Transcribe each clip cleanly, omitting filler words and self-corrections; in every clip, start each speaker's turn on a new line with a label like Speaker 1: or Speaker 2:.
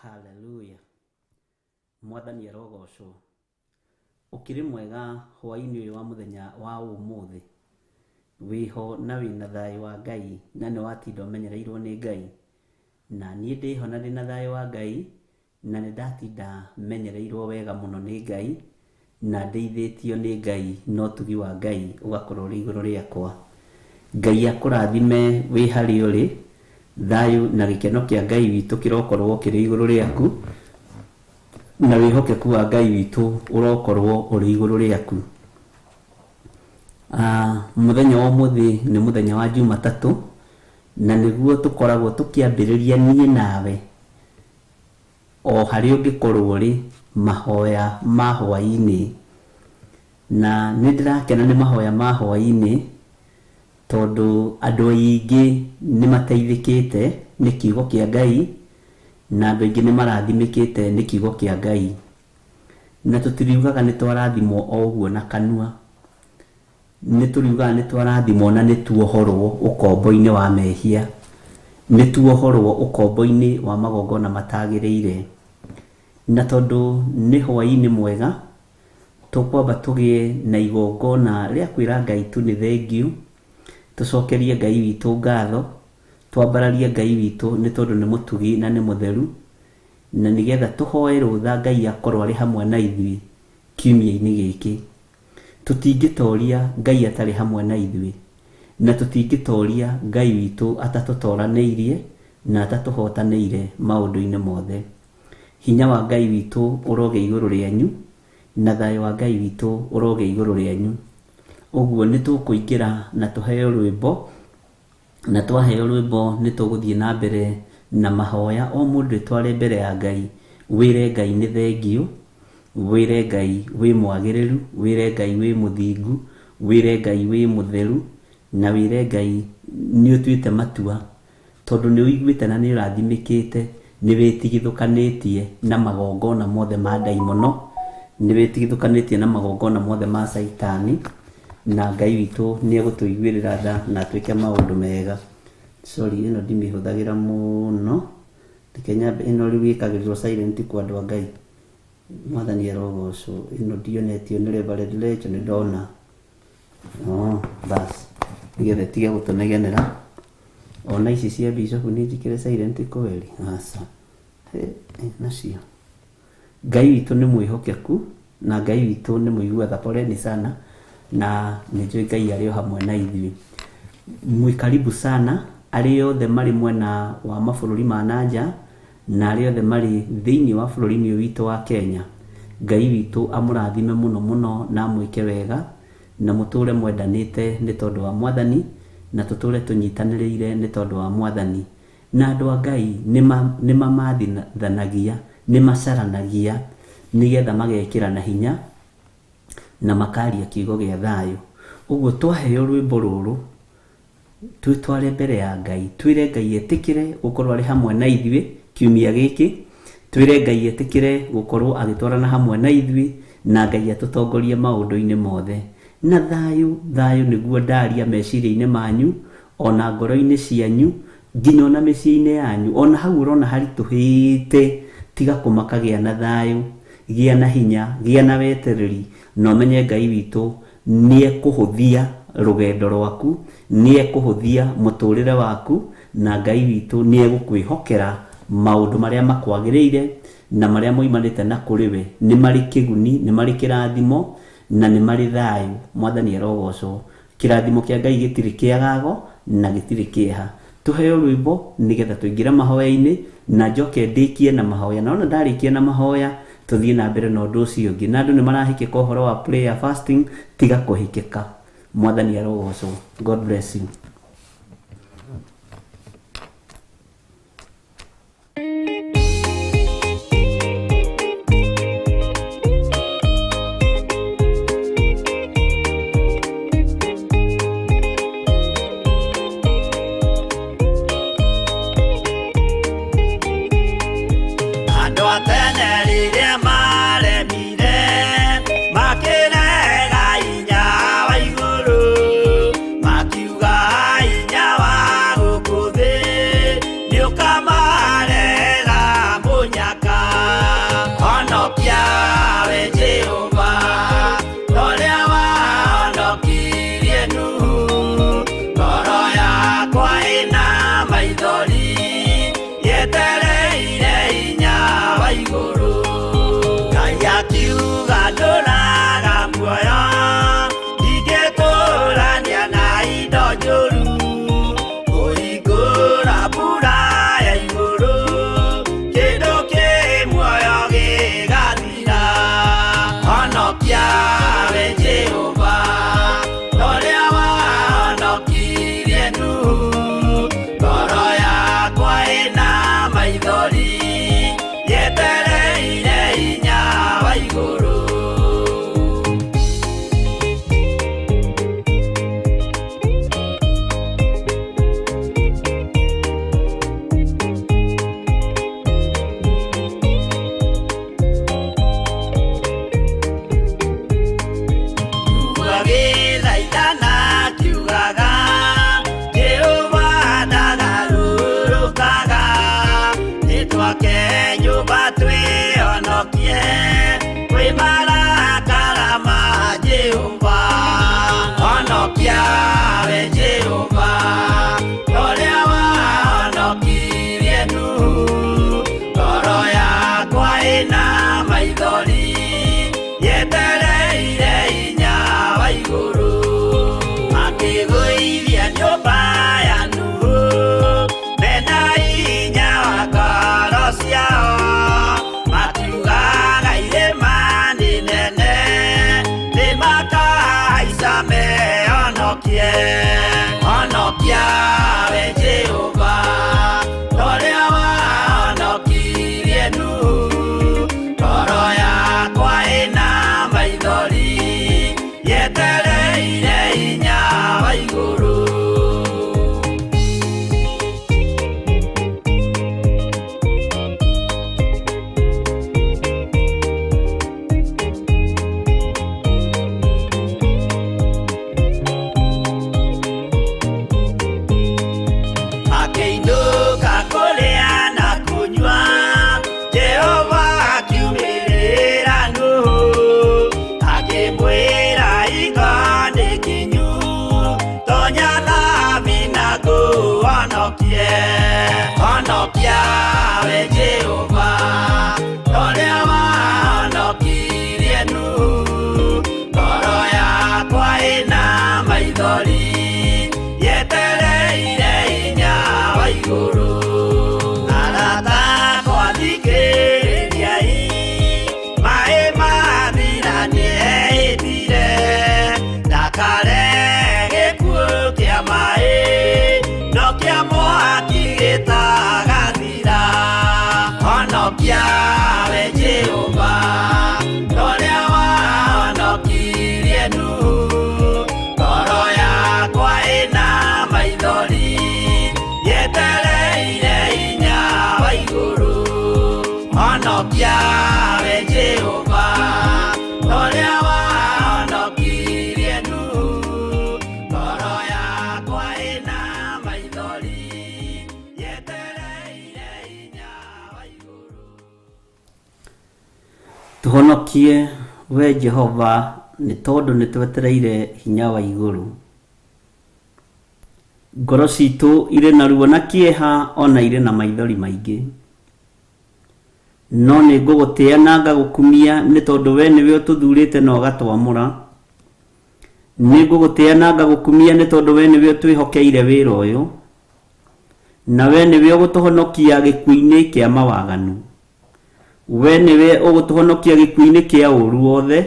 Speaker 1: Haleluya. Mwathani arogocwo. Ukiri mwega hwaini uyu wa muthenya wa umuthi. Wiho na wina thayo wa Ngai na ni watinda umenyereirwo ni Ngai. Na nie ndiho na ndina thayo wa Ngai na ni ndatinda menyereirwo wega muno ni Ngai na ndeithĩtio ni Ngai no tugi wa Ngai ugakorwo ri iguru riakwa. Ngai akurathime wi hari uri. Thayo na gikeno kia Ngai witu kirokorwo kiri iguru riaku na wihokeku wa Ngai witu urokorwo uri iguru riaku. Muthenya wa umuthi ni muthenya wa Jumatatu na niguo tukoragwo tukiambiriria nie nawe o hari ungikorwo ri mahoya ma hwaini. Na nindirakena ni mahoya ma hwaini tondu andu aingi ni mateithikite ni kiugo kia Ngai na andu aingi ni marathimikite ni kiugo kia Ngai. Na tutiriugaga ni twarathimwo o uguo na kanua. Ni turiugaga ni twarathimwo na ni tuohorwo ukombo-ini wa mehia. Ni tuohorwo ukombo-ini wa magongona matagiriire. Na tondu ni hwaini mwega tukwamba tugie na igongona ria kwira Ngai tu ni thengiu. Tucokerie Ngai witu ngatho, twambararie Ngai witu ni tondu ni mutugi na ni mutheru, na nigetha tuhoe rutha Ngai akorwo ari hamwe na ithui kiumia-ini giki. Tutingitoria Ngai atari hamwe na ithui, na tutingitoria Ngai witu atatutoraniirie na atatuhotaniire maundu-ini mothe. Hinya wa Ngai witu uroge iguru rianyu na thayo wa Ngai witu uroge iguru rianyu. Uguo ni tukuingira na tuheo rwimbo, na twaheo rwimbo ni tuguthie na mbere na mahoya o mundu tware mbere ya Ngai. Wire Ngai ni thengiu, wire Ngai wi mwagiriru, wire Ngai wi muthingu, wire Ngai wi mutheru, na wire Ngai ni utuite matua tondu ni uiguite na ni urathimikite, ni witigithukanitie na magongona mothe ma daimono, ni witigithukanitie na magongona mothe ma saitani. Na Ngai witu ni egutuiguirira tha na twike maundu mega. Sorry, ino ndimihuthagira muno. Tikenya ino riu wikagirirwo silent kwa andu a Ngai. Mwathani arogocwo. Ino ndionetio ni Reverend Lecho ni ndona. Bas. Nigetha tige gutunegenera. Ona ici cia bishop ni njikire silent kweli. Asa. Nacio. Ngai witu ni mwihokeku na Ngai witu ni muiguatha. Poleni sana. Na nijui Ngai ari hamwe na ithui. Mwikaribu sana ari othe mari mwena wa mabũrũri ma nanja na ari othe mari thiini wa bũrũri-ini witu wa Kenya. Ngai witu amurathime muno muno na mwike wega na muture mwendanite ni tondu wa Mwathani na tuture tunyitaniriire ni tondu wa Mwathani. Na andu a Ngai ni mamathanagia, ni macaranagia nigetha magekira na hinya na makaria kiugo gia thayo. Uguo twaheo rwimbo ruru twitware mbere ya Ngai, twire Ngai etikire gukorwo ari hamwe na ithui kiumia giki, twire Ngai etikire gukorwo agitwarana hamwe na ithui na Ngai atutongorie maundu-ini mothe. Na thayo niguo ndaria meciria-ini manyu ona ngoro-ini cianyu nginya ona micii-ini yanyu. Ona hau urona harituhite tiga kumakagia na thayo, gia na hinya, gia na wetereri, no menye Ngai witu ni ekuhuthia rugendo rwaku, ni ekuhuthia muturire waku, na Ngai witu ni egukwihokera maundu maria makwagiriire na maria moimanite na kuriwe. Ni mari kiguni, ni mari kirathimo na ni mari thayo. Mwathani arogocwo. Kirathimo kia Ngai gitiri kiagago na gitiri kieha. Tuheo rwimbo nigetha tuingira mahoya-ini na njoke ndikie na mahoya. Na ona ndarikia na mahoya tuthie na mbere na undu ucio ungi. Na andu ni marahikika uhoro wa prayer fasting tiga kuhikika. Mwathani arogocwo. God bless you.
Speaker 2: Makirega inya wa iguru makiuga twake nyumba twihonokie kwĩ marakara ma Jehova. Honokia we Jehova ũrĩa wahonokirie Nuhu. Ngoro yakwa ĩna maithori yetereire hinya wa igũrũ. Akĩgũithia nyũmba ya Nuhu mena hinya wa ngoro ciao. Makiugaga irĩma nĩ nene nĩmakahaica mehonokie. Honokia we Jehova ũrĩa wahonokirie Nuhu. Ngoro yakwa ĩna maithori yetereire hinya wa igũrũ. Akĩinũka kũrĩa na kũnyua Jehova akiumĩrĩra Nuhu. Akĩmwĩra iko nĩ nginyu tonya thabina ngũhonokie. Honokia we Jehova ũrĩa wahonokirie Nuhu. Ngoro yakwa ĩna maithori yetereire hinya wa igũrũ. Arata akwa thikĩrĩriai, maĩ mathira nĩehĩtire. Ndakare gĩkuũ kĩa maĩ no kĩa mwaki gĩtagathira. Honokia we Jehova ũrĩa wahonokirie Nuhu. Ngoro yakwa ĩna maithori yetereire hinya wa igũrũ. Honokia we Jehova ũrĩa wahonokirie Nuhu. Ngoro yakwa ĩna maithori yetereire hinya wa igũrũ.
Speaker 1: Tuhonokie we Jehova nĩ tondũ nĩ twetereire hinya wa igũrũ. Ngoro citũ irĩ na ruo na kĩeha ona irĩ na maithori maingĩ, no nĩ ngũgũtĩa na ngagũkumia nĩ tondũ we nĩwe ũtũthurĩte na ũgatwamũra. Nĩ ngũgũtĩa na ngagũkumia nĩ tondũ we nĩwe ũtwĩhokeire wĩra ũyũ, na we nĩwe ũgũtũhonokia gĩkuũ-inĩ kĩa mawaganu. We nĩwe ũgũtũhonokia gĩkuũ-inĩ kĩa ũũru wothe,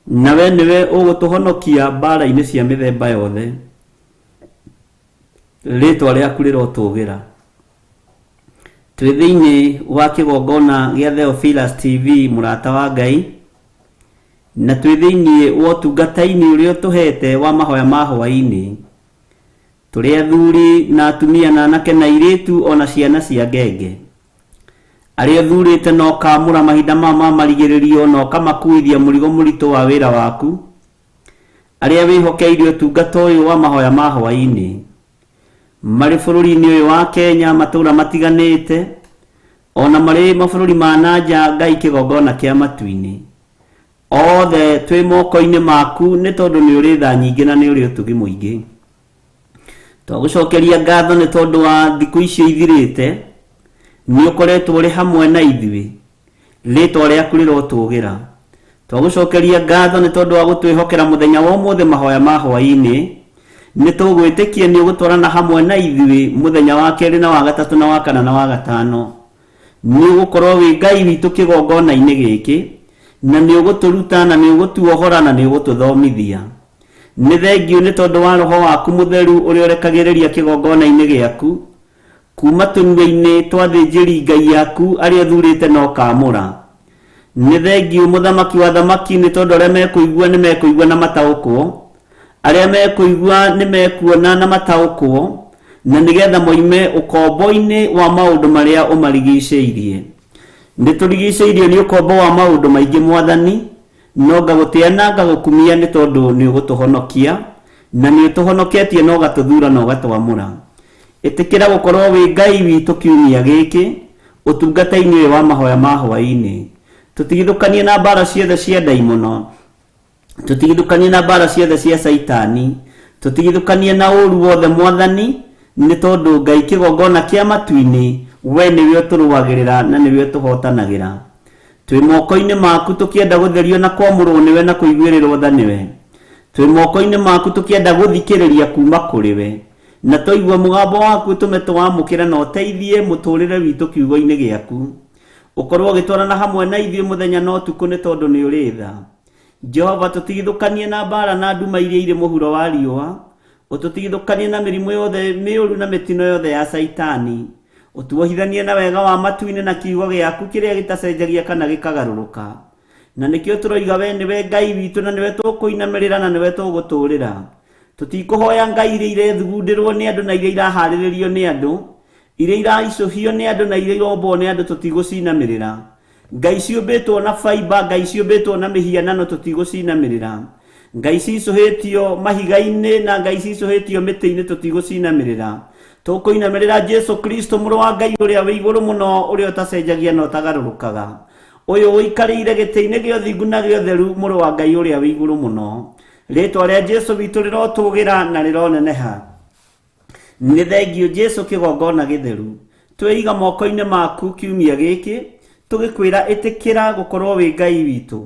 Speaker 1: na we nĩwe ũgũtũhonokia mbara-inĩ cia mĩthemba yothe. Rĩtwa rĩaku rĩrotũgĩra. Twĩ thĩinĩ wa kĩgongona gĩa Theophilus TV mũrata wa Ngai, na twĩ thĩinĩ wa ũtungata-inĩ ũrĩa ũtũhete wa mahoya ma hwaĩ-inĩ. Tũrĩ athuri na atumia na anake na airĩtu ona ciana cia ngenge, arĩa ũthurĩte na ũkamũra mahinda ma marigĩrĩrio na ũkamakuithia mũrigo mũritũ wa wĩra waku, arĩa wĩhokeire ũtungata ũyũ wa mahoya ma hwaĩ-inĩ marĩ bũrũri-inĩ ũyũ wa Kenya, matũũra matiganĩte, ona marĩ mabũrũri ma nanja. Ngai kĩgongona kĩa matu-inĩ othe twĩ moko-inĩ maku, nĩ tondũ nĩ ũrĩ tha nyingĩ na nĩ ũrĩ ũtugi mũingĩ. Twagũcokeria ngatho nĩ tondũ wa thikũ icio ithirĩte, nĩ ũkoretwo ũrĩ hamwe na ithuĩ. Rĩtwa rĩaku rĩrotũgĩra. Twagũcokeria ngatho nĩ tondũ wa gũtwĩhokera mũthenya wa ũmũthĩ mahoya ma hwaĩ-inĩ. Nĩ tũgwĩtĩkia nĩ ũgũtwarana hamwe na ithuĩ mũthenya wa kerĩ na wa gatatũ na wa kana na wa gatano. Nĩ ũgũkorwo wĩ Ngai witũ kĩgongona-inĩ gĩkĩ, na nĩ ũgũtũruta na nĩ ũgũtuohora na nĩ ũgũtũthomithia. Nĩ thengio nĩ tondũ wa Roho waku mũtheru ũrĩa ũrekagĩrĩria kĩgongona-inĩ gĩaku kuma tũnua-inĩ twa thĩnjĩri Ngai yaku arĩa ũthurĩte na ũkamũra. Nĩ thengio mũthamaki wa thamaki nĩ tondũ arĩa mekũigua nĩ mekũigua na mataũkwo, arĩa mekũigua nĩ mekuona na mataũkwo, na nĩgetha moime ũkombo-inĩ wa maũndũ marĩa ũmarigicĩirie. Nĩ tũrigicĩirio nĩ ũkombo wa maũndũ maingĩ Mwathani, no ngagũtĩa na ngagũkumia nĩ tondũ nĩ ũgũtũhonokia, na nĩ ũtũhonoketie na ũgatũthura na ũgatwamũra. Ĩtĩkĩra gũkorwo wĩ Ngai witũ kiumia gĩkĩ, utungata-ini wa mahoya ma hwaini tutigithukanie na bara ciothe cia ndaimono tutigithukanie na bara ciothe cia saitani tutigithukanie na uru wothe mwathani ni tondu Ngai kigongona kia matu-ini we niwe turuagirira na niwe tuhotanagira twi moko-ini maku tukienda gutherio na kwamurwo niwe na kuiguirirwo tha niwe twi moko-ini maku tukienda guthikiriria kuma kuri we na toigua mugambo waku tume twamukira na uteithie muturire witu kiugo-ini giaku ukorwo gitwarana hamwe na ithuĩ muthenya na utuku ni tondu ni uri tha Jehova tutigithukanie na bara na nduma iria iri muhuro wa riũa ututigithukanie na mĩrimũ yothe mĩũru na mĩtino yothe ya saitani utuohithanie na wega wa matu-ini na kiugo giaku kiria gitacenjagia kana gikagarũrũka na nikio turoiga we niwe Ngai witu na niwe tukuinamirira na niwe tuguturira tutikuhoya ngai iria irethugundĩrwo nĩ andũ na iria iraharĩrĩrio nĩ andũ iria iraicũhio nĩ andũ na iria irombwo nĩ andũ tutigũcinamĩrĩra ngai ciũmbĩtwo na fiber ngai ciũmbĩtwo na mĩhianano tutigũcinamĩrĩra ngai cicũhĩtio mahiga-inĩ na ngai cicũhĩtio mĩtĩ-inĩ tutigũcinamĩrĩra tũkũinamĩrĩra Jesu Kristo mũrũ wa Ngai ũrĩa wĩ igũrũ mũno ũrĩa ũtacenjagia na ũtagarũrũkaga ũyũ ũikarĩire gĩtĩ-inĩ gĩa ũthingu na gĩa ũtheru mũrũ wa Ngai ũrĩa wĩ igũrũ mũno rĩtwa rĩa Jesu witũ rĩrotũgĩra na rĩroneneha nĩ thengio Jesu kĩgongona gĩtheru twĩiga moko-inĩ maku kiumia gĩkĩ tũgĩkwĩra ĩtĩkĩra gũkorwo wĩ Ngai witũ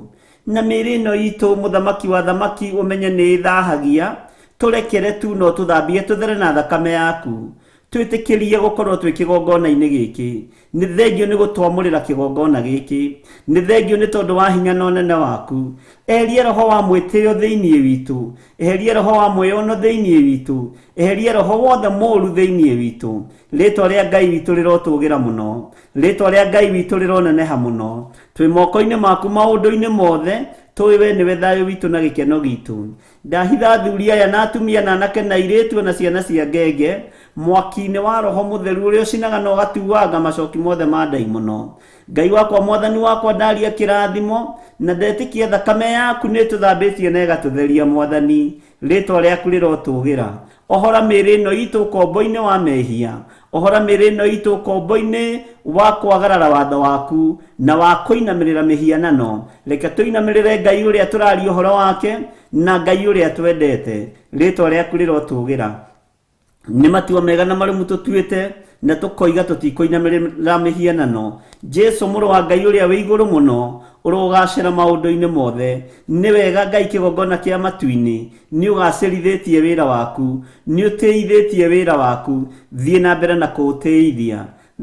Speaker 1: na mĩĩrĩ ĩno itũ mũthamaki wa thamaki ũmenye nĩ thahagia tũrekere tu no tũthambie tũthere na thakame yaku twĩtĩkĩrie gũkorwo twĩ kĩgongona-inĩ gĩkĩ nĩ thengio nĩ gũtwamũrĩra kĩgongona gĩkĩ nĩ thengio nĩ tondũ wa hinya na ũnene waku eherie roho wa mwĩtĩo thĩinĩ witũ eherie roho wa mwĩono thĩinĩ witũ eherie roho wothe mũũru thĩinĩ witũ rĩtwa rĩa Ngai witũ rĩrotũgĩra mũno rĩtwa rĩa Ngai witũ rĩroneneha mũno twĩ moko-inĩ maku maũndũ-inĩ mothe tũĩ we nĩwe thayũ witũ na gĩkeno gitũ ndahitha athuri aya na atumia na anake na airĩtu na ciana cia ngenge mwaki-inĩ wa roho mũtheru ũrĩa ũcinaga na ũgatuanga macoki mothe ma ndaimono Ngai wakwa mwathani wakwa ndaria kĩrathimo na ndetĩkia thakame yaku nĩ tũthambĩtie na ĩgatũtheria mwathani rĩtwa rĩaku rĩrotũgĩra ohora mĩĩrĩ ĩno itũ ũkombo-inĩ wa mehia ohora mĩĩrĩ ĩno itũ ũkombo-inĩ wa kwagarara watho waku na wa kũinamĩrĩra mĩhianano reke tũinamĩrĩre Ngai ũrĩa tũraria ũhoro wake na Ngai ũrĩa twendete rĩtwa rĩaku rĩrotũgĩra nĩ matua mega na marũmu tũtuĩte na tũkoiga tũtikũinamĩrĩra mĩhianano Jesu mũrũ wa Ngai ũrĩa wĩ igũrũ mũno ũrogacĩra maũndũ-inĩ mothe nĩ wega Ngai kĩgongona kĩa matu-inĩ nĩ ũgacĩrithĩtie wĩra waku nĩ ũtĩithĩtie wĩra waku thiĩ na mbere na kũũtĩithia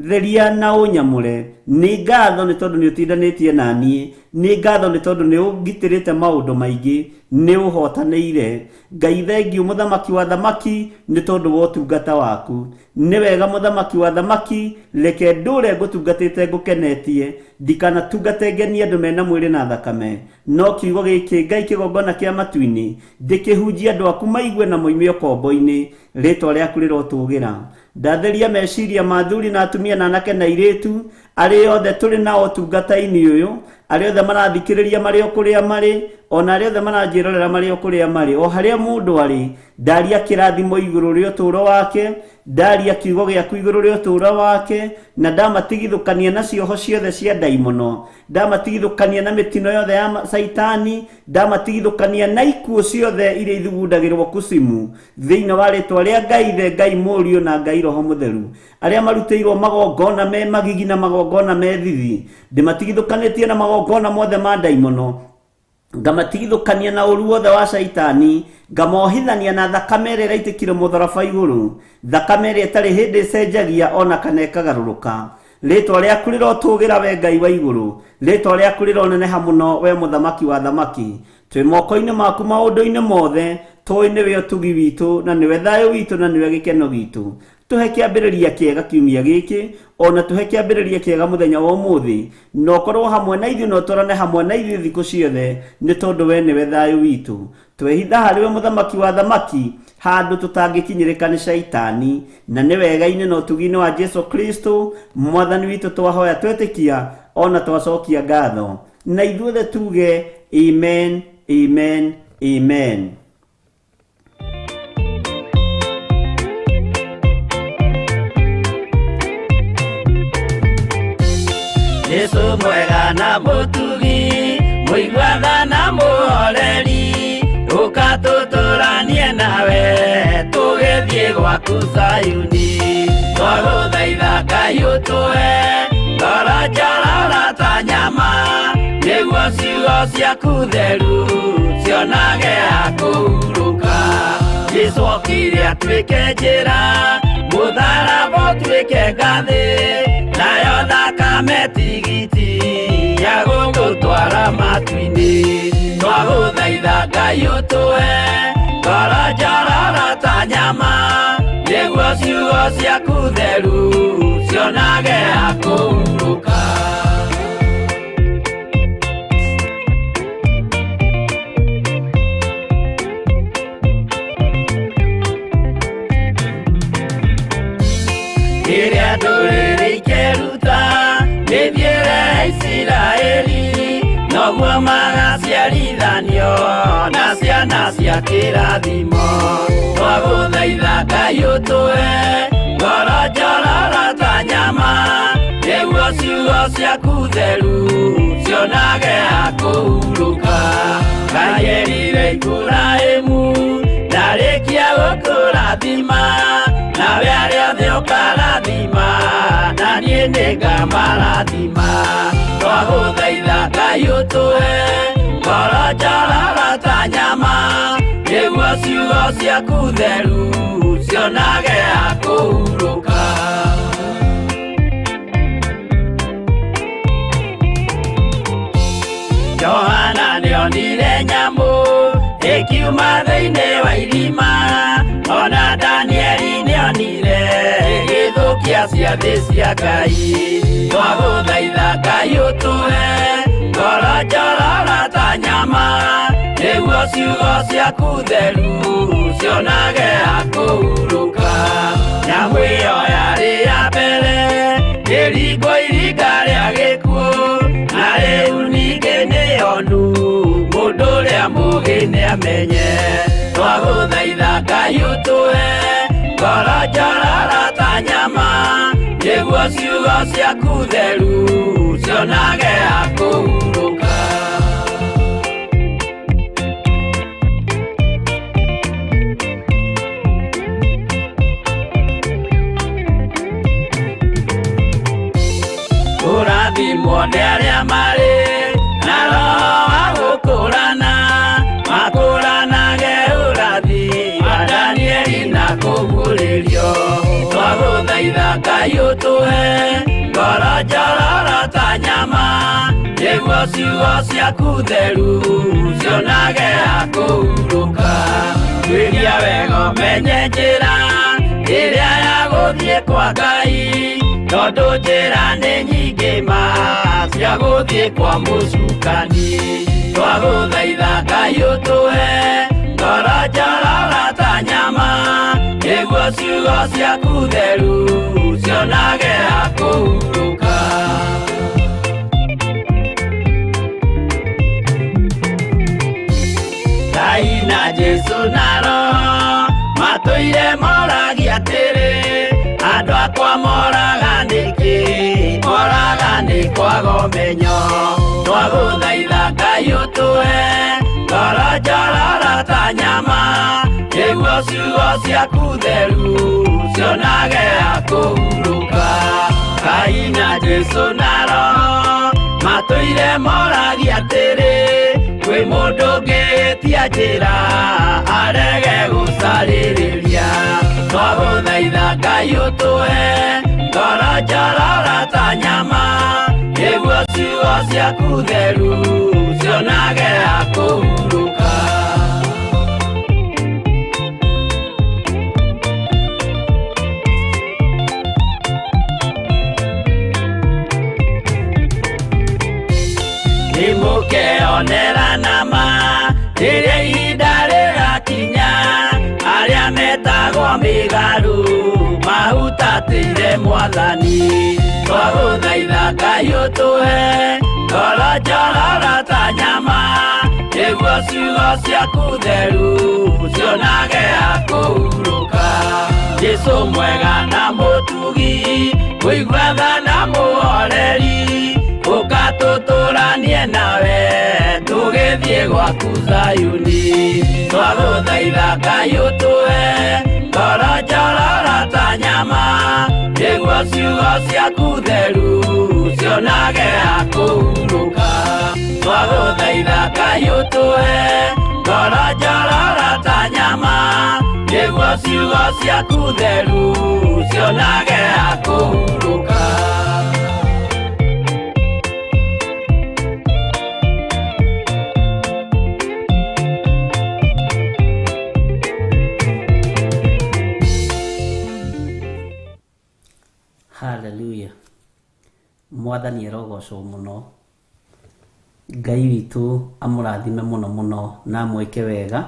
Speaker 1: theria na ũnyamũre nĩ ngatho nĩ tondũ nĩ ũtindanĩtie na niĩ nĩ ngatho nĩ tondũ nĩ ũngitĩrĩte maũndũ maingĩ nĩ ũhotanĩire Ngai thengio mũthamaki wa thamaki nĩ tondũ wa ũtungata waku nĩ wega mũthamaki wa thamaki reke ndũre ngũtungatĩte ngũkenetie ndikanatungate ngenie andũ mena mwĩrĩ na thakame no kiugo gĩkĩ Ngai kĩgongona kĩa matu-inĩ ndĩkĩhunjie andũ aku maigue na moime ũkombo-inĩ rĩtwa rĩaku rĩrotũgĩra ndatheria meciria ma athuri na atumia na anake na airĩtu arĩa othe tũrĩ nao ũtungata-inĩ ũyũ arĩa othe marathikĩrĩria marĩ o kũrĩa marĩ ona arĩa othe maranjĩrorera marĩ o kũrĩa marĩ o harĩa mũndũ arĩ ndaria kĩrathimo igũrũ rĩa ũtũũro wake ndaria kiugo gĩaku igũrũ rĩa ũtũũro wake na ndamatigithũkania na cioho ciothe cia ndaimono ndamatigithũkania na mĩtino yothe ya saitani ndamatigithũkania na ikuũ ciothe iria ithugundagĩrwo kusimu thĩinĩ wa rĩtwa rĩa Ngai the Ngai Mũriũ na Ngai Roho Mũtheru arĩa marutĩirwo magongona me magigi na magongona me thithi ndĩmatigithũkanĩtie na magongona mothe ma ndaimono ngamatigithũkania na ũru wothe wa saitani ngamohithania na thakame ĩrĩa ĩraitĩkire mũtharaba igũrũ thakame ĩrĩa ĩtarĩ hĩndĩ ĩcenjagia ona kana ĩkagarũrũka rĩtwa rĩaku rĩrotũgĩra we Ngai wa igũrũ rĩtwa rĩaku rĩroneneha mũno we mũthamaki wa thamaki twĩ moko-inĩ maku maũndũ-inĩ mothe tũĩ nĩwe ũtugi witũ na nĩwe thayũ witũ na nĩwe gĩkeno gitũ tũhe kĩambĩrĩria kĩega kiumia gĩkĩ ona tũhe kĩambĩrĩria kĩega mũthenya wa ũmũthĩ na ũkorwo hamwe na ithuĩ na ũtũrane hamwe na ithuĩ thikũ ciothe nĩ tondũ we nĩwe thayũ witũ twehitha harĩ we mũthamaki wa thamaki handũ tũtangĩkinyĩrĩka nĩ caitani na nĩ wega-inĩ na ũtugi-inĩ wa Jesu Kristo mwathani witũ twahoya twetĩkia ona twacokia ngatho na ithuothe tuge amen amen amen.
Speaker 2: Jesu mwega na mũtugi, mũigua na mũhoreri, ũkatũtũranie nawe tũgĩthiĩ gwaku Zayuni. Twagũthaitha Ngai ũtũhe ngoro njororo ta nyama, nĩguo ciugo ciaku theru cionage ha kũhurũka. Jesũ okire atuĩke njĩra, mũtharaba ũtuĩke ngathĩ, nayo thakame tigiti ya gũgũtwara matu-inĩ. Twagũthaitha Ngai ũtũhe ngoro njororo ta nyama, nĩguo ciugo ciaku theru cionage ha kũhurũka. Rĩrĩa ndũrĩrĩ ikeruta gĩthiĩre Isiraeli, noguo magaciarithanio na ciana cia kĩrathimo. Twagũthaitha Ngai ũtũhe ngoro njororo ta nyama, nĩguo ciugo ciaku theru cionage ha kũhurũka. Ngai erire Iburahĩmu ndarĩkia gũkũrathima, nawe arĩa othe ũkarathima na niĩ nĩngamarathima. Twagũthaitha Ngai ũtũhe ngoro njororo ta nyama, nĩguo ciugo ciaku theru cionage ha kũhurũka. Johana nĩonire nyamũ ĩkiuma thĩinĩ wa irima, ona Danieli nĩonire gĩthũkia ciathĩ cia Ngai. Twagũthaitha Ngai ũtũhe ngoro njororo ta nyama, nĩguo ciugo ciaku theru cionage ha kũhurũka. Nyamũ ĩyo yarĩ ya mbere ĩringwo iringa rĩa gĩkuũ, na rĩu ningĩ nĩyonu mũndũ ũrĩa mũũgĩ nĩamenye. Twagũthaitha Ngai ũtũhe ngoro njororo ta nyama, nĩguo ciugo ciaku theru cionage ha kũhurũka. Kũrathimwo nĩ arĩa marĩ na roho wa gũkũrana, makũranage ũrathi wa Danieli na kũguũrĩrio. Twagũthaitha Ngai ũtũhe ngoro njororo ta nyama, nĩguo ciugo ciaku theru cionage ha kũhurũka. Twĩria wega ũmenye njĩra ĩrĩa ya gũthiĩ kwa Ngai, tondũ njĩra nĩ nyingĩ ma cia gũthiĩ kwa mũcukani. Twagũthaitha Ngai ũtũhe ngoro njororo ta nyama, nĩguo ciugo ciaku theru cionage ha kũhurũka. Ngai na Jesũ na Roho matũire moragia atĩrĩ, andũ akwa moraga nĩkĩ, moraga nĩ kwaga ũmenyo. Twagũthaitha Ngai ũtũhe ngoro njororo ta nyama, nĩguo ciugo ciaku theru cionage ha kũhurũka. Ngai na Jesũ na Roho matũire moragia atĩrĩ, kwĩ mũndũ ũngĩtia njĩra arege gũcarĩrĩria. Twagũthaitha Ngai ũtũhe ngoro njororo ta nyama, nĩguo ciugo ciaku theru cionage ha kũhurũka. Nĩmũkeonera nama rĩrĩa ihinda rĩgakinya, arĩa metagwo mĩgarũ mahutatĩire Mwathani. Twagũthaitha Ngai ũtũhe ngoro njororo ta nyama, nĩguo ciugo ciaku theru cionage ha kũhurũka. Jesũ mwega na mũtugi, mũigua tha na mũhoreri, tũtũranie nawe tũgĩthiĩ gwaku Zayuni twagũthaitha Ngai ũtũhe ngoro njororo ta nyama nĩguo ciugo ciaku theru cionage hakũhurũka twagũthaitha Ngai ũtũhe ngoro njororo ta nyama nĩguo ciugo ciaku theru cionage hakũhurũka.
Speaker 1: Hallelujah. Mwathani arogocwo muno. Ngai witũ amũrathime muno muno na mweke wega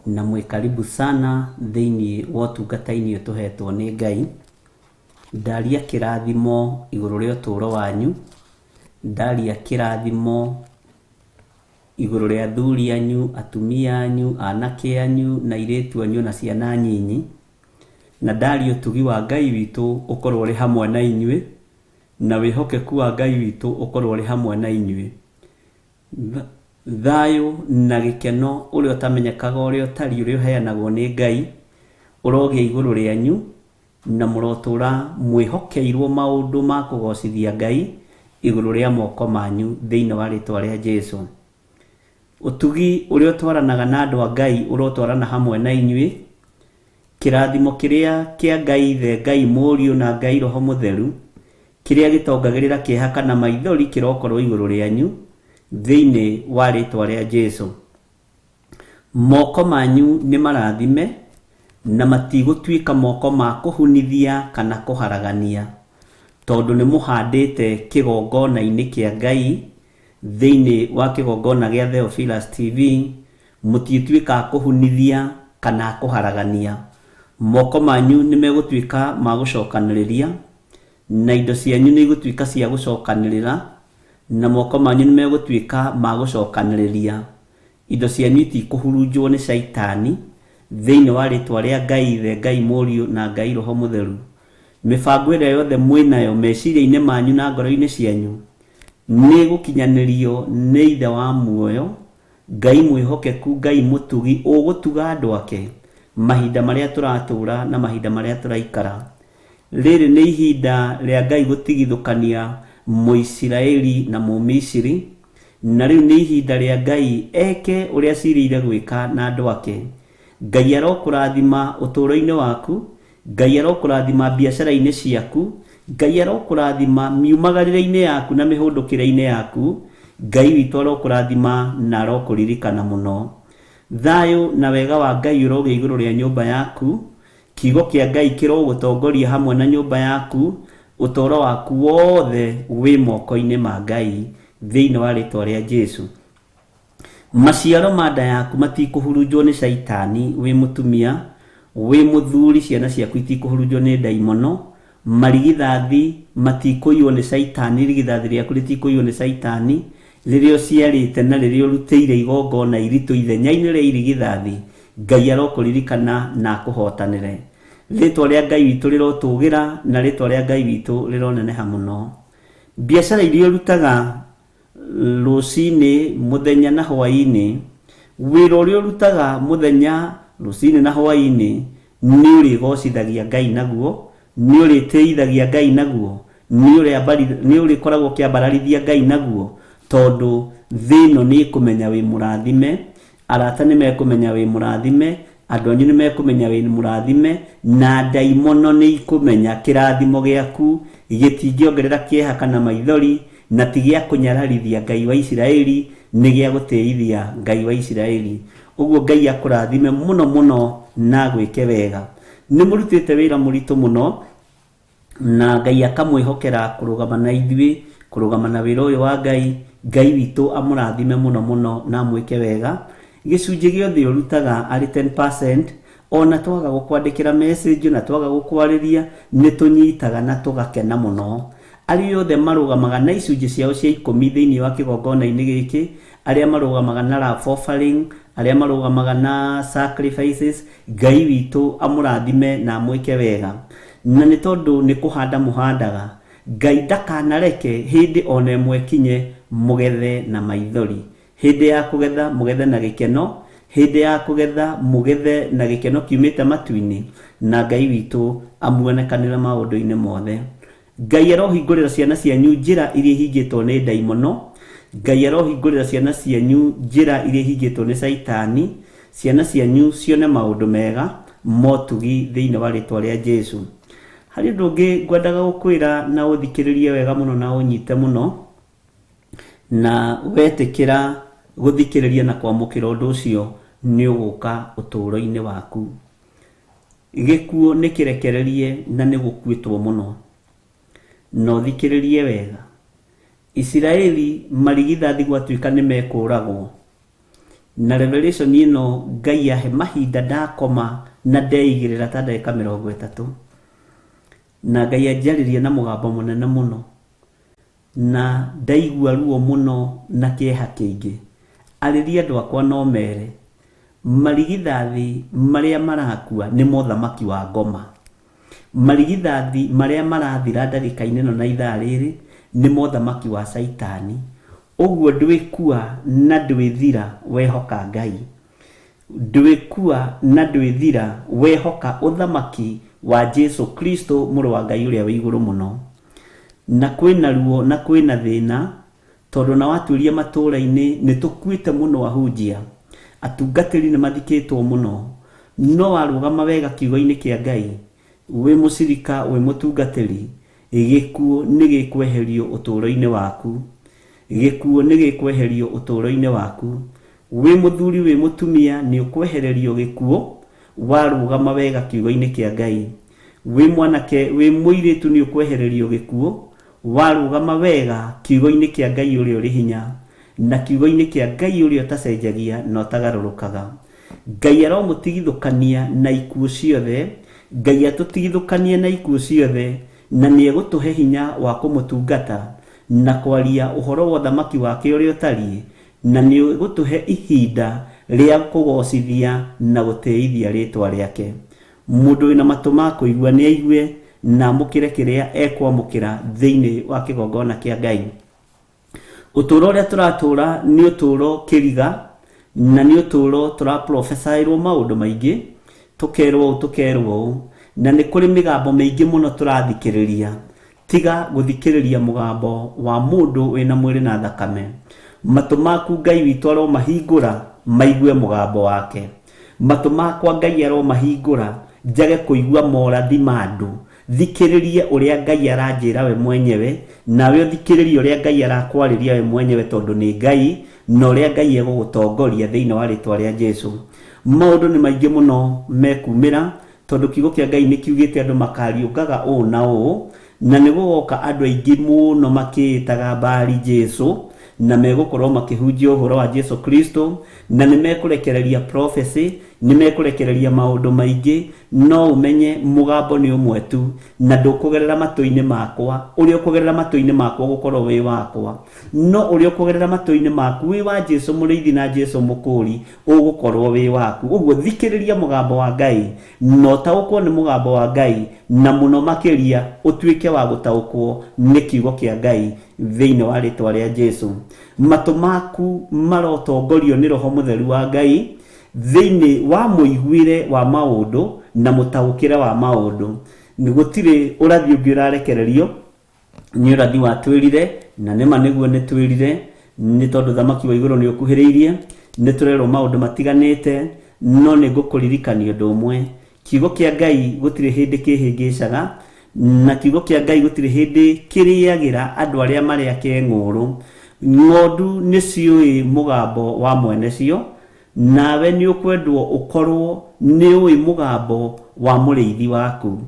Speaker 1: na mwĩ karibu sana thĩinĩ wa ũtungata-inĩ ũtũhetwo nĩ Ngai. Ndaria kĩrathimo igũrũ rĩa ũtũũro wanyu, ndaria kĩrathimo igũrũ rĩa athuri anyu, atumia anyu, anake anyu na airĩtu anyu na ciana nyinyi, na ndaria ũtugi wa Ngai witũ ũkorwo ũrĩ hamwe na inyuĩ, na wĩhokeku wa Ngai witũ ũkorwo ũrĩ hamwe na inyuĩ. Thayũ na gĩkeno ũrĩa ũtamenyekaga ũrĩa ũtari ũrĩa ũheanagwo nĩ Ngai ũrogĩa igũrũ rĩanyu, na mũrotũra mwĩhokeirwo maũndũ ma kũgocithia Ngai igũrũ rĩa moko manyu thĩinĩ wa rĩtwa rĩa Jesũ. Ũtugi ũrĩa ũtwaranaga na andũ a Ngai ũrotwarana hamwe na inyuĩ. Kĩrathimo kĩrĩa kĩa Ngai Ithe, Ngai Mũriũ na Ngai Roho Mũtheru kĩrĩa gĩtongagĩrĩra kĩeha kana maithori kĩrokorwo igũrũ rĩanyu thĩinĩ wa rĩtwa rĩa Jesũ. Moko manyu nĩ marathime na matigũtuĩka moko ma kũhunithia kana kũharagania, tondũ nĩ mũhandĩte kĩgongona-inĩ kĩa Ngai thĩinĩ wa kĩgongona gĩa Theophilus TV, mũtiĩtuĩka kũhunithia kana kũharagania. Moko manyu nĩ megũtuĩka ma gũcokanĩrĩria na indo cianyu nĩ igũtuĩka cia gũcokanĩrĩra, na moko manyu nĩ megũtuĩka ma gũcokanĩrĩria. Indo cianyu itikũhurunjwo nĩ Shaitani thĩinĩ wa rĩtwa rĩa Ngai Ithe, Ngai Mũriũ na Ngai Roho Mũtheru. Mĩbango ĩrĩa yothe mwĩnayo meciria-inĩ manyu na ngoro-inĩ cianyu nĩ gũkinyanĩrio nĩ Ithe wa muoyo, Ngai mwĩhokeku, Ngai mũtugi ũgũtuga andũ ake mahinda marĩa tũratũra na mahinda marĩa tũraikara. Rĩrĩ nĩ ihinda rĩa Ngai gũtigithũkania Mũisiraeli na Mũmisiri, na rĩu nĩ ihinda rĩa Ngai eke ũrĩa acirĩire gwĩka na andũ ake. Ngai arokũrathima ũtũũro-inĩ waku, Ngai arokũrathima biacara-inĩ ciaku, Ngai arokũrathima miumagarĩre-inĩ yaku na mĩhũndũkĩre-inĩ yaku. Ngai witũ arokũrathima na arokũririkana mũno. Thayũ na wega wa Ngai ũrogĩa igũrũ rĩa nyũmba yaku. Kiugo kĩa Ngai kĩrogũtongoria hamwe na nyũmba yaku. Ũtũũro waku wothe wĩ moko-inĩ ma Ngai thĩinĩ wa rĩtwa rĩa Jesũ. Maciaro ma nda yaku matikũhurunjwo nĩ Shaitani wĩ mũtumia, wĩ mũthuri, ciana ciaku itikũhurunjwo nĩ ndaimono. Marigithathi matikũiywo nĩ Shaitani, irigithathi rĩaku rĩtikũiywo nĩ Shaitani rĩrĩa ũciarĩte na rĩrĩa ũrutĩire igongona iritũ ithenya-inĩ rĩa irigithathi. Ngai arokũririkana na akũhotanĩre. Rĩtwa rĩa Ngai witũ rĩrotũgĩra na rĩtwa rĩa Ngai witũ rĩroneneha mũno. Biacara iria ũrutaga rũcinĩ, mũthenya na hwaĩ-inĩ, wĩra ũrĩa ũrutaga mũthenya, rũcinĩ na hwaĩ-inĩ, nĩ ũrĩgocithagia Ngai naguo, nĩ ũrĩtĩithagia Ngai naguo, nĩ ũrĩkoragwo kĩambararithia Ngai naguo, tondũ thĩ ĩno nĩ ĩkũmenya wĩ mũrathime, arata nĩ mekũmenya wĩ mũrathime, andũ anyu nĩ mekũmenya wĩ mũrathime, na ndaimono nĩ ikũmenya kĩrathimo gĩaku gĩtingĩongerera kĩeha kana maithori, na ti gĩa kũnyararithia Ngai wa Isiraeli, nĩ gĩa gũtĩithia Ngai wa Isiraeli. Ũguo Ngai akũrathime mũno mũno na gwĩke wega. Nĩ mũrutĩte wĩra mũritũ mũno, na Ngai akamwĩhokera kũrũgama na ithuĩ, kũrũgama na wĩra ũyũ wa Ngai. Ngai witũ amũrathime mũno mũno na mwĩke wega. Gĩcunjĩ gĩothe ũrutaga arĩ 10%, ona twaga gũkwandĩkĩra message na twaga gũkwarĩria, nĩ tũnyitaga na tũgakena mũno. Arĩa othe marũgamaga na icunjĩ ciao cia 10 thĩinĩ wa kĩgongona-inĩ gĩkĩ, arĩa marũgamaga na love offering, arĩa marũgamaga na sacrifices, Ngai witũ amũrathime na mwĩke wega. Na nĩ tondũ nĩ kũhanda mũhandaga, Ngai ndakanareke hindi ona ĩmwe kinye mugethe na maithori. Hindi ya kugetha mugethe na gĩkeno, hindi ya kugetha mugethe na gĩkeno kiumĩte matu-inĩ, na Ngai witũ amuonekanĩre maũndũ-inĩ mothe. Ngai arohingũrĩra ciana cianyu njĩra iria ihingĩtwo nĩ ndaimono. Ngai arohingũrĩra ciana cianyu njĩra iria ihingĩtwo nĩ Saitani. Ciana cianyu cione maũndũ mega motugi thĩinĩ wa rĩtwa rĩa Jesu. Harĩ ũndũ ũngĩ ngwendaga gũkwĩra na ũthikĩrĩrie wega mũno na ũnyite mũno, na wetĩkĩra gũthikĩrĩria na kwamũkĩra ũndũ ũcio nĩ ũgũka ũtũũro-inĩ waku. Gĩkuũ nĩ kĩrekererie na nĩ gũkuĩtwo mũno. No thikĩrĩrie wega. Isiraeli marigithathi gwatuĩka nĩ mekũragwo. Na Revelation ĩno Ngai ahe mahinda ndakoma na ndeigĩrĩra ta ndagĩka 30. Na Ngai anjarĩria na mũgambo mũnene mũno. Na ndaigua ruo mũno na kĩeha kĩingĩ. Arĩria andũ akwa no mere. Marigithathi marĩa marakua nĩ mothamaki wa ngoma. Marigithathi marĩa marathira ndagĩka-inĩ ĩno na ithaa rĩrĩ nĩ mothamaki wa Saitani. Ũguo ndwĩkua na ndwĩthira wehoka Ngai. Ndwĩkua na ndwĩthira wehoka ũthamaki wa Jesu Kristo mũrũ wa Ngai ũrĩa wĩ igũrũ mũno. Na kwĩna ruo na kwĩna thĩna, tondũ na watuĩria matũũra-inĩ nĩ tũkuĩte mũno ahunjia. Atungatĩri nĩ mathikĩtwo mũno. No warũgama wega kiugo-inĩ kĩa Ngai, wĩ mũcirika wĩ mũtungatĩri, gĩkuũ nĩ gĩkweherio ũtũũro-inĩ waku. Gĩkuũ nĩ gĩkweherio ũtũũro-inĩ waku. Wĩ mũthuri wĩ mũtumia nĩ ũkwehererio gĩkuũ warũgama wega kiugo-inĩ kĩa Ngai. Wĩ mwanake wĩ mũirĩtu nĩ ũkwehererio gĩkuũ warũgama wega kiugo-inĩ kĩa Ngai ũrĩa ũrĩ hinya, na kiugo-inĩ kĩa Ngai ũrĩa ũtacenjagia na ũtagarũrũkaga. Ngai aromũtigithũkania na ikuũ ciothe. Ngai atũtigithũkanie na ikuũ ciothe, na nĩ egũtũhe hinya wa kũmũtungata na kwaria ũhoro wa ũthamaki wake ũrĩa ũtariĩ, na nĩ egũtũhe ihinda rĩa kũgocithia na gũtĩithia rĩtwa rĩake. Mũndũ wĩna matũ ma kũigua nĩ aigue na amũkĩre kĩrĩa ekwamũkĩra thĩinĩ wa kĩgongona kĩa Ngai. Ũtũũro ũrĩa tũratũũra nĩ ũtũũro kĩriga, na nĩ ũtũũro tũraprofesaĩrwo maũndũ maingĩ, tũkerwo na nĩ kũrĩ mĩgambo mĩingĩ mũno tũrathikĩrĩria. Tiga gũthikĩrĩria mũgambo wa mũndũ wĩna mwĩrĩ na thakame. Matũ maku Ngai witũ aromahingũra maigue mũgambo wake. Matũ makwa Ngai aromahingũra njage kũigua morathi ma andũ. Thikĩrĩrie ũrĩa Ngai aranjĩra we mwenyewe, nawe ũthikĩrĩrie ũrĩa Ngai arakwarĩria we mwenyewe, tondũ nĩ Ngai na ũrĩa Ngai egũgũtongoria thĩinĩ wa rĩtwa rĩa Jesu. Maũndũ nĩ maingĩ mũno mekumĩra, tondũ kiugo kĩa Ngai nĩ kiugĩte andũ makariũngaga ũũ na ũũ, na nĩ gũgoka andũ aingĩ mũno makĩĩtaga Baali Jesu, na megũkorwo makĩhunjia ũhoro wa Jesu Kristo, na nĩ mekũrekereria prophecy, nĩ mekũrekereria maũndũ maingĩ. No ũmenye mũgambo nĩ ũmwe tu, na ndũkũgerera matũ-inĩ makwa. Ũrĩa ũkũgerera matũ-inĩ makwa gũkorwo wĩ wakwa, no ũrĩa ũkũgerera matũ-inĩ maku wĩ wa Jesu mũrĩithi na Jesu mũkũri ũgũkorwo wĩ waku. Ũguo thikĩrĩria mũgambo wa Ngai, no taũkwo nĩ mũgambo wa Ngai, na mũno makĩria ũtuĩke wa gũtaũkwo nĩ kiugo kĩa Ngai thĩinĩ wa rĩtwa rĩa Jesu. Matũ maku marotongorio nĩ Roho Mũtheru wa Ngai thĩinĩ wa mũiguĩre wa maũndũ na mũtaũkĩre wa maũndũ. Nĩ gũtirĩ ũrathi ũngĩ ũrarekererio, nĩ ũrathi wa twĩrire, na nĩma nĩguo nĩ twĩrire, nĩ tondũ thamaki wa igũrũ nĩ ũkuhĩrĩirie. Nĩ tũrerwo maũndũ matiganĩte, no nĩ ngũkũririkania ũndũ ũmwe. Kiugo kĩa Ngai gũtirĩ hĩndĩ kĩhĩngĩcaga, na kiugo kĩa Ngai gũtirĩ hĩndĩ kĩrĩagĩra andũ arĩa marĩa kĩng'ũrũ. Ng'ondu nĩ ciũĩ mũgambo wa mwene cio, nawe nĩ ũkwendwo ũkorwo nĩ ũĩ mũgambo wa mũrĩithi waku.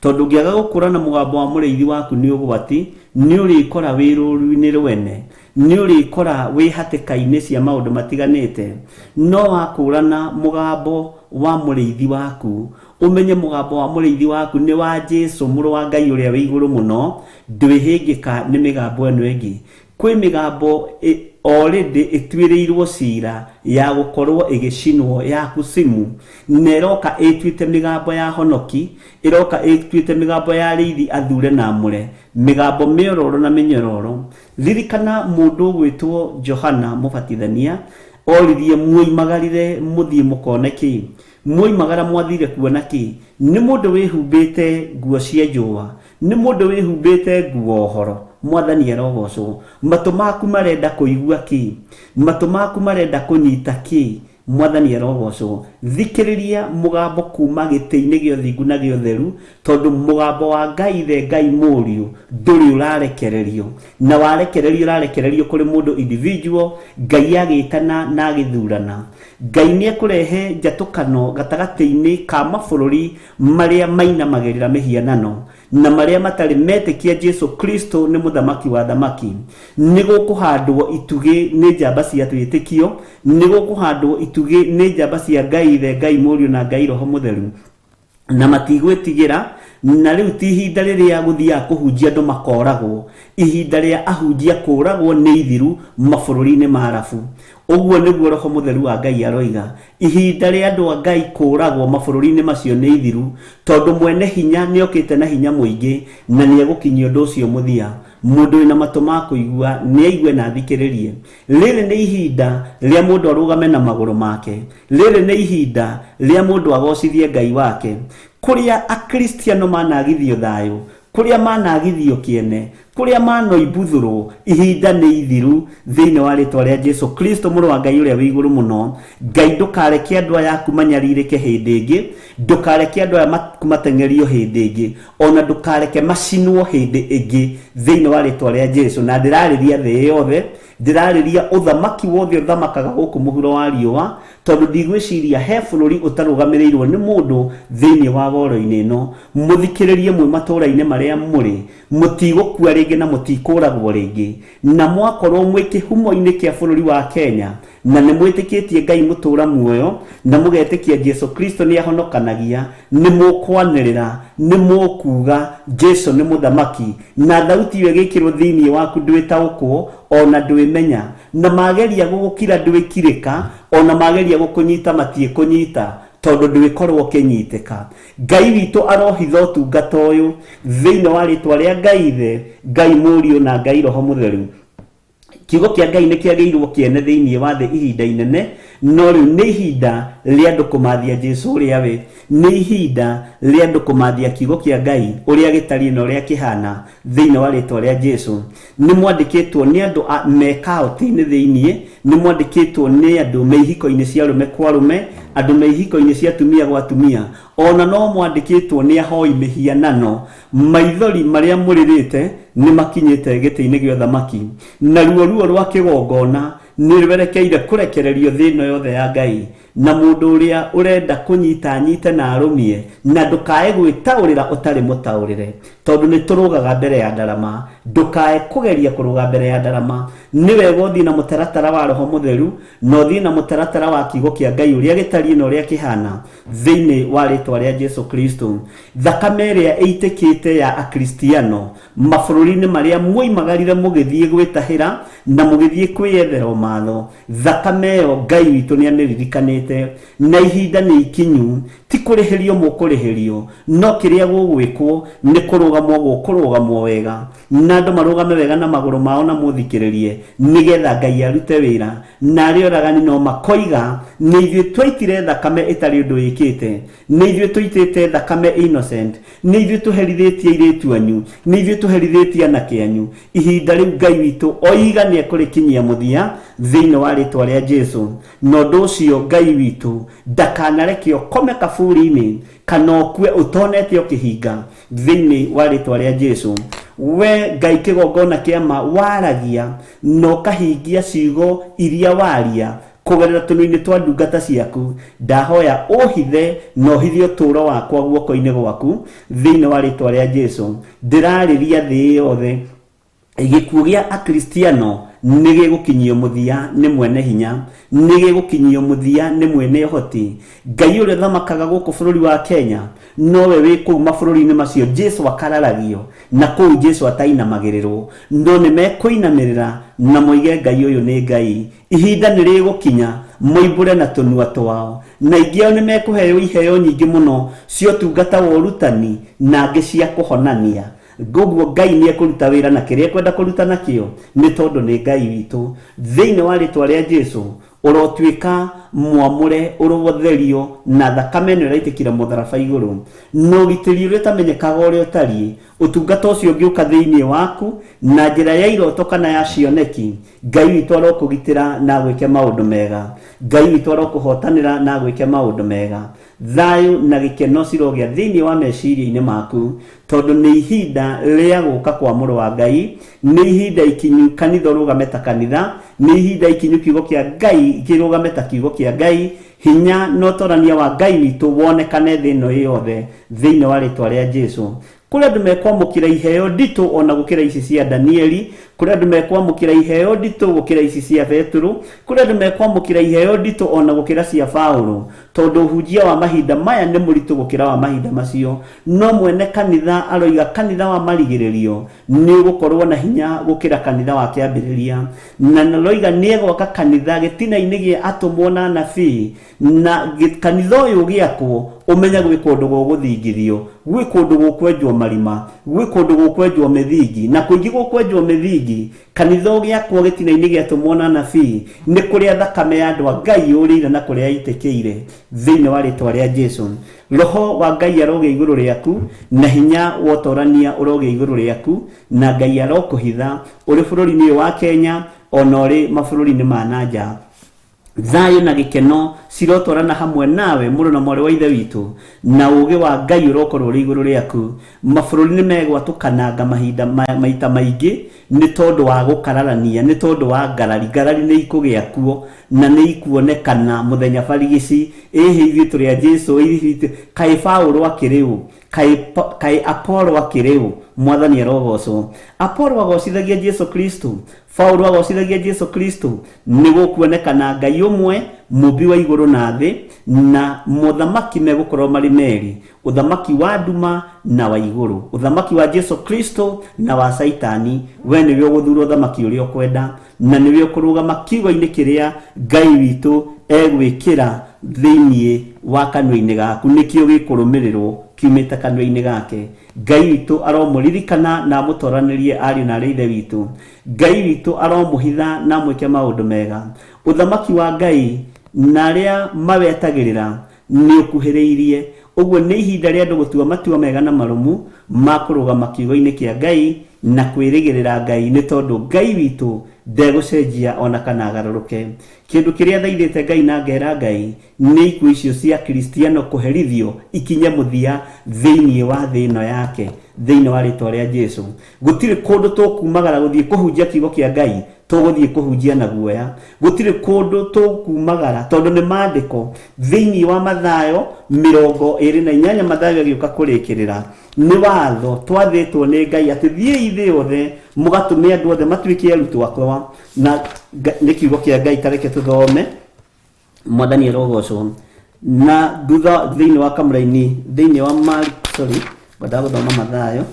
Speaker 1: Tondũ ũngĩaga gũkũrana mũgambo wa mũrĩithi waku nĩ ũgwati, nĩ ũrĩkora wĩ rũũru-inĩ rwene, nĩ ũrĩkora wĩ hatĩka-inĩ cia maũndũ matiganĩte. No wakũrana mũgambo wa mũrĩithi waku, ũmenye mũgambo wa mũrĩithi waku nĩ wa Jesu mũrũ wa Ngai ũrĩa wĩ igũrũ mũno, ndwĩhĩngĩka nĩ mĩgambo ĩno ĩngĩ. kwĩ mĩgambo already ĩtuĩrĩirwo cira ya gũkorwo ĩgĩcinwo ya kusimu, na ĩroka ĩtuĩte mĩgambo ya honoki, ĩroka ĩtuĩte mĩgambo ya arĩithi athure na amũre, mĩgambo mĩororo na mĩnyororo. Ririkana mũndũ gwĩtwo Johana Mũbatithania oririe muoimagarire muthie mukone ki, muoimagara mwathire kuona ki? Nĩ mũndũ wĩhumbĩte nguo cia njũa, nĩ mũndũ wĩhumbĩte nguo horo. Mwathani arogocwo. Matũ maku marenda kũigua ki? Matũ maku marenda kũnyita ki? Mwathani arogocwo. Thikĩrĩria mũgambo kuma gĩtĩ-inĩ gĩa ũthingu na gĩa ũtheru, tondũ mũgambo wa Ngai Ithe, Ngai Mũriũ ndũrĩ ũrarekererio, na warekererio kũrĩ mũndũ individual, Ngai agĩtana na agĩthurana. Ngai nĩekũrehe njatũkano gatagatĩ-inĩ ka mabũrũri marĩa mainamagĩrĩra mĩhianano na marĩa matarĩ metĩkia Jesu Kristo nĩ mũthamaki wa thamaki. Nĩ gũkũhandwo itugĩ nĩ njamba cia twĩtĩkio, nĩ gũkũhandwo itugĩ nĩ njamba cia Ngai Ithe, Ngai Mũriũ na Ngai Roho Mũtheru, na matigwĩtigĩra. Na rĩu ti ihinda rĩrĩa gũthiaga kũhunjia andũ makoragwo, ihinda rĩa ahunjia kũragwo nĩ ithiru mabũrũri-inĩ ma Arabu. Ũguo nĩguo Roho Mũtheru wa Ngai aroiga, ihinda rĩa andũ a Ngai kũragwo mabũrũri-inĩ macio nĩ ithiru, tondũ mwene hinya nĩokĩte na hinya mũingĩ na nĩegũkinyia ũndũ ũcio mũthia. Mũndũ wĩna matũ ma kũigua nĩaigue na thikĩrĩrie. Rĩrĩ nĩ ihinda rĩa mũndũ arũgame na magũrũ make, rĩrĩ nĩ ihinda rĩa mũndũ agocithie Ngai wake. Kũrĩa akristiano managithio thayũ, kũrĩa managithio kĩene, kũrĩa manoimbuthũrwo, ihinda nĩ ithiru thĩinĩ wa rĩtwa rĩa Jesu Kristo mũrũ wa Ngai ũrĩa wĩ igũrũ mũno. Ngai ndũkareke andũ aya aku manyarirĩke hĩndĩ ĩngĩ, ndũkareke andũ aya mateng'erio hĩndĩ ĩngĩ, ona ndũkareke macinwo hĩndĩ ĩngĩ thĩinĩ wa rĩtwa rĩa Jesu. Na ndĩrarĩria thĩ yothe, ndĩrarĩria ũthamaki wothe ũthamakaga gũkũ mũhuro wa riũa, tondũ ndigwĩciria he bũrũri ũtarũgamĩrĩirwo nĩ mũndũ thĩinĩ wa goro-inĩ ĩno. Mũthikĩrĩrie mwĩ matũũra-inĩ marĩa mũrĩ, mũtigũkua rĩngĩ na mũtikũragwo rĩngĩ, na mwakorwo mwĩ kĩhumo-inĩ kĩa bũrũri wa Kenya na nĩ mwĩtĩkĩtie Ngai mũtũũra muoyo na mũgetĩkia Jesu Kristo nĩ ahonokanagia, nĩ mũkwanĩrĩra, nĩ mũkuga Jesu nĩ mũthamaki, na thauti ĩyo ĩgĩkĩrwo thĩinĩ waku ndwĩtaũkwo ona ndwĩmenya, na mageria gũgũkira ndwĩkirĩka, ona mageria gũkũnyita matiĩkũnyita, tondũ ndwĩkorwo ũkĩnyitĩka. Ngai witũ arohitha ũtungata ũyũ thĩinĩ wa rĩtwa rĩa Ngai Ithe, Ngai Mũriũ na Ngai Roho Mũtheru. Kiugo kĩa Ngai nĩkĩagĩirwo kĩene thĩinĩ wa thĩ ihinda inene, no rĩu nĩ ihinda rĩa andũ kũmathia Jesu ũrĩa we, nĩ ihinda rĩa andũ kũmathia kiugo kĩa Ngai ũrĩa gĩtariĩ na ũrĩa kĩhana thĩinĩ wa rĩtwa rĩa Jesu. Nĩ mwandĩkĩtwo nĩ andũ me kaũtĩ-inĩ thĩinĩ, nĩ mwandĩkĩtwo nĩ andũ me ihiko-inĩ cia arũme kwa arũme, andũ me ihiko-inĩ cia atumia gwa atumia, ona no mwandĩkĩtwo nĩ ahoi mĩhianano. Maithori marĩa mũrĩrĩte nĩ makinyĩte gĩtĩ-inĩ gĩa ũthamaki, na ruo rwa kĩgongona nĩ rwerekeire kũrekererio thĩ ĩno yothe ya Ngai. Na mũndũ ũrĩa ũrenda kũnyita nyite na arũmie, na ndũkae gwĩtaũrĩra ũtarĩ mũtaũrĩre, tondũ nĩ tũrũgaga mbere ya ndarama. Ndũkae kũgeria kũrũga mbere ya ndarama, nĩ wega ũthiĩ na mũtaratara wa Roho Mũtheru, na ũthiĩ na mũtaratara wa kiugo kĩa Ngai ũrĩa gĩtariĩ na ũrĩa kĩhana thĩinĩ wa rĩtwa rĩa Jesu Kristo. Thakame ĩrĩa ĩitĩkĩte ya akristiano mabũrũri-inĩ marĩa muoimagarire mũgĩthiĩ gwĩtahĩra na mũgĩthiĩ kwĩyethera matho, thakame ĩyo Ngai witũ nĩ amĩririkanĩte, na ihinda nĩ ikinyu. Ti kũrĩhĩrio mũkũrĩhĩrio, no kĩrĩa gũgwĩkwo nĩ kũrũgamwo gũkũrũgamwo wega, na andũ marũgame wega na magũrũ mao na mũthikĩrĩrie, nĩgetha Ngai arute wĩra. Na arĩa oragani no makoiga nĩ ithuĩ twaitire thakame ĩtarĩ ũndũ wĩkĩte, nĩ ithuĩ tũitĩte thakame innocent, nĩ ithuĩ tũherithĩtie airĩtu anyu, nĩ ithuĩ tũherithĩtie anake anyu. Ihinda rĩu Ngai witũ oiga nĩ ekũrĩkinyia mũthia thĩinĩ wa rĩtwa rĩa Jesu. Na ũndũ ũcio Ngai witũ ndakanareke ũkome kaburi-inĩ kana ũkue ũtonete ũkĩhinga thĩinĩ wa rĩtwa rĩa Jesu. We Ngai kĩgongona kĩama waragia na ũkahingia ciugo iria waria kũgerera tũnua-inĩ twa ndungata ciaku, ndahoya ũhithe na ũhithie ũtũũro wakwa guoko-inĩ gwaku thĩinĩ wa rĩtwa rĩa Jesu. Ndĩrarĩria thĩ yothe gikuo gia akristiano nige gukinyio muthia ni mwene hinya, nige gukinyio muthia ni mwene hoti. Ngai uri thamakaga guku bururi wa Kenya nowe wi ku mabũrũri ni macio Jesu akararagio na ku Jesu atainamagĩrĩrwo no ni mekuinamirira na moige Ngai uyu ni Ngai. Ihinda ni rigukinya moimbure na tunua twao na ingĩ ni mekuheo iheo nyingĩ muno cio tungata wa urutani na ngĩ cia kuhonania. Goguo Ngai ni ekuruta wira na kiria kwenda kuruta nakio ni tondu ni Ngai witu thiini wa ritwa ria Jesu urotwika mwamure urotherio na thakame no raitikira mutharaba iguru no gitiri uri tamenyekaga uri utari utungata ucio ngiuka thiini waku na njira ya iroto kana ya cioneki. Ngai witu arokugitira na gwike maundu mega, Ngai witu arokuhotanira na gwike maundu mega. Thayu na gikeno cirogia thiini wa meciria-ini maku tondu ni ihinda ria guka kwa mũrũ wa Ngai, ni ihinda ikinyu kanitha rugame ta kanitha, ni ihinda ikinyu kiugo kia Ngai kirugame ta kiugo kia Ngai. Hinya no torania wa Ngai witu wonekane thino yothe thiini wa ritwa ria Jesu. Kuri andu mekwamukira iheo nditu ona gukira ici cia Danieli, kuri andu mekwamukira iheo nditu gukira ici cia Petro, kuri andu mekwamukira iheo nditu ona gukira cia Paulo tondu hujia wa mahinda maya ni muritu gukira wa mahinda macio. No mwene kanitha aroiga kanitha wa marigiririo ni gukorwo na hinya gukira kanitha wa kiambiriria na naroiga ni gwaka kanitha gitina-ini gia atumwo na nabii na kanitha uyu giakwo umenya gwi kundu guguthingithio, gwi kundu gukwenjwo marima, gwi kundu gukwenjwo mithingi na kuingi gukwenjwo mithingi. Kanitha giakwo gitina-ini gia atumwo na nabii ni kuria thakame ya andu a Ngai urire na kuria itikiire thiini wa ritwa ria Jesu. Roho wa Ngai aroge iguru riaku na hinya wotorania uroge iguru riaku na Ngai arokuhitha uri bururi-ini wa Kenya ona uri mabũrũri-ini ma nanja. Thayu na gikeno cirotwarana hamwe nawe mũrũ na mwarĩ wa ithe witu na ugi wa Ngai urokorwo uri iguru riaku. Mabũrũri ni megwatukanaga mahinda maita maingi ni tondu wa gukararania, ni tondu wa ngarari ni ikugia kuo na ni ikuonekana muthenya barigici ihi ithu ria Jesu ihi kai Paulo akiriu kai Apolo akiriu mwathani arogocwo. Apolo agocithagia Jesu Kristo, Paulo agocithagia Jesu Kristo ni gukuonekana Ngai umwe mubi wa iguru na thi na muthamaki megukorwo mari meri, uthamaki wa nduma na wa iguru, uthamaki wa Jesu Kristo na wa Saitani. We ni we guthura uthamaki uria kwenda na ni we kurugama kiugo-ini kiria Ngai witu egwikira thiini wa kanua-ini gaku nikio gikurumirirwo kiumite kanua-ini gake. Ngai witu aromuririkana na mutoranirie ariu na ithe witu. Ngai witu aromuhitha na mwike maundu mega. Uthamaki wa Ngai na aria mawetagirira ni ukuhiriirie. Uguo ni ihinda ria andu gutua matua mega na marumu ma kurugama kiugo-ini kia Ngai na kwirigirira Ngai ni tondu Ngai witu ndegucenjia ona kana agaruruke. Kindu kiria thaithite Ngai na ngera Ngai ni ikuo icio cia kristiano kuherithio ikinye muthia thiini wa thino yake thiini wa ritwa ria Jesu. Gutire kundu tukumagara guthie kuhunjia kiugo kia Ngai tuguthie kuhunjia na guoya. Gutire kundu tukumagara tondu ni maandiko thiini wa Mathayo 28 Mathayo agiuka kurikirira ni watho twathitwo ni Ngai ati thiei thi yothe mugatume andu othe matuike arutwo akwa na ni kiugo kia Ngai. Tareke tuthome mwathani arogocwo na thutha thiini wa kamera-ini thiini wa ngwenda guthoma Mathayo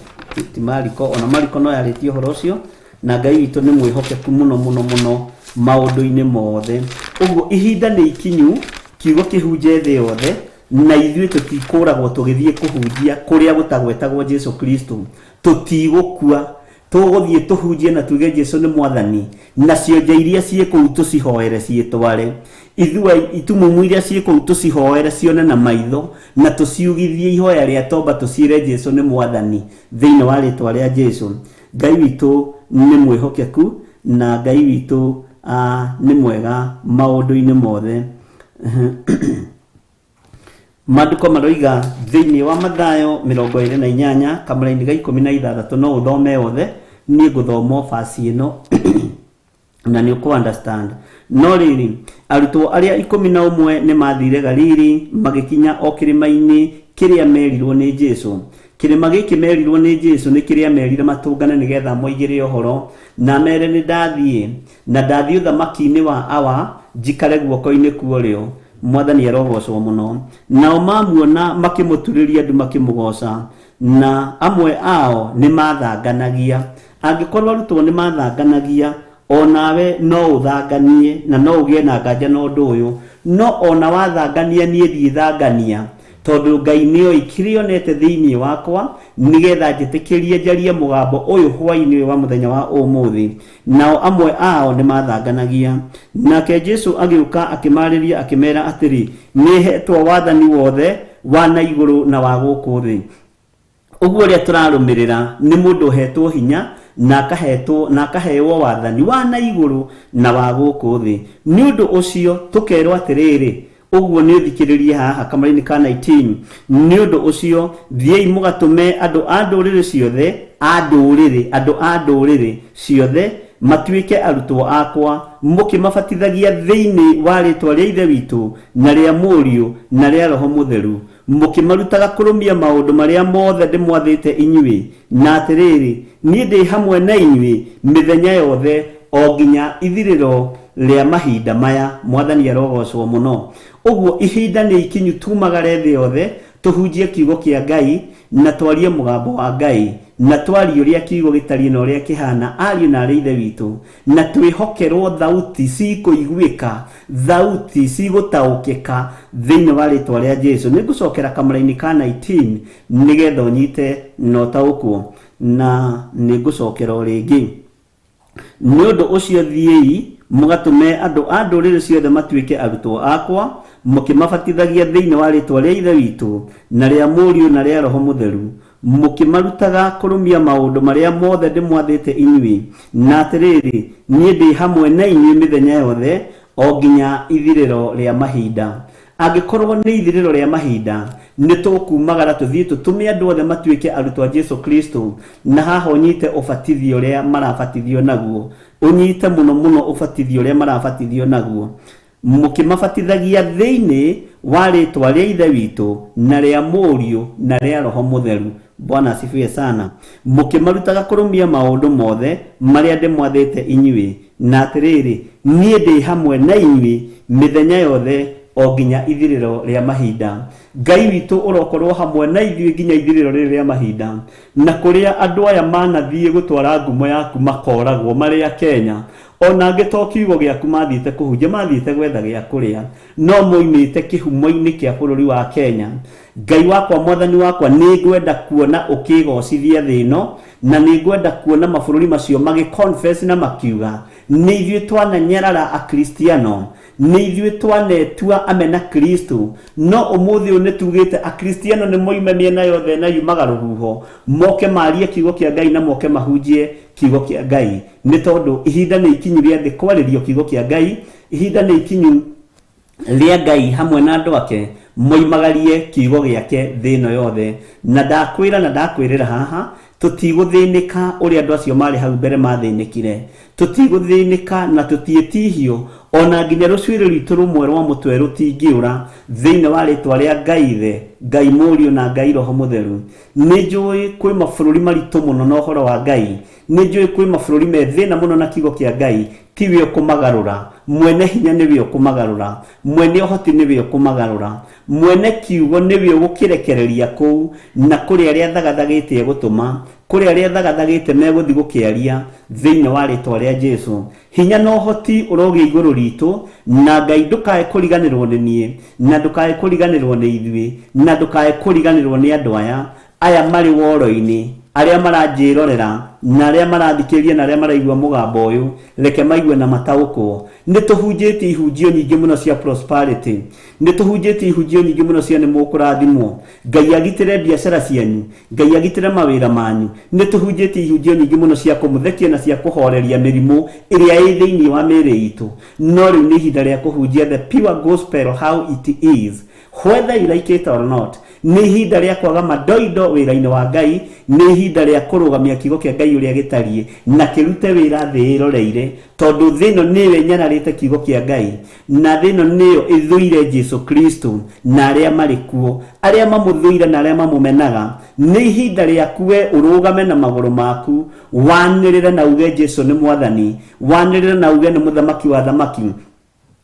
Speaker 1: ti Mariko, ona Mariko no yaritio horo ucio na Ngai witu ni mwihokeku muno muno muno maundu-ini mothe. Uguo ihinda ni ikinyu kiugo kihunje thi yothe na ithuĩ tutikuragwo tugithie kuhunjia kuria gutagwetagwo Jesu Kristo. Tutigukua, tuguthie tuhunjie na tuge Jesu ni mwathani na cionje iria ciĩkũu tucihoere ciĩtware. Ithuĩ itumumu iria ciĩkũu tucihoere cione na maitho na tuciugithie ihoya ria toba tuciire Jesu ni mwathani thiini wa ritwa ria Jesu. Ngai witu ni mwihokeku na Ngai witu ni mwega maundu-ini mothe. Maandiko maroiga thiini wa Mathayo 28 kamera-ini ga 16 no uthome wothe ni guthoma fasi ino na ni uku understand. No riri arutwo aria 11 ni mathire Galili magikinya o kirima-ini kiria merirwo ni Jesu. kirima giki merirwo ni Jesu ni kiria merire matungane nigetha moigire uhoro na mere ni ndathie na ndathie uthamaki-ini wa awa njikare guoko-ini kuorio. Mwathani arogocwo muno. Nao mamuona makimuturiria andu makimugoca na amwe ao ni mathanganagia. Angikorwo arutwo ni mathanganagia, onawe no uthanganie na no ugie na nganja na undu uyu, no ona wathangania nie ndithangania tondu Ngai nio ikirionete thiini wakwa nigetha njitikirie njarie mugambo uyu hwaini wa muthenya wa umuthi. Nao amwe ao ni mathanganagia. Nake Jesu agiuka akimariria akimera atiri, nihetwo wathani wothe wa na iguru na wa guku thi. Uguo ria turarumirira ni mundu hetwo hinya na akaheo wathani wa na iguru na wa guku thi. Ni undu ucio tukerwo atiriri, uguo ni thikiririe haha kamari-ini ka 19, ni undu ucio thiei mugatume andu a nduriri ciothe andu a nduriri ciothe matuike arutwo akwa, mukimabatithagia thiini wa ritwa ria Ithe witu na ria Muriu na ria Roho Mutheru, mukimarutaga kurumia maundu maria mothe ndimwathite inyui, na atiriri ni ndi hamwe na inyui mithenya yothe o nginya ithiriro ria mahinda maya. Mwathani arogocwo muno. Uguo ihinda ni ikinyu tumagare thi yothe tuhunjie kiugo kia Ngai na twarie mugambo wa Ngai na twarie uria kiugo gitari na uria kihana ariu na Ithe witu, na twihokerwo thauti cikuiguika, thauti cigutaukika thiini wa ritwa ria Jesu. Nigucokera kamara-ini ka 19 nigetha unyite no taukwo na nigucokera ringi. Ni undu ucio thiei mugatume andu a nduriri ciothe matuike arutwo akwa, mukimabatithagia thiini wa ritwa ria Ithe witu na ria Muriu na ria Roho Mutheru, mukimarutaga kurumia maundu maria mothe ndimwathite inyui, na atiriri nie ndi hamwe na inyui mithenya yothe o nginya ithiriro ria mahinda. Angikorwo ni ithiriro ria mahinda, ni tukumagara tuthie tutume andu othe matuike arutwo a Jesu Kristo, na haha unyite ubatithio ria marabatithio naguo, unyite muno muno ubatithio ria marabatithio naguo, mukimabatithagia thiini wa ritwa ria Ithe witu na ria Muriu na ria Roho Mutheru. Bwana asifiwe sana. Mukimarutaga kurumia maundu mothe maria ndimwathite inyui, na atiriri nie ndi hamwe na inyui mithenya yothe o nginya ithiriro ria mahinda. Ngai witu urokorwo hamwe na ithuĩ nginya ithiriro ria mahinda, na kuria andu aya manathie gutwara ngumo yaku makoragwo maria Kenya, ona angĩto kiugo gĩaku mathiĩte kũhunjia, mathiĩte gwetha gĩa kũrĩa, no moimĩte kĩhumo-inĩ kĩa bũrũri wa Kenya. Ngai wakwa, mwathani wakwa, nĩ ngwenda kuona ũkĩgocithia thĩ ĩno, na nĩ ngwenda kuona mabũrũri macio magĩ-confess na makiuga nĩ ithuĩ twananyarara akristiano, nĩ ithuĩ twanetua amena Kristo, no ũmũthĩ ũyũ nĩtugĩte akristiano nĩ moime mĩena yothe na yumaga rũhuho, moke marie kiugo kĩa Ngai na moke mahunjie kiugo kĩa Ngai, nĩ tondũ ihinda nĩ ikinyu rĩa thĩ kwarĩrio kiugo kĩa Ngai, ihinda nĩ ikinyu rĩa Ngai hamwe na andũ ake moimagarie kiugo gĩake thĩ ĩno yothe. Na ndakwĩra na ndakwĩrĩra haha, tutigũthĩnĩka ũrĩa andũ acio marĩ hau mbere mathĩnĩkire, tutigũthĩnĩka na tũtiĩtihio, ona nginya rũcuĩrĩ rwitũ rũmwe rwa mũtwe rũtingĩũra thĩinĩ wa rĩtwa rĩa Ngai Ithe, Ngai Mũriũ na Ngai Roho Mũtheru. Nĩ njũĩ kwĩ mabũrũri maritũ mũno na ũhoro wa Ngai, nĩ njũĩ kwĩ mabũrũri me thĩna mũno na kiugo kĩa Ngai, tiwe ũkũmagarũra, mwene hinya nĩwe ũkũmagarũra, mwene ũhoti nĩwe ũkũmagarũra, mwene kiugo nĩwe ũgũkĩrekereria kũu, na kũrĩ arĩa thagathagĩte egũtũma, kũrĩ arĩa thagathagĩte megũthiĩ gũkĩaria thĩinĩ wa rĩtwa rĩa Jesu. Hinya na ũhoti ũrogĩa igũrũ ritũ, na Ngai ndũkae kũriganĩrwo nĩ niĩ, na ndũkae kũriganĩrwo nĩ ithuĩ, na ndũkae kũriganĩrwo nĩ andũ aya marĩ woro-inĩ, arĩa maranjĩrorera na arĩa marathikĩrĩria na arĩa maraigua mũgambo ũyũ, reke maigue na mataũkwo. Nĩ tũhunjĩtie ihunjio nyingĩ mũno cia prosperity, nĩ tũhunjĩtie ihunjio nyingĩ mũno cia nĩ mũkũrathimwo, Ngai agitĩre biacara cianyu, Ngai agitĩre mawĩra manyu. Nĩ tũhunjĩtie ihunjio nyingĩ mũno cia kũmũthekia na cia kũhoreria mĩrimũ ĩrĩa ĩ thĩinĩ wa mĩĩrĩ itũ, no rĩu nĩ ihinda rĩa kũhunjia the pure gospel how it is, whether you like it or not. Nĩ ihinda rĩa kwaga madoido wĩra-inĩ wa Ngai, nĩ ihinda rĩa kũrũgamia kiugo kĩa Ngai ũrĩa gĩtariĩ na kĩrute wĩra thĩ ĩroreire, tondũ thĩ ĩno nĩyo ĩnyararĩte kiugo kĩa Ngai, na thĩ ĩno nĩyo ĩthũire Jesu Kristo na arĩa marĩ kuo, arĩa mamũthũire na arĩa mamũmenaga. Nĩ ihinda rĩaku we ũrũgame na magũrũ maku, wanĩrĩre na uge Jesu nĩ Mwathani, wanĩrĩre na uge nĩ mũthamaki wa thamaki.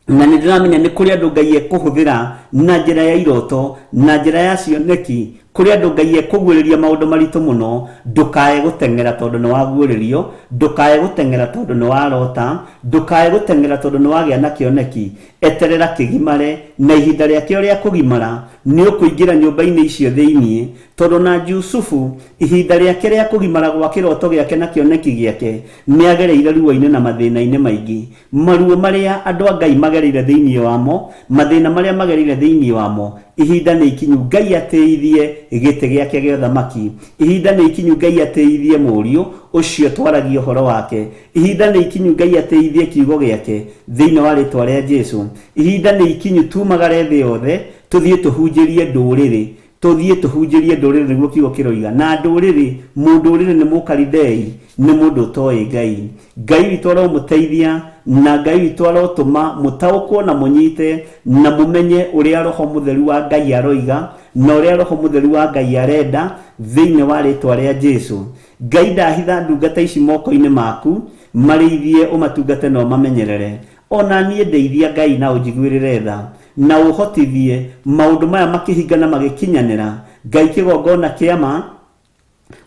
Speaker 1: Na nĩ ndĩramenya nĩ kũrĩ andũ Ngai ekũhũthĩra na njĩra ya iroto, na njĩra ya cioneki, kũrĩ andũ Ngai ekũguũrĩria maũndũ maritũ mũno. Ndũkae gũteng'era tondũ nĩ waguũrĩrio, ndũkae gũteng'era tondũ nĩ warota, ndũkae gũteng'era tondũ nĩ wagĩa na kĩoneki. Eterera kĩgimare, na ihinda rĩakĩo rĩa kũgimara nĩ ũkũingĩra nyũmba-inĩ icio thĩiniĩ, tondũ na Jusufu ihinda rĩake rĩa kũgimara gwa kĩroto gĩake na kĩoneki gĩake nĩagereire ruo-inĩ na mathĩna-inĩ maingĩ. Maruo marĩa andũ a Ngai magereire thĩiniĩ wamo, mathĩna marĩa magereire thĩiniĩ wamo, ihinda nĩ ikinyu Ngai atĩithie gĩtĩ gĩake gĩa ũthamaki. Ihinda nĩ ikinyu Ngai atĩithie mũriũ ũcio twaragia ũhoro wake. Ihinda nĩ ikinyu Ngai atĩithie kiugo gĩake thĩinĩ wa rĩtwa rĩa Jesu. Ihinda nĩ ikinyu tumagare thĩ yothe, tũthiĩ tũhunjĩrie ndũrĩrĩ, tũthiĩ tũhunjĩrie ndũrĩrĩ nĩguo kiugo kĩroiga. Na ndũrĩrĩ, mũndũrĩrĩ nĩ mũkaridei, nĩ mũndũ ũtoĩ Ngai. Ngai witũ aromũteithia, na Ngai witũ arotũma mũtaũkwo na mũnyite na mũmenye ũrĩa Roho Mũtheru wa Ngai aroiga, na ũrĩa Roho Mũtheru wa Ngai arenda thĩinĩ wa rĩtwa rĩa Jesu. Ngai ndahitha ndungata ici moko-inĩ maku, marĩithie ũmatungate na ũmamenyerere. Ona niĩ ndeithia Ngai na ũnjiguĩrĩre tha, na ũhotithie maũndũ maya makĩhinga na magĩkinyanĩra. Ngai kĩgongona kĩama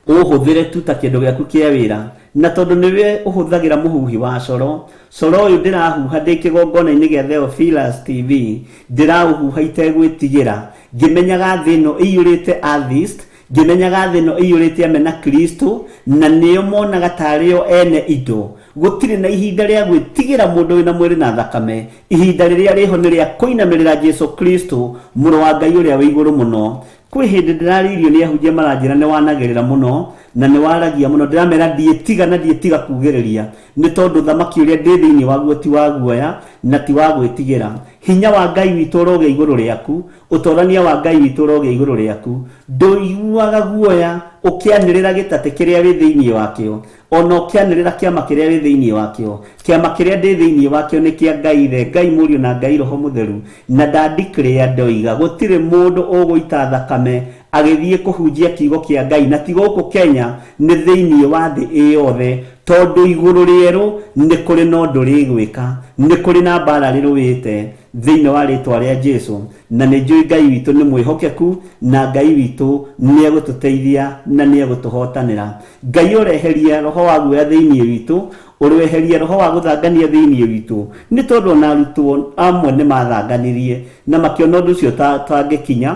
Speaker 1: ũhũthĩre tu ta kĩndũ gĩaku kĩa wĩra, na tondũ nĩwe ũhũthagĩra mũhuhi wa coro. Coro ũyũ ndĩrahuha ndĩ kĩgongona-inĩ gĩa Theophilus TV, ndĩraũhuha itegwĩtigĩra, ngĩmenyaga thĩ ĩno ĩiyũrĩte atheist, ngĩmenyaga thĩ ĩno ĩiyũrĩte amena Kristo, na nĩo monaga tarĩo ene indo. Gũtirĩ na ihinda rĩa gwĩtigĩra mũndũ wĩna mwĩrĩ na thakame. Ihinda rĩrĩa rĩho nĩ rĩa kũinamĩrĩra Jesu Kristo, mũrũ wa Ngai ũrĩa wĩ igũrũ mũno. Kwĩ hĩndĩ ndĩraririo nĩ ahunjia maranjĩra nĩ wanagĩrĩra mũno na nĩ waragia mũno. Ndĩramera ndiĩtiga na ndiĩtiga kugĩrĩria, nĩ tondũ thamaki ũrĩa ndĩ thĩinĩ waguo ti wa guoya na ti wa gwĩtigĩra. Hinya wa Ngai witũ ũrogĩa igũrũ rĩaku, ũtorania wa Ngai witũ ũrogĩa igũrũ rĩaku. Ndũiguaga guoya ũkĩanĩrĩra gĩtatĩ kĩrĩa wĩ thĩinĩ wakĩo, ona ũkĩanĩrĩra kĩama kĩrĩa wĩ thĩinĩ wakĩo. Kĩama kĩrĩa ndĩ thĩinĩ wakĩo nĩ kĩa Ngai Ithe, Ngai Mũriũ na Ngai Roho Mũtheru. Na ndandikĩrĩra ndoiga gũtirĩ mũndũ ũgũita thakame agĩthiĩ kũhunjia kiugo kĩa Ngai, na ti gũkũ Kenya, nĩ thĩinĩ wa thĩ ĩyothe, tondũ igũrũ rĩerũ nĩ kũrĩ na ũndũ rĩgwĩka, nĩ kũrĩ na mbara rĩrũĩte thĩinĩ wa rĩtwa rĩa Jesu. Na nĩ njũĩ Ngai witũ nĩ mwĩhokeku, na Ngai witũ nĩ egũtũteithia na nĩ egũtũhotanĩra. Ngai ũreheria roho wa guoya thĩinĩ witũ, ũrweheria roho wa gũthangania thĩinĩ witũ, nĩ tondũ ona arutwo amwe nĩ mathanganirie na makĩona ũndũ ũcio tangĩkinya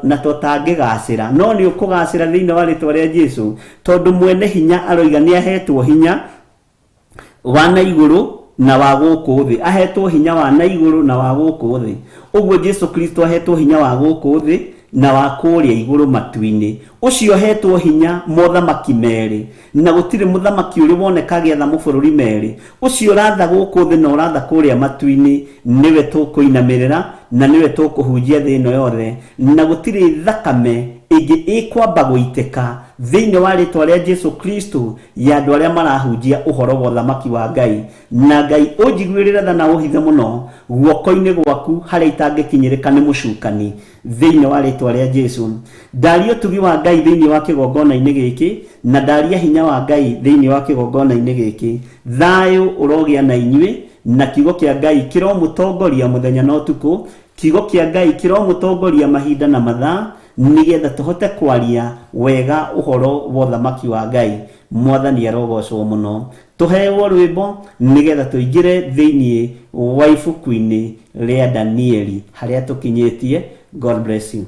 Speaker 1: na tũtangĩgacĩra. No nĩ ũkũgacĩra thĩinĩ wa rĩtwa rĩa Jesu, tondũ mwene hinya aroiga nĩ ahetwo hinya wa na igũrũ na wa gũkũ thĩ. Ahetwo hinya wa na igũrũ na wa gũkũ thĩ. Ũguo Jesu Kristo ahetwo hinya wa gũkũ thĩ na wa kũrĩa igũrũ matu-inĩ. Ũcio ahetwo hinya mothamaki merĩ, na gũtirĩ mũthamaki ũrĩ woneka agĩatha mũbũrũri merĩ. Ũcio ũratha gũkũ thĩ na ũratha kũrĩa matu-inĩ, nĩwe tũkũinamĩrĩra na nĩwe tũkũhunjia thĩ ĩno yothe. Na gũtirĩ thakame ĩngĩ ĩkwamba gũitĩka thĩinĩ wa rĩtwa rĩa Jesu Kristo ya andũ arĩa marahunjia ũhoro wa ũthamaki wa Ngai. Na Ngai ũnjiguĩrĩre tha na ũhithe mũno guoko-inĩ gwaku harĩa itangĩkinyĩrĩka nĩ mũcukani thĩinĩ wa rĩtwa rĩa Jesu. Ndaria ũtugi wa Ngai thĩinĩ wa kĩgongona-inĩ gĩkĩ, na ndaria hinya wa Ngai thĩinĩ wa kĩgongona-inĩ gĩkĩ. Thayũ ũrogĩa na inyuĩ, na kiugo kĩa Ngai kĩromũtongoria mũthenya na ũtukũ. Kiugo kĩa Ngai kĩromũtongoria mahinda na mathaa, nĩgetha tũhote kwaria wega ũhoro wa ũthamaki wa Ngai. Mwathani arogocwo mũno. Tũheyo rwĩmbo nĩgetha tũingĩre thĩinĩ wa ibuku-inĩ rĩa Danieli harĩa tũkinyĩtie. God bless you.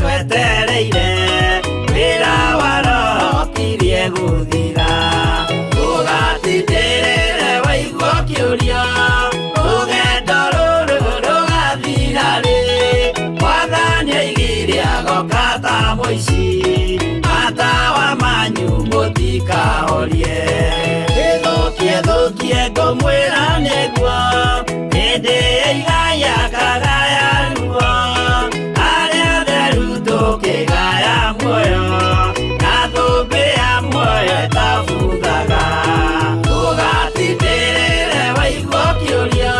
Speaker 2: Twetereire wĩra wa Roho ti gũthira ũgatindĩrĩre waigua kĩũria rũgendo rũrũ rũgathira rĩ Mwathani aigire agoka ta mũici matawa manyu mũtikahorie gĩthũkie ngũmwĩra nĩguo hĩndĩ ĩigaya kagaya ruo arĩa theru tũkĩgaya muoyo na thũmbĩ ya muoyo ĩtabuthaga ũgatindĩrĩre waigua kĩũria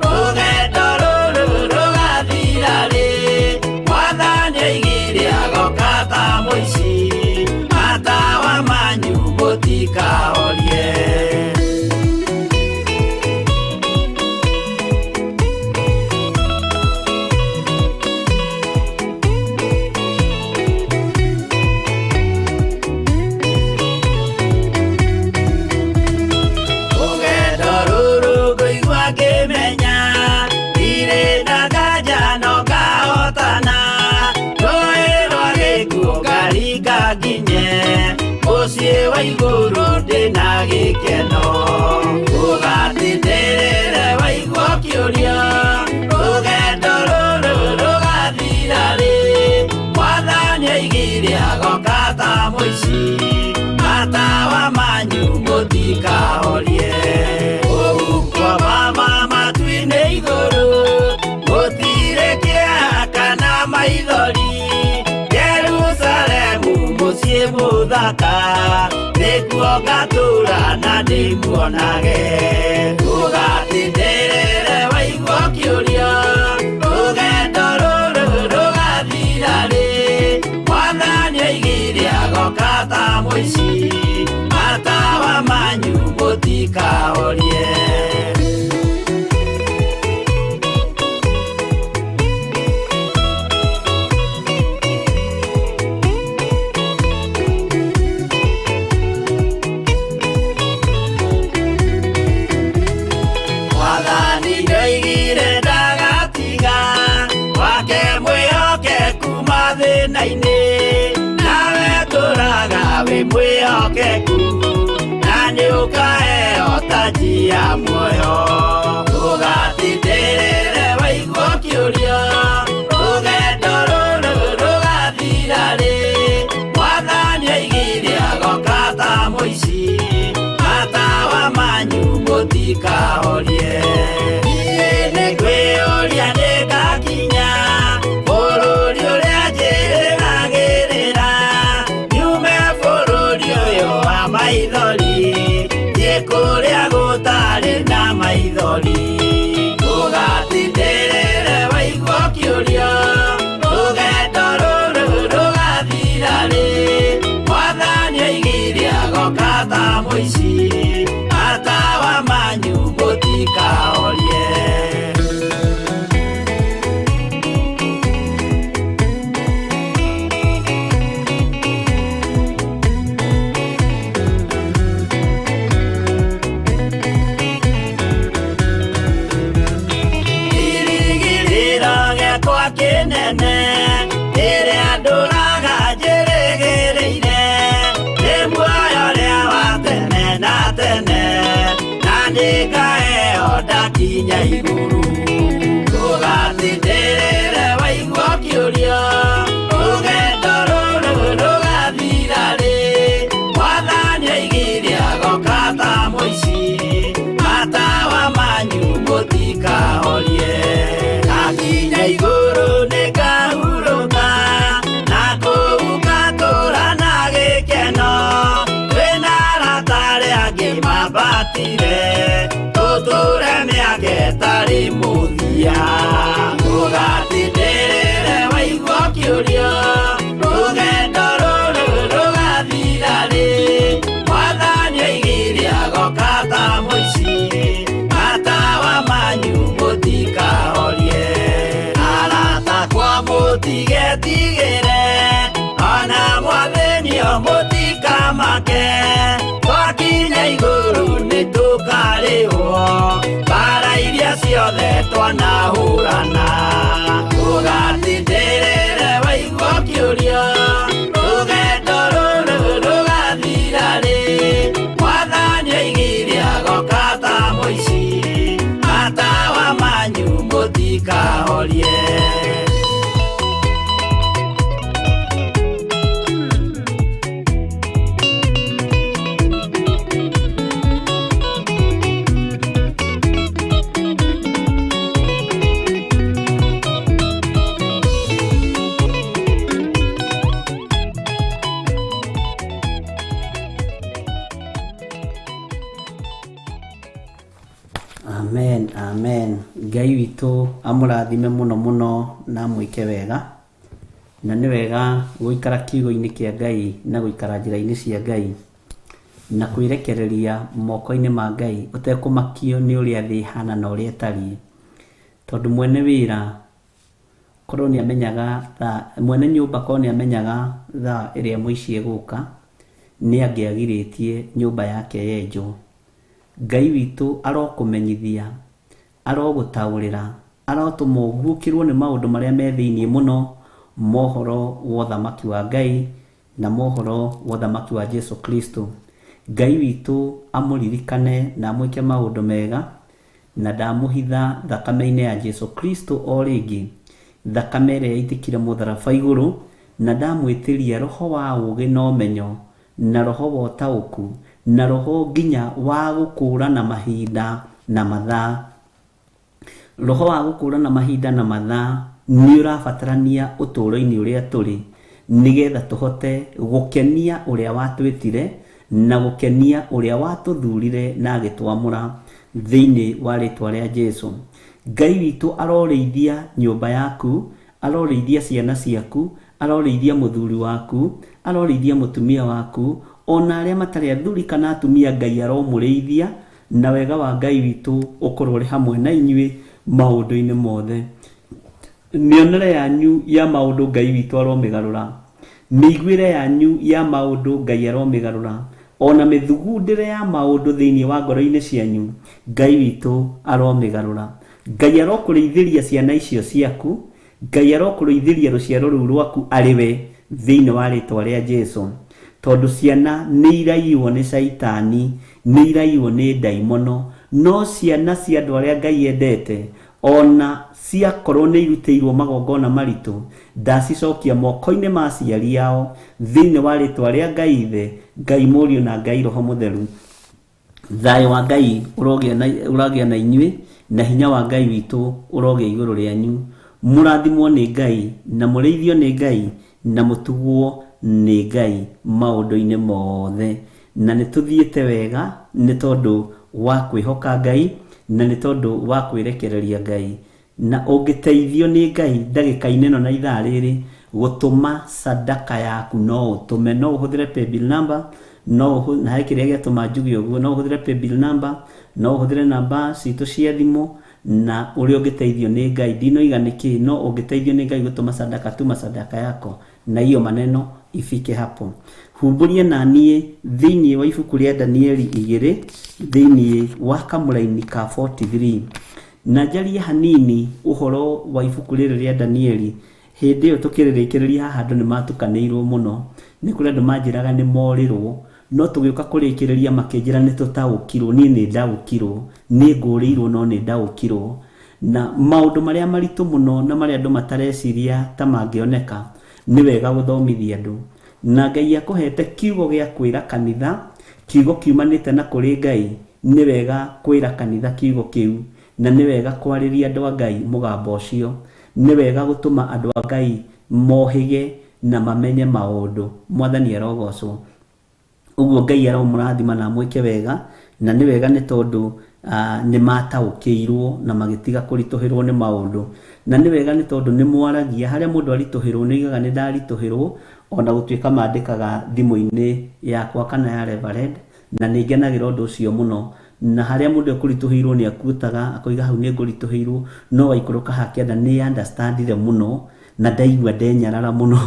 Speaker 2: rũgendo rũrũ rũgathira rĩ Mwathani aigire agoka ta mũici matawa manyu mũtikahorie Mũciĩ wa igũrũ ndĩna gĩkeno ũgatindĩrĩre waigua kĩũria rũgendo rũrũ rũgathira rĩ Mwathani aigire agoka ta mũici matawa manyu mũtikahorie ũgukwo mama matu-inĩ igũrũ gũtirĩ kĩeha kana maithori Jerusalemu mũciĩ mũthaka nĩkuo ngatũũra na ndĩmuonage ũgatindĩrĩre waigua kĩũria rũgendo rũrũ rũgathira rĩ Mwathani aigire agoka ta mũici matawa manyu mũtikahorie nawe tũraga wĩ mwĩhokeku na nĩũkaheo taji ya muoyo ũgatindĩrĩre waigua kĩũria rũgendo rũrũ rũgathira rĩ Mwathani aigire agoka ta mũici matawa manyu mũtikahorie niĩ nĩngwĩyũria nĩngakinya bũrũri ũrĩa njĩrĩgagĩrĩra nyume bũrũri ũyũ wa maithori thiĩ kũrĩa gũtarĩ na maithori ũgatindĩrĩre waigua kĩũria rũgendo rũrũ rũgathira rĩ Mwathani aigire agoka ta mũici matawa manyu mũtikahorie kĩnene ĩrĩa ndũraga njĩrĩgĩrĩire nĩ muoyo ũrĩa wa tene na tene na nĩngaheo ndakinya igũrũ ũgatindĩrĩre waigua kĩũria rũgendo rũrũ rũgathira rĩ Mwathani aigire agoka ta mũici matawa manyu mũtikahorie ndakinya igũrũ nĩngahurũka na kũu ngatũũra na gĩkeno twĩna arata arĩa angĩ mambatire tũtũũre mĩaka ĩtarĩ mũthia ũgatindĩrĩre waigua kĩũria rũgendo rũrũ rũgathira rĩ Mwathani aigire agoka ta mũici matawa manyu mũtikahorie arata kwa mũtigetigĩre ona Mwathani mũtikamake twakinya igũrũ nĩtũkarĩhwo mbara iria ciothe twanahũrana ũgatindĩrĩre waigua kĩũria rũgendo rũrũ rũgathira ikahorie.
Speaker 1: Amen, amen. Ngai witũ amũrathime mũno mũno na mwĩke wega, na nĩ wega gũikara kiugo-inĩ kĩa Ngai na gũikara njĩra-inĩ cia Ngai na kwĩrekereria moko-inĩ ma Ngai ũtekũmakio nĩ ũrĩa thĩ ihana na ũrĩa ĩtariĩ, tondũ mwene wĩra korwo nĩ amenyaga mwene nyũmba korwo nĩ amenyaga thaa ĩrĩa mũici egũka nĩ angĩagirĩtie nyũmba yake yenjwo. Ngai witũ arokũmenyithia, arogũtaũrĩra, arotũma ũguũkĩrwo nĩ maũndũ marĩa me thĩiniĩ mũno, mohoro wa ũthamaki wa Ngai na mohoro wa ũthamaki wa Jesu Kristo. Ngai witũ amũririkane na amwĩke maũndũ mega, na ndamũhitha thakame-inĩ ya Jesu Kristo o rĩngĩ, thakame ĩrĩa yaitĩkire mũtharaba igũrũ, na ndamwĩtĩria roho wa ũũgĩ na ũmenyo, na roho wa ũtaũku, na roho nginya wa gũkũũrana mahinda na mathaa. Roho wa gũkũũrana mahinda na mathaa nĩ ũrabatarania ũtũũro-inĩ ũrĩa tũrĩ, nĩgetha tũhote gũkenia ũrĩa watwĩtire na gũkenia ũrĩa watũthurire na agĩtwamũra thĩinĩ wa rĩtwa rĩa Jesu. Ngai witũ arorĩithia nyũmba yaku, arorĩithia ciana ciaku, arorĩithia mũthuri waku, arorĩithia mũtumia waku, ona arĩa matarĩ athuri kana atumia Ngai aromũrĩithia, na wega wa Ngai witũ ũkorwo ũrĩ hamwe na inyuĩ maũndũ-inĩ mothe. Mĩonere yanyu ya maũndũ Ngai witũ aromĩgarũra, mĩiguĩre yanyu ya maũndũ Ngai aromĩgarũra, ona mĩthugundĩre ya maũndũ thĩinĩ wa ngoro-inĩ cianyu Ngai witũ aromĩgarũra. Ngai arokũrĩithĩria ciana icio ciaku, Ngai arokũrĩithĩria rũciaro rũu rwaku arĩ we thĩinĩ wa rĩtwa rĩa Jesu, tondũ ciana nĩ iraiywo nĩ Saitani, nĩ iraiywo nĩ ndaimono, no ciana cia andũ arĩa Ngai endete, ona ciakorwo nĩ irutĩirwo magongona maritũ, ndacicokia moko-inĩ ma aciari yao thĩinĩ wa rĩtwa rĩa Ngai Ithe, Ngai Mũriũ na Ngai Roho Mũtheru. Thayũ wa Ngai ũragĩa na inyuĩ, na hinya wa Ngai witũ ũrogĩa igũrũ rĩanyu. Mũrathimwo nĩ Ngai na mũrĩithio nĩ Ngai na mũtugwo nĩ Ngai maũndũ-inĩ mothe, na nĩ tũthiĩte wega nĩ tondũ wa kwĩhoka Ngai na nĩ tondũ wa kwĩrekereria Ngai. Na ũngĩteithio nĩ Ngai ndagĩka-inĩ ĩno na ithaa rĩrĩ gũtũma sadaka yaku, no ũtũme, no ũhũthĩre paybill number, no na kĩrĩa gĩatũma njuge ũguo, no ũhũthĩre paybill number, no ũhũthĩre namba citũ cia thimũ, na ũrĩa ũngĩteithio nĩ Ngai ndinoiga nĩkĩ, no ũngĩteithio nĩ Ngai gũtũma sadaka, tuma sadaka yako na hiyo maneno ifike hapo. Humburia na niĩ thĩinĩ wa ibuku rĩa Danieli 2 thĩinĩ wa kamũraini ka 43, na njarie hanini ũhoro wa ibuku rĩrĩ rĩa Danieli. Hĩndĩ ĩyo tũkĩrĩrĩkĩrĩria haha andũ nĩ matukanĩirwo mũno, nĩ kũrĩ andũ manjĩraga nĩ morirwo, no tũgĩũka kũrĩkĩrĩria makĩnjĩra nĩ tũtaũkirwo. Niĩ nĩ ndaũkirwo, nĩ ngũrĩirwo no nĩ ndaũkirwo, na maũndũ marĩa maritũ mũno na marĩa andũ matareciria ta mangĩoneka nĩ wega gũthomithia andũ. Na Ngai akũhete kiugo gĩa kwĩra kanitha, kiugo kiumanĩte na kũrĩ Ngai, nĩ wega kwĩra kanitha kiugo kĩu, na nĩ wega kwarĩria andũ a Ngai mũgambo ũcio, nĩ wega gũtũma andũ a Ngai mohĩge na mamenye maũndũ. Mwathani arogocwo. Ũguo Ngai aromũrathima na mwĩke wega, na nĩ wega nĩ tondũ nĩ mataũkĩirwo na magĩtiga kũritũhĩrwo nĩ maũndũ, na nĩ wega nĩ tondũ nĩ mwaragia harĩa mũndũ aritũhĩrwo, nĩ igaga nĩ ndaritũhĩrwo, ona gũtuĩka mandĩkaga thimũ-inĩ yakwa kana ya Reverend, na nĩ ngenagĩra ũndũ ũcio mũno. Na harĩa mũndũ ekũritũhĩirwo nĩ akuotaga akoiga hau nĩ ngũritũhĩirwo, no waikũrũka hakĩenda nĩ understandire mũno na ndaigua ndenyarara mũno.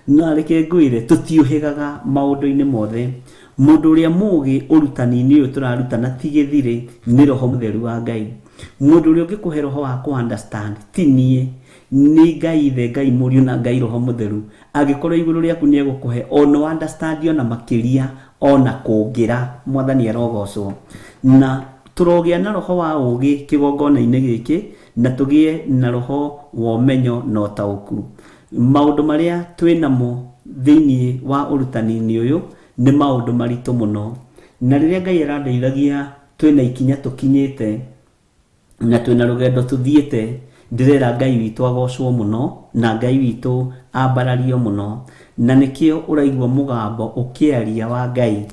Speaker 1: Na reke ngwĩre tũtiũhĩgaga maũndũ-inĩ mothe. Mũndũ ũrĩa mũũgĩ ũrutani-inĩ ũyũ tũrarutana ti gĩthire, nĩ Roho Mũtheru wa Ngai. Mũndũ ũrĩa ũngĩkũhe roho wa ku understand ti niĩ, nĩ Ngai Ithe, Ngai Mũriũ na Ngai Roho Mũtheru. Angĩkorwo igũrũ rĩaku nĩ egũkũhe ona understand ona makĩria ona kũngĩra. Mwathani arogocwo. Na tũrogĩa na roho wa ũũgĩ kĩgongona-inĩ gĩkĩ, na tugie na roho wa umenyo na ũtaũku. Maũndũ marĩa twĩnamo thĩinĩ wa ũrutani-inĩ ũyũ nĩ maũndũ maritũ mũno, na rĩrĩa Ngai arandeithagia twĩna ikinya tũkinyĩte na twĩna rũgendo tũthiĩte, ndĩrera Ngai witũ agocwo mũno na Ngai witũ ambarario mũno, na nĩkĩo ũraigua mũgambo ũkĩaria wa Ngai,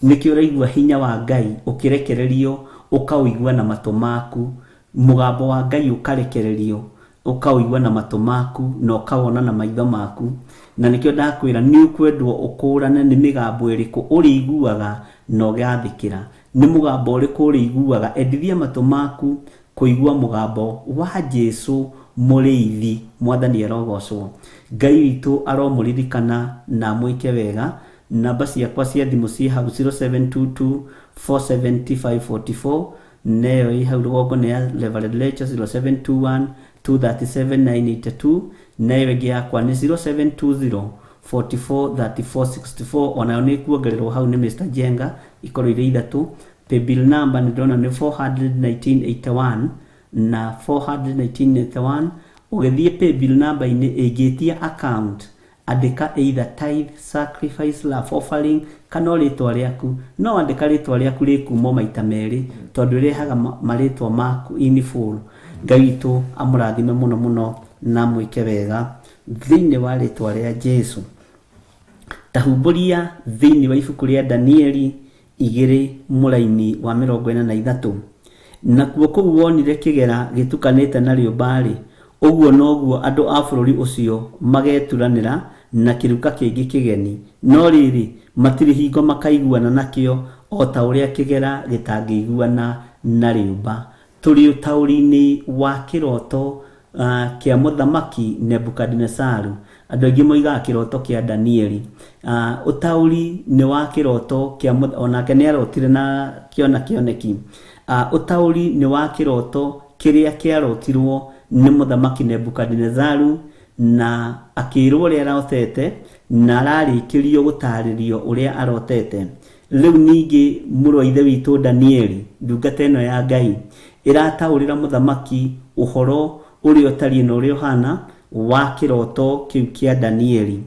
Speaker 1: nĩkĩo ũraigua hinya wa Ngai ũkĩrekererio ũkaũigua na matũ maku, mũgambo wa Ngai ũkarekererio ũkaũigua na matũ maku na ũkawona na maitho maku, na nĩkĩo ndakwĩra nĩ ũkwendwo ũkũrane nĩ mĩgambo ĩrĩkũ ũrĩiguaga na ũgathĩkĩra, nĩ mũgambo ũrĩkũ ũrĩiguaga. Endithia matũ maku kũigua mũgambo wa Jesu mũrĩithi. Mwathani arogocwo. Ngai witũ aromũririkana na mwĩke wega. Namba ciakwa cia thimũ ciĩ hau 0722 470 544, neyo ĩ hau rũgongo nĩ ya Reverend Rachel 0721 237 982, neyo ĩngĩ yakwa nĩ 0720 44 34 64, onayo nĩ kuongererwo hau nĩ Mr. Jenga, ikorwo irĩ ithatũ. Paybill number nĩ ndona nĩ 41981 na 41981. Ũgĩthiĩ paybill number-inĩ ĩngĩtia account, andĩka either tithe, sacrifice, love offering kana rĩtwa rĩaku. No andĩka rĩtwa rĩaku rĩkumo maita merĩ tondũ rĩrehaga marĩtwa maku in full. Ngai witũ amũrathime mũno mũno na mwĩke wega thĩinĩ wa rĩtwa rĩa Jesu. Tahumbũria thĩinĩ wa ibuku rĩa Danieli 2 mũraini wa 43. Nakuo kũu wonire kĩgera gĩtukanĩte na rĩũmba-rĩ, ũguo noguo andũ a bũrũri ũcio mageturanĩra na kĩruka kĩngĩ kĩgeni, no rĩrĩ matirĩ hingo makaiguana nakĩo o ta ũrĩa kĩgera gĩtangĩiguana na rĩũmba. Tũrĩ ũtaũri-inĩ wa kĩroto kĩa mũthamaki Nebukadinezaru. Andũ aingĩ moigaga kĩroto kĩa Danieli. Ũtaũri nĩ wa kĩroto kĩa onake nĩ arotire na kĩona kĩoneki. Ũtaũri nĩ wa kĩroto kĩrĩa kĩarotirwo nĩ mũthamaki Nebukadinezaru, na akĩrwo ũrĩa arotete na ararĩkĩrio gũtarĩrio ũrĩa arotete. Rĩu ningĩ mũrũ wa ithe witũ Danieli, ndungata ĩno ya Ngai, ĩrataũrĩra mũthamaki ũhoro ũrĩa ũtariĩ na ũrĩa ũhana wa kĩroto kĩu kĩa Danieli.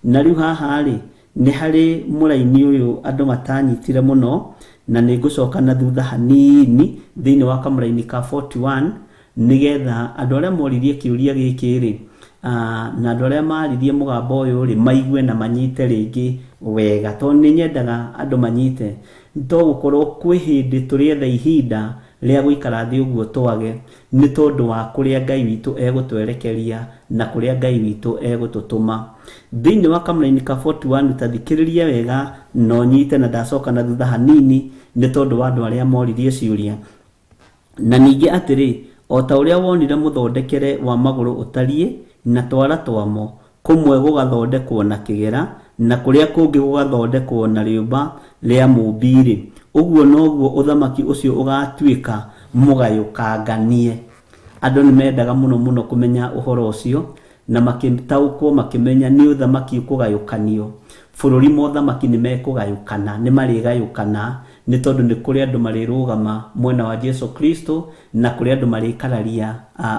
Speaker 1: Na rĩu haha-rĩ nĩ harĩ mũraini ũyũ andũ matanyitire mũno, na nĩ ngũcoka na thutha hanini thĩinĩ wa kamũraini ka 41 nĩgetha andũ arĩa moririe kĩũria gĩkĩ-rĩ na andũ arĩa maririe mũgambo ũyũ-rĩ maigue na manyite rĩngĩ wega, tondũ nĩ nyendaga andũ manyite. To gũkorwo kwĩ hĩndĩ tũrĩetha ihinda rĩa gũikara thĩ ũguo twage, nĩ tondũ wa kũrĩa Ngai witũ egũtwerekeria na kũrĩa Ngai witũ egũtũtũma. Thĩinĩ wa kamũraini ka 41 tathikĩrĩria wega na ũnyite, na ndacoka na thutha hanini nĩ tondũ wa andũ arĩa moririe ciũria. Na ningĩ atĩrĩ, o ta ũrĩa wonire mũthondekere wa magũrũ ũtariĩ na twara twamo, kũmwe gũgathondekwo na kĩgera na kũrĩa kũngĩ gũgathondekwo na rĩũmba rĩa mũmbi-rĩ, ũguo noguo ũthamaki ũcio ũgatuĩka mũgayũkanganie. Andũ nĩ mendaga mũno mũno kũmenya ũhoro ũcio na makĩtaũkwo makĩmenya nĩ ũthamaki ũkũgayũkanio. Bũrũri mothamaki nĩ mekũgayũkana, nĩ marĩgayũkana, nĩ tondũ nĩ kũrĩ andũ marĩrũgama mwena wa Jesu Kristo na kũrĩ andũ marĩkararia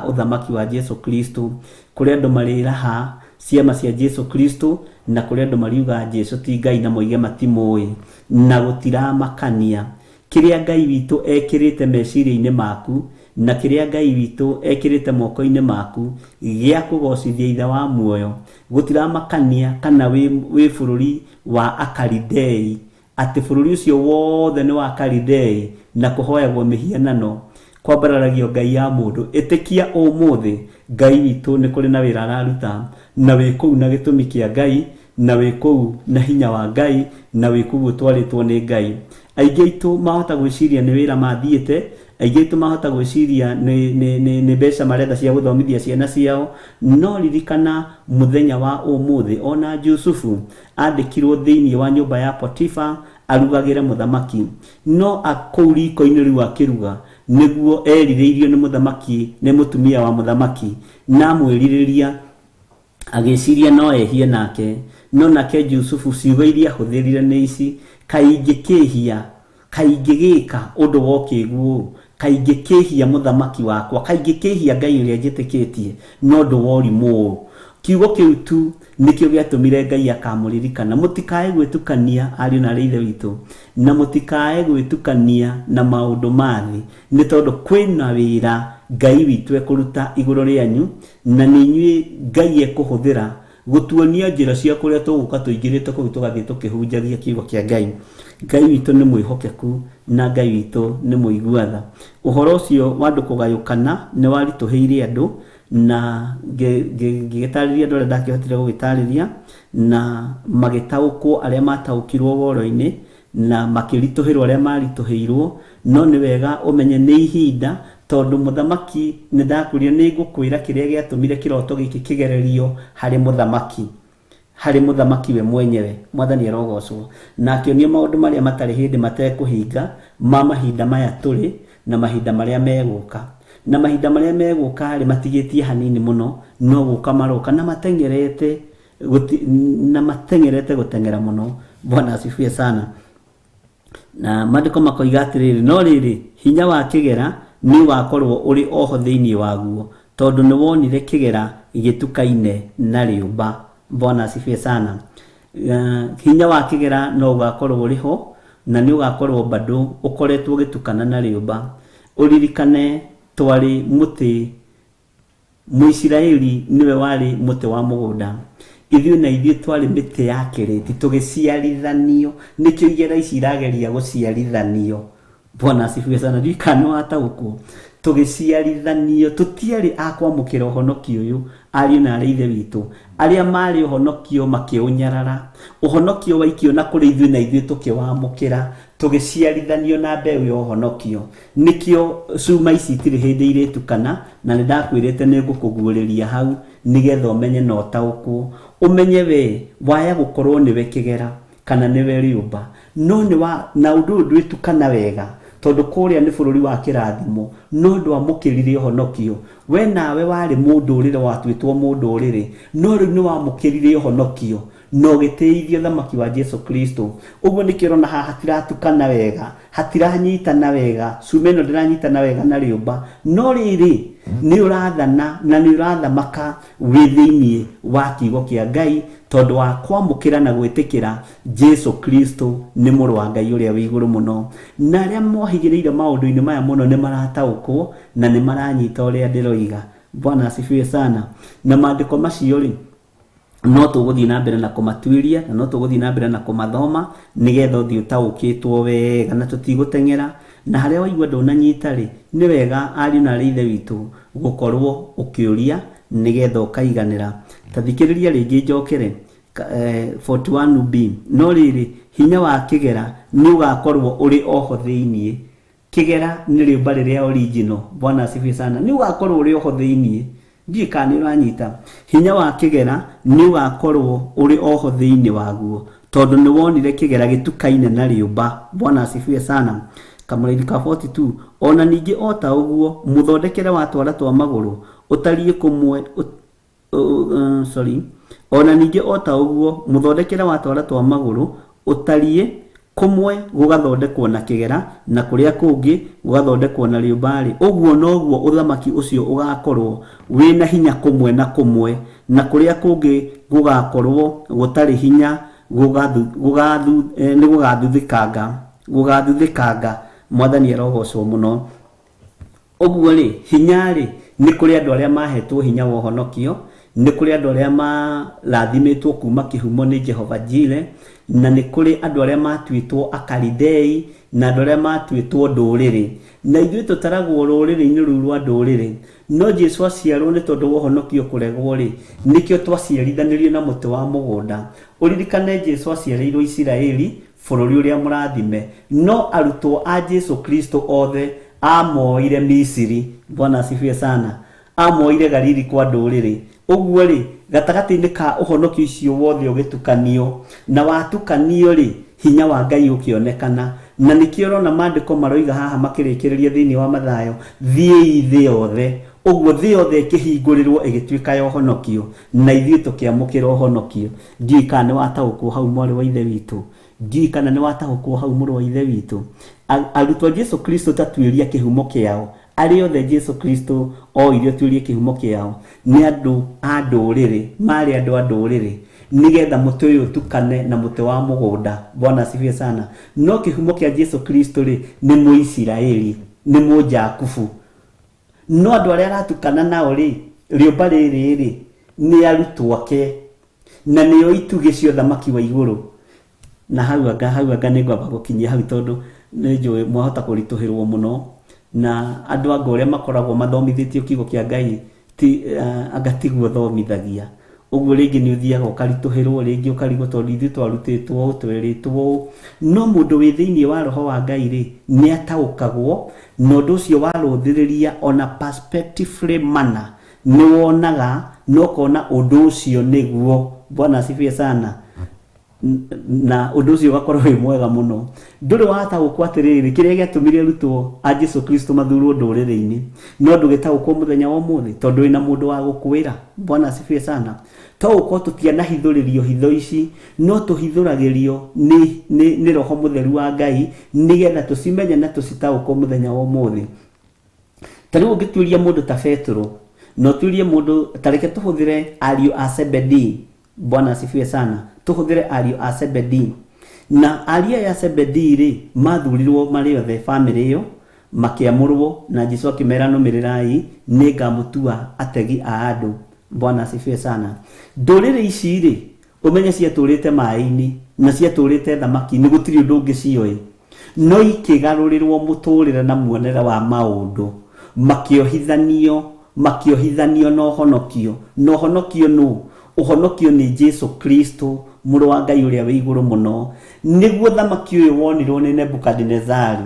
Speaker 1: ũthamaki wa Jesu Kristo, kũrĩ andũ marĩraha ciama cia Jesu Kristo na kũrĩ andũ mariuga Jesu ti Ngai na moige matimũĩ, na gũtiramakania. Kĩrĩa Ngai witũ ekĩrĩte meciria-inĩ maku na kĩrĩa Ngai witũ ekĩrĩte moko-inĩ maku gĩa kũgocithia ithe wa muoyo, gũtiramakania kana wĩ bũrũri wa Akalidei, atĩ bũrũri ũcio wothe nĩ wa Akalidei na kũhoyagwo mĩhianano, kwambararagio ngai ya mũndũ. Ĩtĩkia ũmũthĩ Ngai witũ nĩ kũrĩ na wĩra araruta, na wĩ kũu na gĩtũmi kĩa Ngai, na wĩ kũu na hinya wa Ngai, na wĩ kũu ũtwarĩtwo nĩ Ngai. Aingĩ aitũ mahota gwĩciria nĩ wĩra mathiĩte, aingĩ aitũ mahota gwĩciria nĩ mbeca maretha cia gũthomithia ciana ciao, no ririkana mũthenya wa ũmũthĩ ona Jusufu andĩkirwo thĩinĩ wa nyũmba ya Potifa arugagĩre mũthamaki, no akũu riko-inĩ rĩu akĩruga nĩguo erirĩirio nĩ mũthamaki, nĩ mũtumia wa mũthamaki, na mwĩrirĩria agĩciria no ehie nake, no nake Jusufu ciugo iria hũthĩrire nĩ ici: kaingĩ kĩhia, kaingĩ gĩka ũndũ wokĩguo, kaingĩ kĩhia mũthamaki wakwa, kaingĩ kĩhia Ngai ũrĩa njĩtĩkĩtie no ndũ worimũ. Kiugo kĩu tu nĩkĩo gĩatũmire Ngai akamũririkana. Mũtikae gwĩtukania ariũ na ithe witũ, na mũtikae gwĩtukania na maũndũ mathĩ, nĩ tondũ kwĩna wĩra Ngai witũ ekũruta igũrũ rĩanyu, na nĩ inyuĩ Ngai ekũhũthĩra gũtuonia njĩra cia kũrĩa tũgũka tũingĩrĩte kũu tũgathiĩ tũkĩhunjagia kiugo kĩa Ngai. Ngai witũ nĩ mwĩhokeku na Ngai witũ nĩ mũigua tha. Ũhoro ũcio wa andũ kũgayũkana nĩ waritũhĩire andũ, na ngĩgĩtarĩria andũ arĩa ndakĩhotire gũgĩtarĩria, na magĩtaũkwo arĩa mataũkirwo ũhoro-inĩ, na makĩritũhĩrwo arĩa maritũhĩirwo. No nĩ wega ũmenye nĩ ihinda, tondũ mũthamaki nĩ ndakwĩrire nĩ ngũkwĩra kĩrĩa gĩatũmire kĩroto gĩkĩ kĩgererio harĩ mũthamaki we mwenyewe. Mwathani arogocwo. Na akĩonia maũndũ marĩa matarĩ hĩndĩ matekũhinga ma mahinda maya tũrĩ na mahinda marĩa megũka. Na mahinda marĩa megũka rĩ matigĩtie hanini mũno, no gũka maroka na matengerete gũtengera mũno. Bwana asifiwe sana. Na maandĩko makoiga atĩrĩrĩ, no rĩrĩ hinya wa kĩgera nĩ ũgakorwo ũrĩ oho thĩinĩ waguo, tondũ nĩ wonire kĩgera gĩtukaine na rĩũmba. Bwana asifiwe sana. Hinya wa kĩgera no ũgakorwo ũrĩ ho, na nĩ ũgakorwo bado ũkoretwo gĩtukana na rĩũmba. Ũririkane twarĩ mũtĩ, Mũisiraeli niwe warĩ mũtĩ wa mũgũnda, ithuĩ na ithuĩ twarĩ mĩtĩ ya kĩrĩti tũgĩciarithanio. Nĩkĩo igera ici irageria gũciarithanio. Bwana asifiwe sana. Ndikano wataũkwo tũgĩciarithanio, tũtiarĩ akwamũkĩra ũhonokio ũyũ ariũ na ithe witũ. Arĩa marĩ ũhonokio makĩũnyarara, ũhonokio waikio na kũrĩ ithuĩ na ithuĩ tũkĩwamũkĩra, tũgĩciarithanio na mbeũ ya ũhonokio. Nĩkĩo cuma ici itirĩ hĩndĩ irĩtukana, na nĩ ndakwĩrĩte nĩ ngũkũguũrĩria hau nĩgetha ũmenye na ũtaũkwo. Ũmenye we waya gũkorwo nĩwe kĩgera kana nĩwe rĩũmba, no na ũndũ ũyũ ndwĩtukana wega, tondũ kũrĩa nĩ bũrũri wa kĩrathimo, no ndwamũkĩrire ũhonokio. We nawe warĩ mũndũrĩre, watuĩtwo mũndũrĩre, no rĩu nĩ wamũkĩrire ũhonokio na ũgĩtĩithio thamaki wa Jesu Kristo. Ũguo nĩkĩo ũrona haha hatiratukana wega, hatiranyitana wega, cuma ĩno ndĩranyitana wega na rĩũmba, no rĩrĩ nĩ ũrathana na nĩ ũrathamaka wĩ thĩinĩ wa kiugo kĩa Ngai, tondũ wa kwamũkĩra na gwĩtĩkĩra Jesu Kristo nĩ mũrũ wa Ngai ũrĩa wĩ igũrũ mũno. Na arĩa mohigĩrĩire maũndũ-inĩ maya mũno nĩ marataũkwo na nĩ maranyita ũrĩa ndĩroiga. Bwana asifiwe sana. Na maandĩko macio rĩ no tũgũthiĩ na mbere na kũmatuĩria, na no tũgũthiĩ na mbere na kũmathoma nĩgetha ũthiĩ ũtaũkĩtwo wega na tũtigũteng'era. Na harĩa waigua ndũnanyita rĩ, nĩ wega ariũ na ithe witũ gũkorwo ũkĩũria nĩgetha ũkaiganĩra. Tathikĩrĩria rĩngĩ njokere 41b. No rĩrĩ hinya wa kĩgera nĩ ũgakorwo ũrĩ oho thĩinĩ. Kĩgera nĩ rĩũmba rĩrĩa original. Bwana asifiwe sana. Nĩ ũgakorwo ũrĩ oho thĩinĩ. Ndiĩ kana nĩ ũranyita. Hinya wa kĩgera nĩ ũgakorwo ũrĩ oho thĩinĩ waguo, tondũ nĩ wonire kĩgera gĩtukaine na rĩũmba. Bwana asifiwe sana. Kamũraini ka 42. Ona ningĩ o ta ũguo mũthondekere wa twara twa magũrũ ũtariĩ kũmwe ona ningĩ o ta ũguo mũthondekere wa twara twa magũrũ ũtariĩ kũmwe gũgathondekwo na kĩgera, na kũrĩa kũngĩ gũgathondekwo na rĩũmba-rĩ, ũguo noguo ũthamaki ũcio ũgakorwo wĩna hinya kũmwe na kũmwe, na kũrĩa kũngĩ gũgakorwo gũtarĩ hinya gũgathuthĩkanga. Mwathani arogocwo mũno. Ũguo rĩ hinya-rĩ nĩ kũrĩ andũ arĩa mahetwo hinya wa ũhonokio, nĩ kũrĩ andũ arĩa marathimĩtwo kuma kĩhumo nĩ Jehova Jireh, na nĩ kũrĩ andũ arĩa matuĩtwo akalidei, na andũ arĩa matuĩtwo ndũrĩrĩ. Na ithuĩ tũtaragwo rũrĩrĩ-inĩ rũu rwa ndũrĩrĩ, no Jesu aciarwo nĩ tondũ wa ũhonokio kũregwo-rĩ, nĩkĩo twaciarithanĩrio na mũtĩ wa mũgũnda. Ũririkane Jesu aciarĩirwo Isiraeli, bũrũri ũrĩa mũrathime, no arutwo a Jesu Kristo othe amoire Misiri. Bwana asifiwe sana. Amoire Galili kwa ndũrĩrĩ. Ũguo rĩ gatagatĩ-inĩ ka ũhonokio icio wothe ũgĩtukanio, na watukanio rĩ hinya wa Ngai ũkĩonekana. Na nĩkĩo ũrona maandĩko maroiga haha makĩrĩkĩrĩria thĩinĩ wa Mathayo, thiĩi thĩ yothe. Ũguo thĩ yothe ĩkĩhingũrĩrwo ĩgĩtuĩka ya ũhonokio, na ithuĩ tũkĩamũkĩra ũhonokio. Ndiĩ kana nĩ wataũkwo hau mwarĩ wa ithe witũ. Ngirikana nĩ watahũkwo hau mũrũ wa ithe witũ. Arutwo Jesu Kristo tatuĩria kĩhumo kĩao. Arĩ othe Jesu Kristo oire tuĩrie kĩhumo kĩao. Nĩ andũ a ndũrĩrĩ, marĩ andũ a ndũrĩrĩ. Nigetha mũtĩ ũyũ tukane na mũtĩ wa mũgũnda. Bwana asifiwe sana. No kĩhumo kĩa Jesu Kristo rĩ nĩ Mũisiraeli, nĩ Mũjakubu. No andũ arĩa aratukana nao rĩ, rĩũmba rĩrĩ rĩ nĩ arutwo ake, na nĩo itugĩ cia ũthamaki wa igũrũ. Na hau anga nĩ ngwamba gũkinyia hau tondũ nĩ njũĩ mwahota kũritũhĩrwo mũno, na andũ anga ũrĩa makoragwo mathomithĩtio kiugo kĩa Ngai anga tiguo thomithagia. Ũguo rĩngĩ nĩ ũthiaga ũkaritũhĩrwo, rĩngĩ ũkarigwo tondũ ithuĩ twarutĩtwo twerĩtwo. No mũndũ wĩ thĩinĩ wa roho wa Ngai rĩ nĩ ataũkagwo, na ũndũ ũcio warũthĩrĩria ona perspective manner nĩ wonaga no kona ũndũ ũcio nĩguo. Bwana asifiwe sana. Na ũndũ ũcio ũgakorwo wĩ mwega mũno. Ndũrĩ wataũkwo atĩrĩrĩ kĩrĩa gĩatũmire arutwo a Jesu Kristo mathurwo ndũrĩrĩ-inĩ no ndũgĩtaũkwo mũthenya wa ũmũthĩ tondũ wĩna mũndũ wa gũkwĩra. Bwana asifiwe sana. Taũkwo tũtianahithũrĩrio hitho ici, no tũhithũragĩrio nĩ roho mũtheru wa Ngai nigetha tũcimenye na tũcitaũkwo mũthenya wa ũmũthĩ. Tarĩu ũngĩtuĩria mũndũ ta Petro, no tuĩrie mũndũ, tareke tũhũthĩre ariũ a Zebedi. Bwana asifiwe sana. Tuhũthĩre ariũ a Zebedi. Na ariũ a Zebedi rĩ mathurirwo marĩ othe family ĩyo, makĩamũrwo na Jesũ akĩmera nũmĩrĩrai nĩ ngamũtua ategi a andũ. Bwana asifiwe sana. Ndũrĩrĩ ici rĩ ũmenye ciatũrĩte maĩ-inĩ na ciatũrĩte thamaki-inĩ, gũtirĩ ũndũ ũngĩ cioĩ, no ikĩgarũrĩrwo mũtũrĩre na muonere wa maũndũ, makĩohithanio na ũhonokio. Na ũhonokio nũ? Ũhonokio nĩ Jesu Kristo, mũrũ wa Ngai ũrĩa wĩ igũrũ mũno. Nĩguo thamaki ũyũ wonirwo nĩ Nebukadinezaru.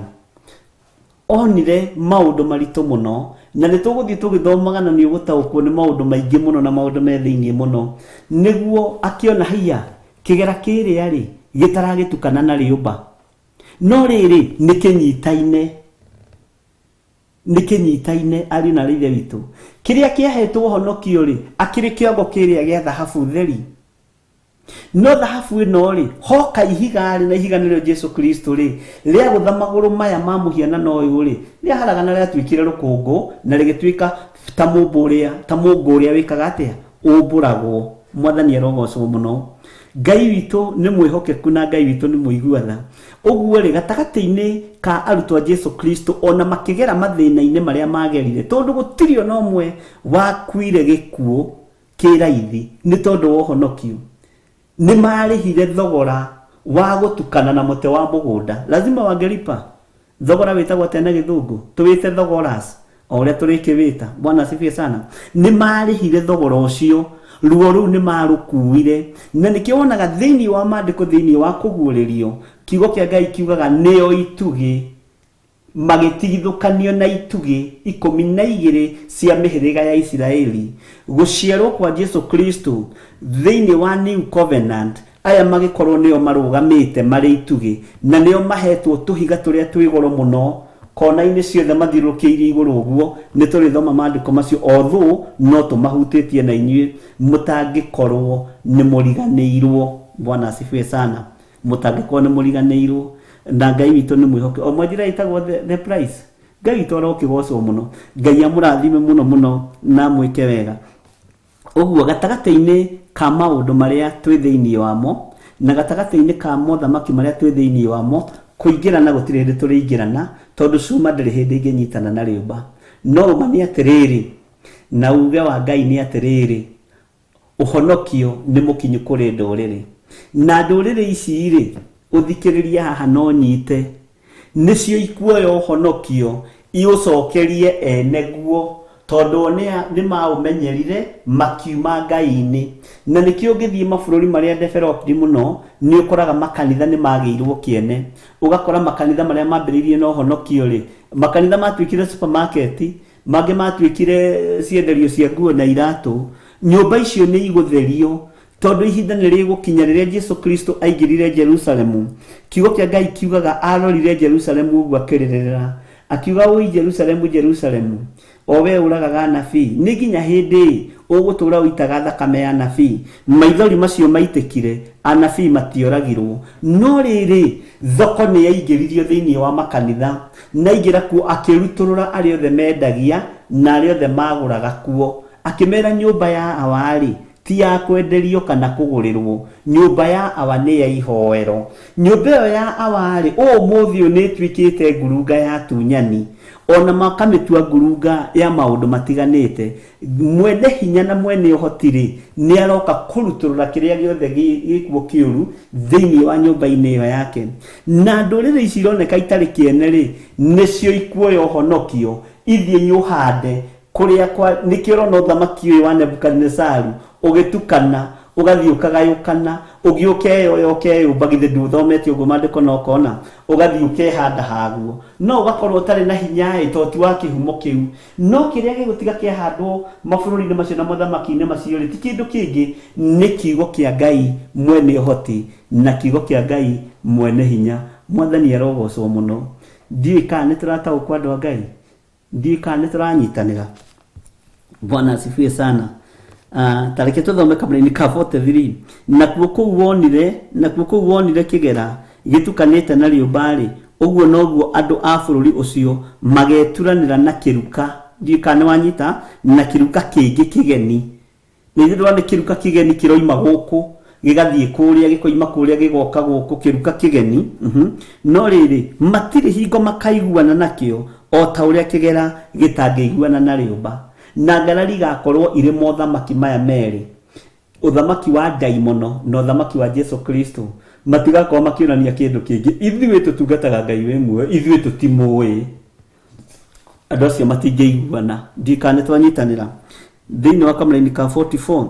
Speaker 1: Onire maũndũ maritũ mũno, na nĩ tũgũthiĩ tũgĩthomaga na nĩ ũgũtaũkwo nĩ maũndũ maingĩ mũno na maũndũ me thĩinĩ mũno. Nĩguo akĩona haiya kĩgera kĩrĩa rĩ gĩtaragĩtukana na rĩũmba, no rĩrĩ nĩ kĩnyitaine ari na rĩithe witũ. Kĩrĩa kĩahetwo ũhonokio rĩ akĩrĩ kĩongo kĩrĩa gĩa thahabu theri. No thahabu ĩno rĩ hoka ihiga rĩ, na ihiga nĩrĩo Jesu Kristo rĩ, rĩa gũtha magũrũ maya ma mũhianano ũyũ rĩ rĩaharagana rĩatuĩkire rũkũngũ na rĩgĩtuĩka ta mũngũ ũrĩa wĩkaga atĩa ũmbũragwo. Mwathani arogocwo mũno. Ngai witũ nĩ mwĩhokeku na Ngai witũ nĩ mũiguatha. Ũguo rĩ gatagatĩ-inĩ ka arutwo a Jesu Kristo ona makĩgera mathĩna-inĩ marĩa magerire, tondũ gũtirĩ ona ũmwe wakuire gĩkuũ kĩraithi nĩ tondũ wa ũhonokio. Nĩ marĩhire thogora wa gũtukana na mũtĩ wa mũgũnda. Lazima wangelipa thogora wĩtagwo atĩa na gĩthũngũ? Tũwĩte thogoras o ũrĩa tũrĩkĩwĩta. Bwana asifiwe sana. Nĩ marĩhire thogora ũcio, ruo rũu nĩ marũkuire. Na nĩkĩo wonaga thĩinĩ wa maandĩko, thĩinĩ wa kũguũrĩrio, kiugo kĩa Ngai kiugaga nĩo itugĩ magĩtigithũkanio na itugĩ 12 cia mĩhĩrĩga ya Isiraeli. Gũciarwo kwa Jesu Kristo thĩinĩ wa New Covenant, aya magĩkorwo nĩo marũgamĩte marĩ itugĩ, na nĩo mahetwo tũhiga tũrĩa twĩ goro mũno kona-inĩ ciothe mathiũrũrũkĩirie igũrũ ũguo. Nĩ tũrĩthoma maandĩko macio although no tũmahutĩtie na inyuĩ mũtangĩkorwo nĩ mũriganĩirwo. Bwana asifiwe sana. Mũtangĩkorwo nĩ mũriganĩirwo na Ngai witũ nĩ mwĩhoke. O mwanjĩra ĩtagwo the price. Ngai witũ arokĩgocwo mũno. Ngai amũrathime mũno mũno na mwĩke wega. Ũguo gatagatĩ-inĩ ka maũndũ marĩa twĩ thĩinĩ wamo na gatagatĩ-inĩ ka mothamaki marĩa twĩ thĩinĩ wamo, kũingĩrana gũtirĩ hĩndĩ tũrĩingĩrana tondũ cuma ndĩrĩ hĩndĩ ingĩnyitana na rĩũmba. No ũma nĩ atĩrĩrĩ, na uge wa Ngai nĩ atĩrĩrĩ, ũhonokio nĩ mũkinyu kũrĩ ndũrĩrĩ. Na ndũrĩrĩ ici rĩ ũthikĩrĩria haha no nyite, nĩcio ikuoya ũhonokio iũcokerie eneguo, tondũ nĩ maũmenyerire makiuma Ngai-inĩ. Na nĩkĩo ũngĩthiĩ mabũrũri marĩa developed mũno nĩ ũkoraga makanitha nĩ magĩirwo kĩene. Ũgakora makanitha marĩa mambĩrĩirie na ũhonokio rĩ, makanitha matuĩkire supermarket, mangĩ matuĩkire cienderio cia nguo na iratũ. Nyũmba icio nĩ igũtherio tondũ ihinda nĩ rĩgũkinya rĩrĩa Jesu Kristo aingĩrire Jerusalemu. Kiugo kĩa Ngai kiugaga arorire Jerusalemu ũguo akĩrĩrĩra, akiuga ũi Jerusalemu, Jerusalemu, o we ũragaga anabii, nĩ nginya hĩndĩ ugutura uitaga thakame ya anabii maithori macio maitikire anabii matioragirwo no riri thoko ni yaingiririo thiini wa makanitha na ingira kuo akiruturura ari othe mendagia na ari othe maguraga kuo akimera nyumba ya awari ti ya kwenderio kana kugurirwo nyumba ya awa ni ya ihoero nyumba ya awari muthio ni twikite ngurunga ya tunyani ona makamitua ngurunga ya maundu matiganite mwene hinya na mwene uhotiri ni aroka kuruturura kiria giothe gikuo kiuru thiini wa nyumba-ini iyo yake na ndurire ici ironeka itari kiene ri nicio ikuoya uhonokio ithie nyuhande kuria kwa nikirona uthamaki uyu wa Nebukadnezaru ugitukana ugathii ukagayukana ugiukeyo bagithe nduthomete uguo mandiko no kona ugathii ukehanda haguo no ugakorwo utari na hinya itoti wa kihumo kiu no kiria gigutiga kihandwo mabururi-ini macio na muthamaki-ini macio ri ti kindu kingi ni kiugo kia Ngai mwene uhoti na kiugo kia Ngai mwene hinya mwathani arogocwo muno ndiĩ kana niturataũkwo andu a Ngai ndiĩ kana nituranyitanira Bwana asifiwe sana. Tareke tuthome kamũra-inĩ ka 43 nakuo kũu wonire kĩgera gĩtukanĩte na rĩũmba-rĩ ũguo noguo andũ a bũrũri ũcio mageturanĩra na kĩruka ndikane wanyita na kĩruka kĩngĩ kĩgeni nĩ ndĩrona kĩruka kĩgeni kĩroima gũkũ gĩgathiĩ kũrĩa gĩkoima kũrĩa gĩgoka gũkũ kĩruka kĩgeni no rĩrĩ matirĩ hingo makaiguana nakĩo o ta ũrĩa kĩgera gĩtangĩiguana na rĩũmba na ngarari gakorwo ire mothamaki maya meri uthamaki wa daimono no uthamaki wa Jesu Kristo matigakorwo makionania kindu kingi ithuĩ tutungataga Ngai wemwe ithuĩ tutimũĩ andũ acio matingĩiguana ndikane twanyitanĩra thĩinĩ wa kamũra-inĩ ka 44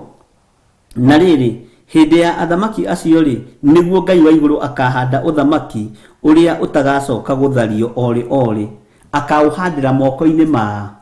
Speaker 1: na rĩrĩ hĩndĩ ya athamaki acio rĩ nĩguo Ngai wa igũrũ akahanda uthamaki ũrĩa ũtagacoka gũthario ori akauhandĩra moko-inĩ ma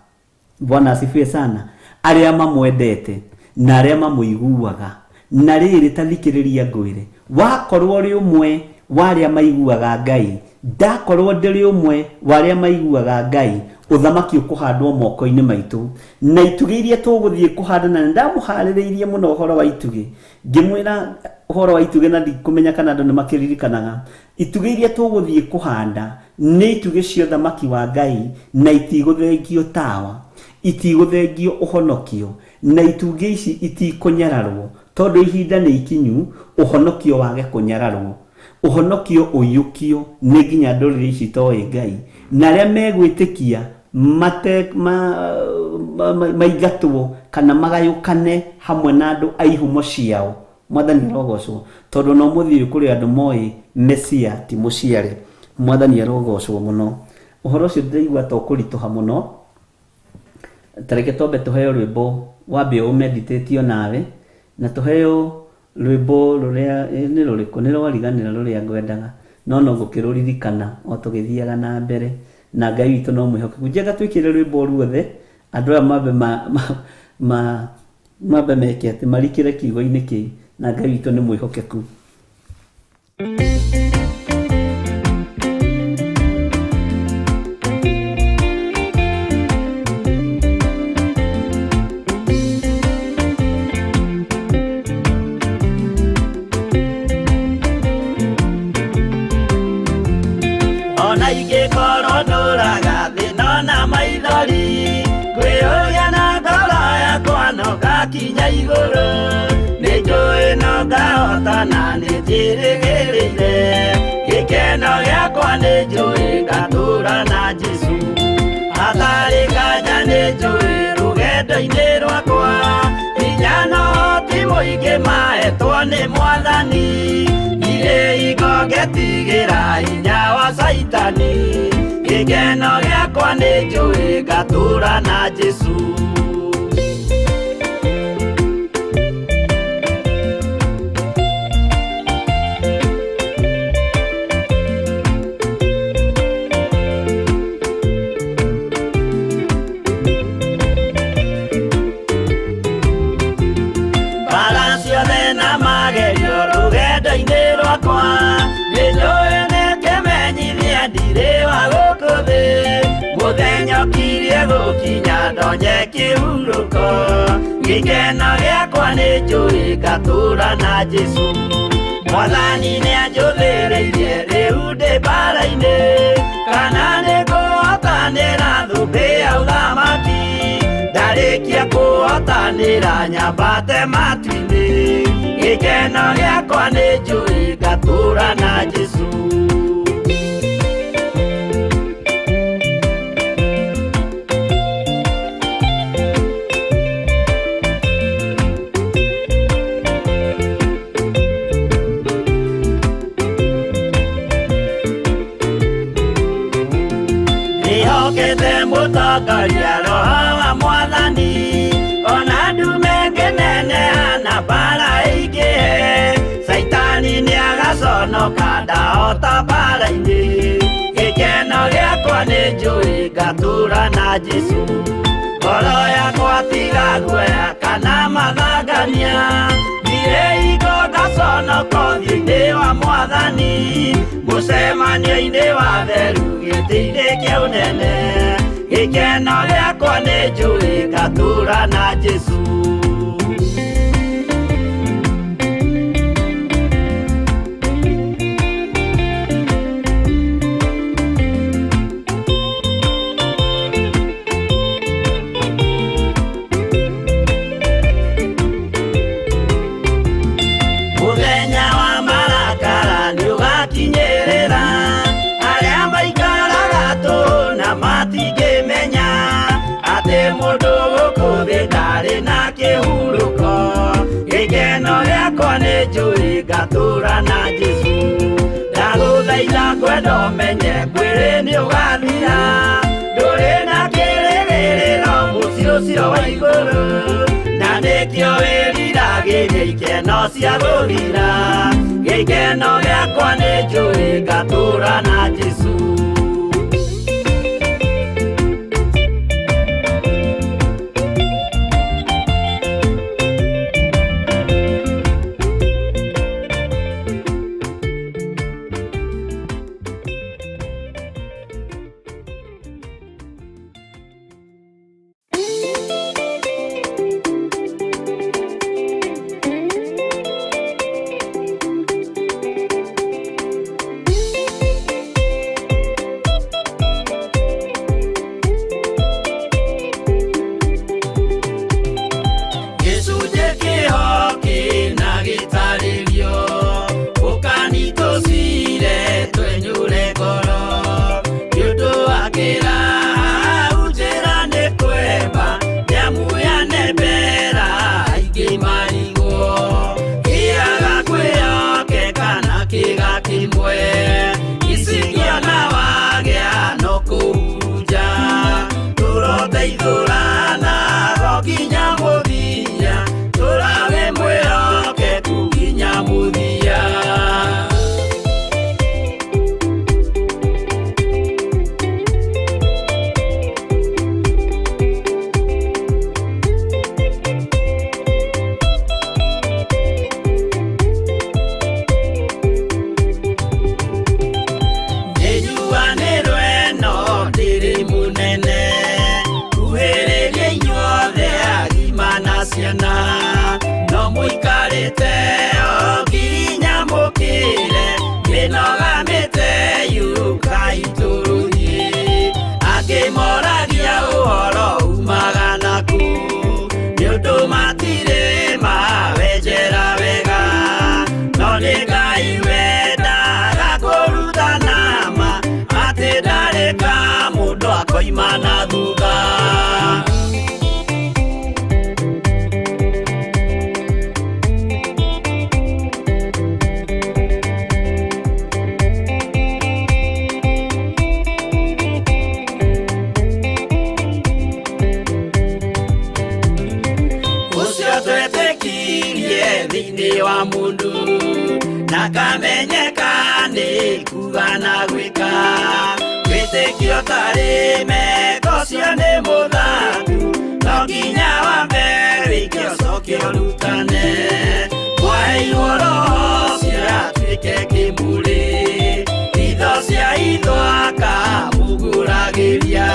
Speaker 1: Bwana asifiwe sana aria mamwendete na aria mamuiguaga na riri tathikiriria ngwire wakorwo ri umwe waria maiguaga Ngai ndakorwo ndiri umwe waria maiguaga Ngai uthamaki ukuhandwo moko-ini maitu na itugi iria tuguthie kuhandana na ndamuhaririirie muno uhoro wa itugi ngimwira uhoro wa itugi na ndikumenya kana andu nimakiririkanaga itugi iria tuguthie kuhanda ni itugi cia uthamaki wa Ngai na itigũthengio tawa itigũthengio ũhonokio na itugi ici itikũnyararwo tondu ihinda nĩ ikinyu ũhonokio wage kũnyararwo ũhonokio ũiyũkio nĩ nginya ndũrĩrĩ ici toĩ Ngai na arĩa megwĩtĩkia maingatwo kana magayũkane hamwe na andũ a ihumo ciao mwathani arogocwo tondu no mũthiĩ kũrĩ andũ moĩ Mesia ti mũciare mwathani arogocwo mũno ũhoro ũcio ndĩraigua ta ũkũritũha mũno tareke tobe tuheo rwimbo wambe umeditatio nawe na tuheo rwimbo ruria ni ruriku ni rwariganira ruria ngwendaga no ngukirurithikana o tugithiaga na mbere na Ngai witũ no mwihoke kunjega twikire rwimbo ruothe andu aya mambe meke ati marikire kiugo-ini ki na Ngai witũ ni mwihokeku.
Speaker 2: Kinya iguru ni joe no gaota na ni jirigirire gikeno giakwa ni joe gatura na Jesu atari kanya ni joe rugendo-ini rwakwa hinya no ti muingi mahetwo ni mwathani ire igogetigira hinya wa saitani gikeno giakwa ni joe gatura na Jesu. Muthenya nĩnjokirie gũkinya ndonye kĩhurũko gĩkeno gĩakwa nĩnjũĩ ngatũũra na Jesũ Mwathani nĩanjũthĩrĩirie rĩu ndĩ mbara-inĩ kana nĩngũhotanĩra thũmbĩ ya ũthamaki ndarĩkia kũhotanĩra nyambate matu-inĩ gĩkeno gĩakwa nĩnjũĩ ngatũũra na Jesũ mũtongoria roho wa Mwathani ona ndume ngĩneneana mbara ĩingĩhe Saitani nĩagaconoka ndahota mbara-inĩ gĩkeno gĩakwa nĩnjũĩ ngatũũra na Jesũ ngoro yakwa tiga guoya kana mathangania thire hingo ngaconoka ũthiũ-inĩ wa Mwathani mũcemanio-inĩ wa theru gĩtĩ-inĩ kĩa ũnene gĩkeno gĩakwa nĩnjũĩ ngatũũra na Jesũ mũthenya wa marakara nĩũgakinyĩrĩra arĩa maikaraga tũhũ na matingĩmenya atĩ mũndũ gũkũ thĩ ndarĩ na kĩhurũko gĩkeno gĩakwa nĩnjũĩ ngatũũra na Jesũ ndagũthaitha ngwenda ũmenye mwĩrĩ nĩũgathira ndũrĩ na kĩrĩgĩrĩro mũciĩ ũcio wa igũrũ na nĩkĩo wĩriragĩria ikeno cia gũthira gĩkeno gĩakwa nĩnjũĩ ngatũũra na Jesũ nakamenyeka nĩ kuga na gwĩka wĩtĩkio tarĩ meko cio nĩ mũthaku no nginya wambe wĩke ũcoke ũrutane waheirwo roho cio atuĩke kĩmũrĩ itho cia itho akamũgũragĩria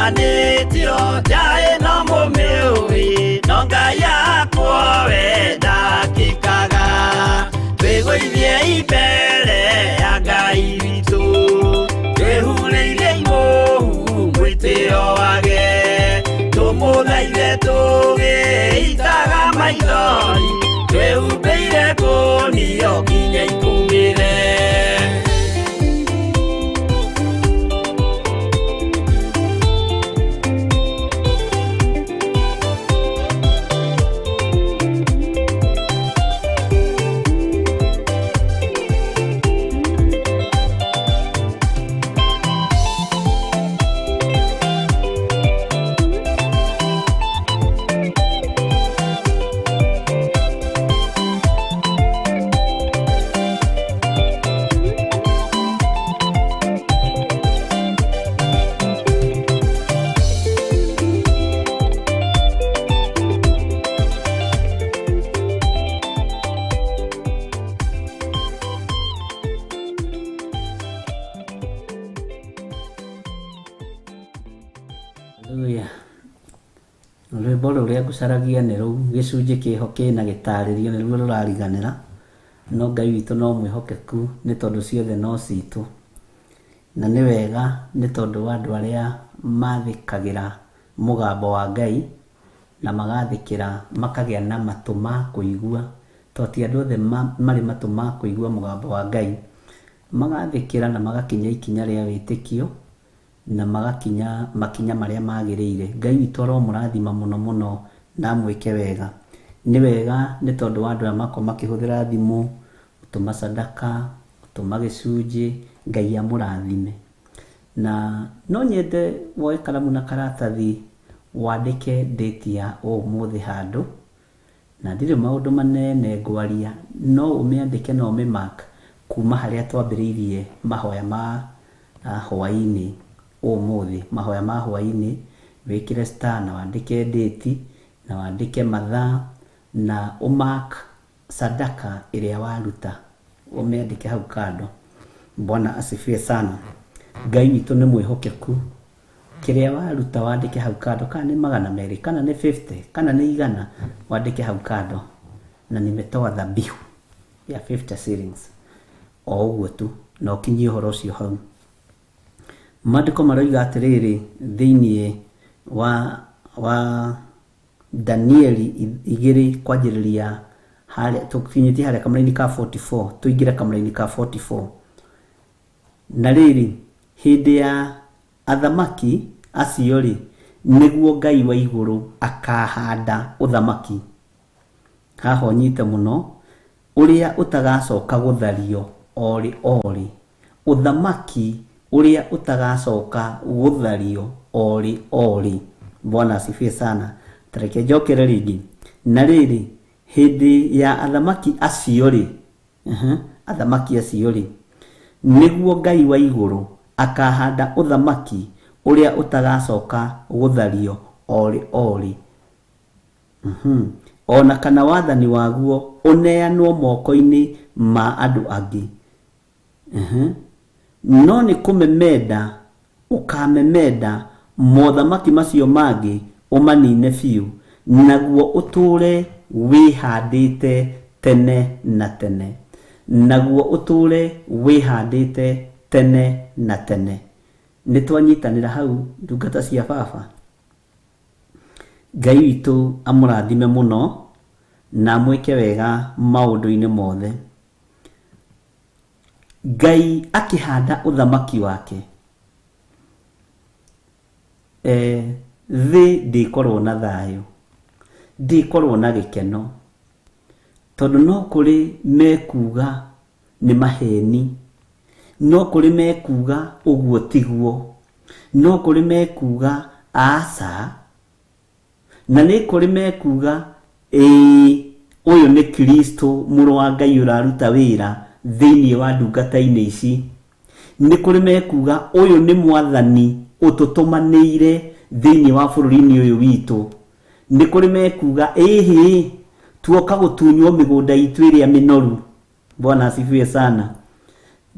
Speaker 2: manitiro jae no mumiui no ngai yakwa wenda kikaga twiguithie ibere ya ngai witu twehureire imuhu mwitio wage tumuthaithe tugiitaga maithori twehumbeire ngunio nginya ikumire.
Speaker 1: Haleluya. Rwimbo ruria ngucaragia ni ruu gicunji kihoke na gitaririo ni ruo rurariganira no Ngai witu no mwihokeku ni tondu ciothe no citu na ni wega ni tondu wa andu aria mathikagira mugambo wa Ngai na magathikira makagia na matu ma kuigua to ti andu othe mari matu ma kuigua mugambo wa Ngai magathikira na magakinya ikinya ria witikio na makinya maria magirire. Ngai witu ro murathima muno muno na mwike wega ni wega ni tondu wa andu aria mako makihuthira thimu utuma sadaka utuma gicunji Ngai amurathime. Na no nyende woe kalamu na karatathi wandike date ya umuthi handu na ndire maundu manene ngwaria no umiandike no umimark kuma haria twambiriirie mahoya ma hwaini umuthi mahoya ma hwaini wikire star na wandike date na wandike mathaa na umark sadaka iria waruta umiandike hau kando. Bwana asifiwe sana. Ngai witu ni mwihokeku kiria waruta wandike hau kando kana ni 200 kana ni 50 kana ni 100 wandike hau kando na nimetoa dhabihu ya 50 shillings o uguo tu no kinyie horo ucio hau. Maandiko maroiga atiriri thiini wa Danieli 2 kwanjiriria haria tukinyiti haria kamraini ka 44 tuingira kamraini ka 44 na riri hindi ya athamaki acio ri niguo Ngai wa iguru akahanda uthamaki hahonyite muno uria utagacoka guthario ori uthamaki uria utagacoka guthario ori. Bwana asifiwe sana. Tareke jokere ringi na riri hindi ya athamaki acio ri athamaki acio ri niguo Ngai wa iguru akahanda uthamaki uria utagacoka guthario ori. Ona kana wathani waguo uneanwo moko-ini ma andu angi no ni kumemenda ukamemenda mothamaki macio mangi umanine fiu naguo uture wihandite tene na tene naguo uture wihandite tene na tene. Nitwanyitanira hau ndungata cia baba. Ngai witu amurathime muno na mwike wega maundu-ini mothe. Ngai akihanda uthamaki wake thi ndikorwo na thayo ndikorwo na gikeno tondu no kuri mekuga ni maheni no kuri mekuga uguo tiguo no kuri mekuga asa na ni kuri mekuga uyu ni Kristo muru wa Ngai uraruta wira thiini wa ndungata-ini ici ni kuri mekuga uyu ni mwathani ututumanire thiini wa bururi-ini uyu witu ni kuri mekuga tuoka gutunywo migunda itu iria minoru. Bwana asifiwe sana.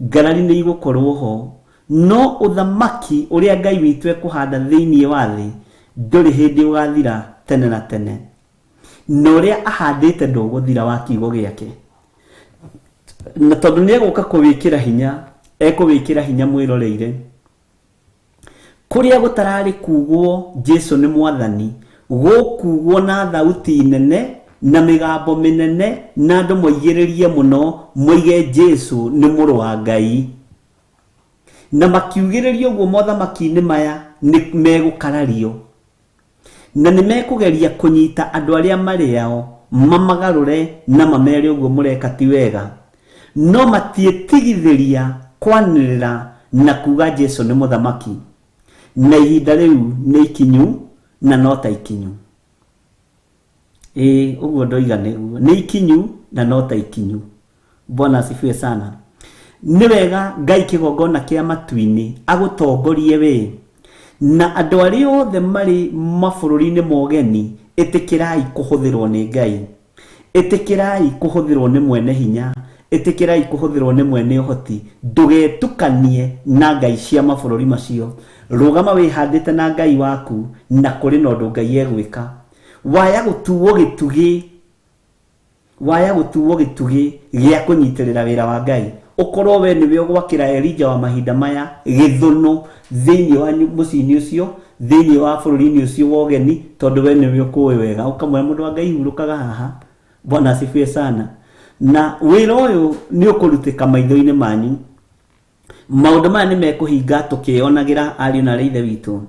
Speaker 1: Ngarari ni igukorwo ho no uthamaki uria Ngai witu ekuhanda thiini wa thi nduri hindi ugathira tene na tene, no uria ahandite nduguthira wa kiugo giake. Na tondu ni eguka kuwikira hinya, ekuwikira hinya mwiroreire kuria gutarari kugwo Jesu ni mwathani, gukugwo na thauti nene na migambo minene, na andu moigiririe muno moige Jesu ni muru wa Ngai, na makiugiririo guo mothamaki-ini maya ni megukarario, na ni mekugeria kunyita andu aria mari ao mamagarure na mamere uguo mureka ti wega, no matietigithiria kwanirira na kuga Jesu ni muthamaki, na ihinda riu ni ikinyu na no ta ikinyu. Uguo ndoiga niguo, ni ikinyu na no ta ikinyu. Bwana asifiwe sana. Ni wega Ngai kigongona kia matu-ini agutongorie we, na andu aria othe mari mabururi-ini mogeni, itikirai kuhuthirwo ni Ngai, itikirai kuhuthirwo ni mwene hinya, itikirai kuhuthirwo ni mwene uhoti. Ndugetukanie na ngai cia mabururi macio, rugama wihandite na Ngai waku, na kuri na undu Ngai egwika. Waya gutuwo gitugi gia kunyitirira wira wa Ngai, ukorwo we niwe ugwakira Elija wa mahinda maya githuno thiini wa mucini ucio, thiini wa bururi-ini ucio wogeni, tondu we niwe ukuwi wega. Ukamwira mundu wa Ngai hurukaga haha. Bwana asifiwe sana. Na wira uyu ni ukurutika maitho-ini manyu. Maundu maya ni mekuhinga tukionagira ariu na ithe witu,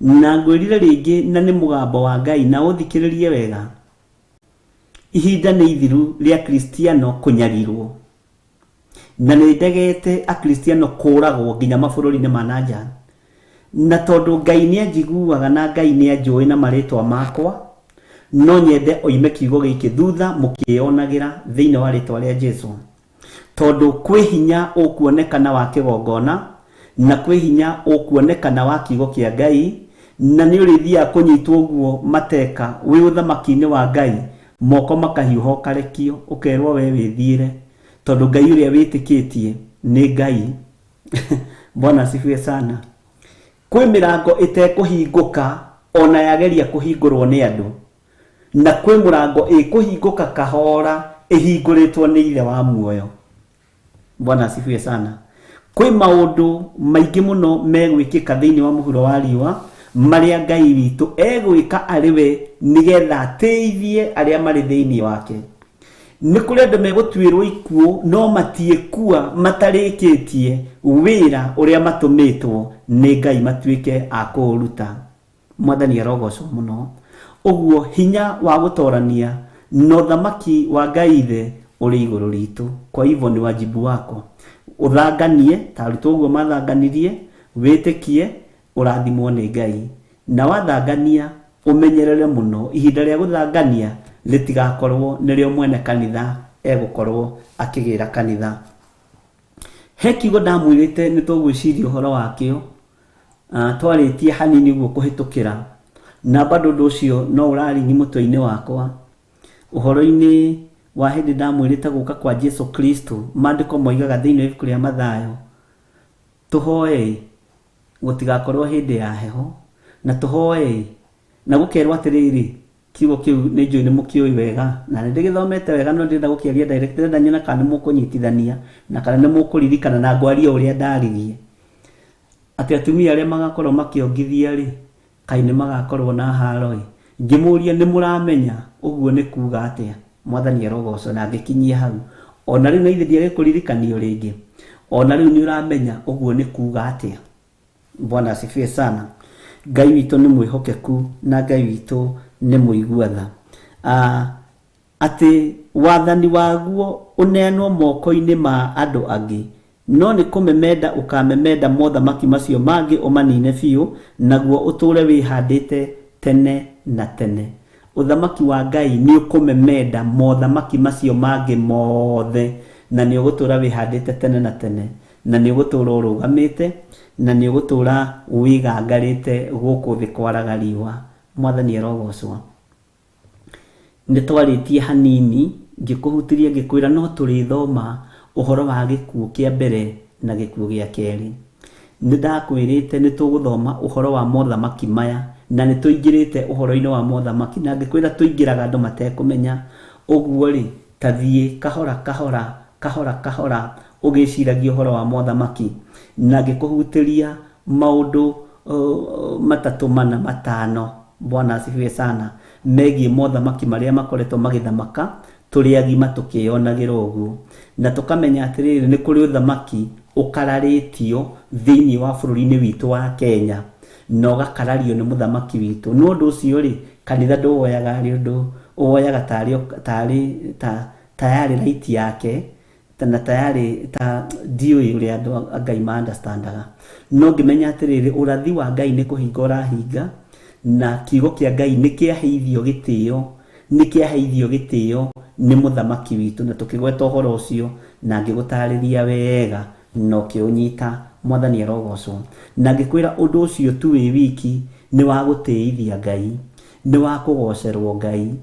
Speaker 1: na ngwirire ringi na ni mugambo wa Ngai, na uthikiririe wega. Ihinda ni ithiru ria Kristiano kunyarirwo, na ni ndegete a Kristiano kuragwo nginya mabururi-ini ma nanja, na tondu Ngai ni anjiguaga na Ngai ni anjui na maritwa makwa, no nyende oime kiugo giki thutha mukionagira thiini wa ritwa ria Jesu, tondu kwi hinya ukuonekana wa kigongona, na kwi hinya ukuonekana wa kiugo kia Ngai, na ni urithia kunyitwo guo mateka wi uthamaki-ini wa Ngai, moko makahiuha ukarekio, ukerwo we withiire, tondu Ngai uria witikitie ni Ngai. Bwana asifiwe sana. Kwi mirango itekuhinguka ona yageria kuhingurwo ni andu, na kwi murango ikuhinguka kahora ihinguritwo ni ithe wa muoyo. Bwana asifiwe sana. Kwi maundu maingi muno megwikika thiini wa muhuro wa riwa maria Ngai witu egwika ariwe nigetha ateithie aria mari thiini wake. Ni kuri andu megutwirwo ikuo no matiekua matarikitie wira uria matumitwo ni Ngai matuike a kuruta. Mwathani arogocwo muno. Uguo hinya wa gutorania no thamaki wa Ngai the uri iguru ritu. Kwa hivyo ni wajibu wako uthanganie taruto uguo mathanganirie, witikie urathimwo ni Ngai, na wathangania umenyerere muno ihinda ria guthangania ritigakorwo nirio mwene kanitha egukorwo akigira kanitha. He kiugo ndamwirite ni tugwiciria uhoro wakio, twaritie hanini uguo kuhitukira, na bado nducio no uraringi mutwe-ini wakwa uhoro-ini wa hindi ndamwirite guka kwa Jesu Kristo. Maandiko moigaga thiini wa ibuku ria Mathayo, tuhoe gutigakorwo hindi ya heho, na tuhoe na gukerwo atiriri. Kiugo kiu ni njui ni mukioi wega, na ndigithomete wega, no ndenda gukiaria direct, ndenda nyona kana mukunyitithania na kana ni mukuririkana na ngwaria uria ndaririe ati atumia aria magakorwo makiongithia ri kai ni magakorwo na haro. Ngimuria ni muramenya uguo ni kuga atia? Mwathani arogocwo. Na ngikinyia hau, ona riu na ithe ndiage kuririkanio ringi, ona riu ni uramenya uguo ni kuga atia? Bwana asifiwe sana. Ngai witu ni mwihokeku na Ngai witu ni muiguatha. Ati wathani waguo uneanwo moko-ini ma andu angi, no ni kumemenda ukamemenda mothamaki macio mangi umanine biu, naguo uture wihandite tene na tene. Uthamaki wa Ngai ni ukumemenda mothamaki macio mangi mothe, na ni ugutura wihandite tene na tene, na ni ugutura urugamite, na ni ugutura wigangarite guku thi kwaraga riwa. Mwathani arogocwo. Ni twaritie hanini ngikuhutiria ngikwira no turithoma uhoro wa gikuo kia mbere na gikuo gia keri. ndakwirite nituguthoma uhoro wa mothamaki maya na nituingirite uhoro-ini wa mothamaki na ngikwira tuingiraga andu matekumenya uguo ri tathie kahora kahora kahora kahora ugiciragia uhoro wa mothamaki na ngikuhutiria maundu matatu mana matano. Bwana asifiwe sana. Megie mothamaki maria makoretwo magithamaka turi agima tukionagira uguo na tukamenya atiriri ni kuri uthamaki ukararitio thiini wa bururi-ini witu wa Kenya no gakarario ni muthamaki witu. No ndu ucio ri kanitha nduoyaga ri undu uoyaga tayari right yake tana tayari ta dioi uri andu Ngai ma understandaga. No ngimenya atiriri urathi wa Ngai ni kuhinga urahinga na kiugo kia Ngai ni kiaheithio gitio ni muthamaki witu na tukigweta uhoro ucio na ngigutariria wega no kiunyita. Mwathani arogocwo na ngikwira undu ucio tu wi wiki ni wa guteithia Ngai, ni wa kugocerwo Ngai.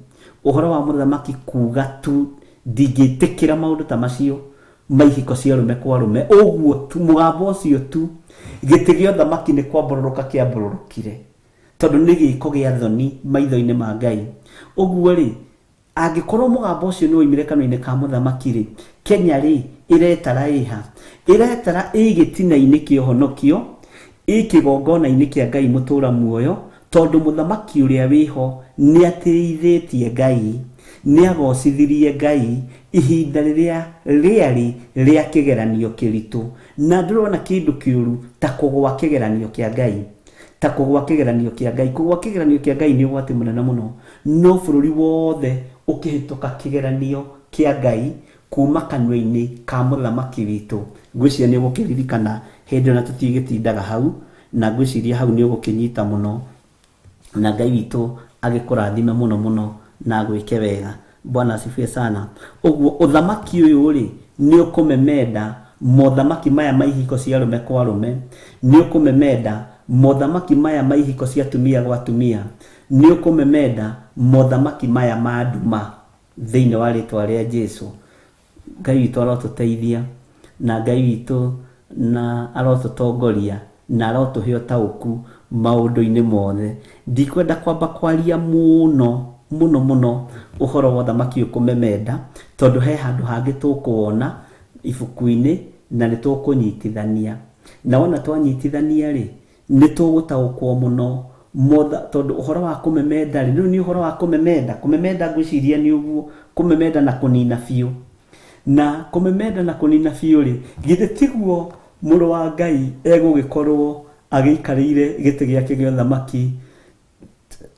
Speaker 1: Uhoro wa muthamaki kuga tu ndigitikira maundu ta macio maihiko cia rume kwa rume uguo tu mugambo ucio tu giti gio thamaki ni kwambururuka kiambururukire tondu ni giko gia thoni maitho-ini ma Ngai. Uguo ri angikorwo mugambo ucio ni woimire kanua-ini ka muthamaki ri Kenya ri iretara igitina-ini kia uhonokio ikigongona-ini kia Ngai mutura muoyo tondu muthamaki uria wiho ni atirithitie Ngai, ni agocithirie Ngai ihinda riria riari ria kigeranio kiritu na ndirona kindu kiuru ta kugwa kigeranio kia Ngai, kugwa kigeranio kia Ngai ni ugwati munene muno. No bururi wothe ukihituka kigeranio kia Ngai kuma kanua-ini ka muthamaki witu ngwiciria ni ugukiririkana hindi na tutigitindaga hau na ngwiciria hau ni ugukinyita muno na Ngai witu agikurathime muno na gwike wega. Bwana asifiwe sana. Uguo uthamaki uyu ri ni ukumemenda mothamaki maya maihiko cia rume kwa rume, ni ukumemenda mothamaki maya maihiko cia tumia gwa tumia, ni ukumemenda mothamaki maya ma nduma thiini wa ritwa ria Jesu. Ngai witu arotuteithia na Ngai witu na arotutongoria na arotuhe utauku maundu-ini mothe. Ndikwenda kwamba kwaria muno uhoro wa thamaki ukumemenda tondu he handu hangi tukuona ibuku-ini na ni tukunyitithania na wona twanyitithania ri ni tugutaukwo muno tondu uhoro wa kumemenda ri ni uhoro wa kumemenda ngwiciria ni uguo kumemenda na kunina fiu na kumemenda na kunina fiu ri githe tiguo muru wa Ngai egugikorwo agiikarire giti giake gio thamaki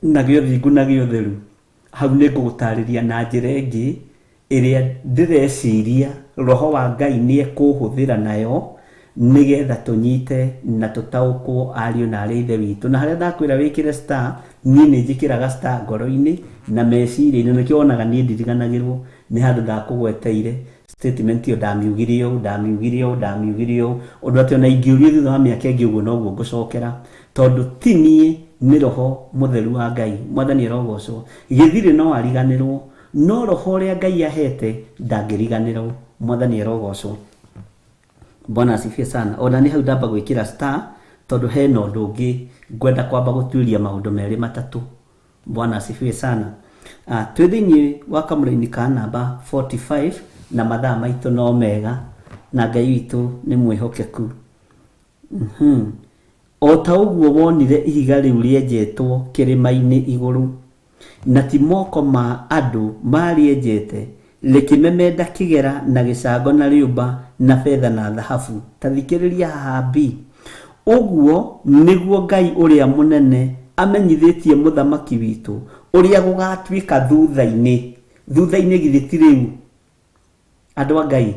Speaker 1: na gio thingu na gio theru. Hau ni ngugutariria na njira ingi iria ndireciria roho wa Ngai ni ekuhuthira nayo nigetha tunyite na tutaukwo ariu na ari ithe witu. Na haria ndakwira wikire star ni njikiraga star ngoro-ini na meciria-ini nikio onaga ni ndiriganagirwo ni handu ndakugweteire statement yo ndamiugirio undu ati ona ingiurio thutha wa miaka ingi uguo noguo ngucokera tondu tini ni roho mutheru wa Ngai. Mwathani arogocwo githiri no ariganirwo no roho uria Ngai ahete ndangiriganirwo. Mwathani arogocwo. Bwana asifiwe sana. Ona ni hau ndamba gwikira star tondu he no undu ungi ngwenda kwamba gutuiria maundu meri matatu. Bwana asifiwe sana. Twi thiini wa kamuri-ini ka namba 45 na mathaa maitu no mega na Ngai witu ni mwihokeku. O ta uguo wonire ihiga riu rienjetwo kirima-ini iguru na ti moko ma andu marienjete likimemenda kigera na gicango na riumba na fedha na dhahabu. Tathikiriria habi uguo niguo Ngai uria munene amenyithitie muthamaki witu uria gugatwika thutha-ini githiti riu andu a Ngai.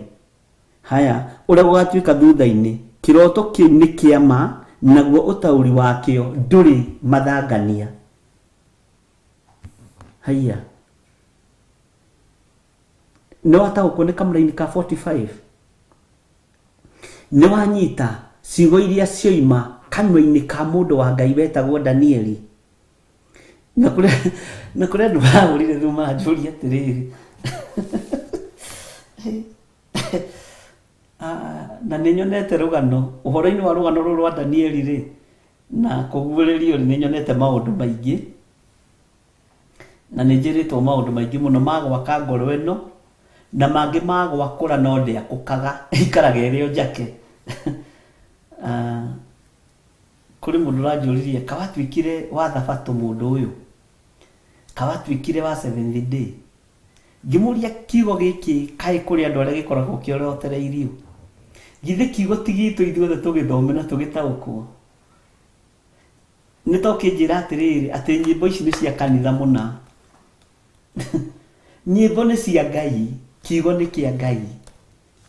Speaker 1: Haya uria gugatwika thutha-ini kiroto kiu ni kiama naguo utauri wakio nduri mathangania. Haya no ataukwo ni kamuri-ini ka 45 ni wanyita ciugo iria cioima kanua-ini ka mundu wa Ngai wetagwo Danieli na kure andu mahurire riu manjuria atiriri na ninyonete rugano uhoro-ini wa rugano ruru rwa Danieli ri na kuguurerio ri ninyonete maundu maingi na nijiritwo maundu maingi muno magwaka ngoro ino na mangi magwakura no ndiakukaga ikaraga irio njake kuri mundu ranjuririe kawatwikire wa thabato mundu uyu kawatwikire wa 7th day ngimuria kiugo giki kai kuri andu aria gikoragwo kiorotereirio githe kiugo tigito ithuothe tugithome na tugitaukwo ni tokinjira atiriri ati nyimbo ici ni cia kanitha muna nyimbo ni cia Ngai kiugo ni kia Ngai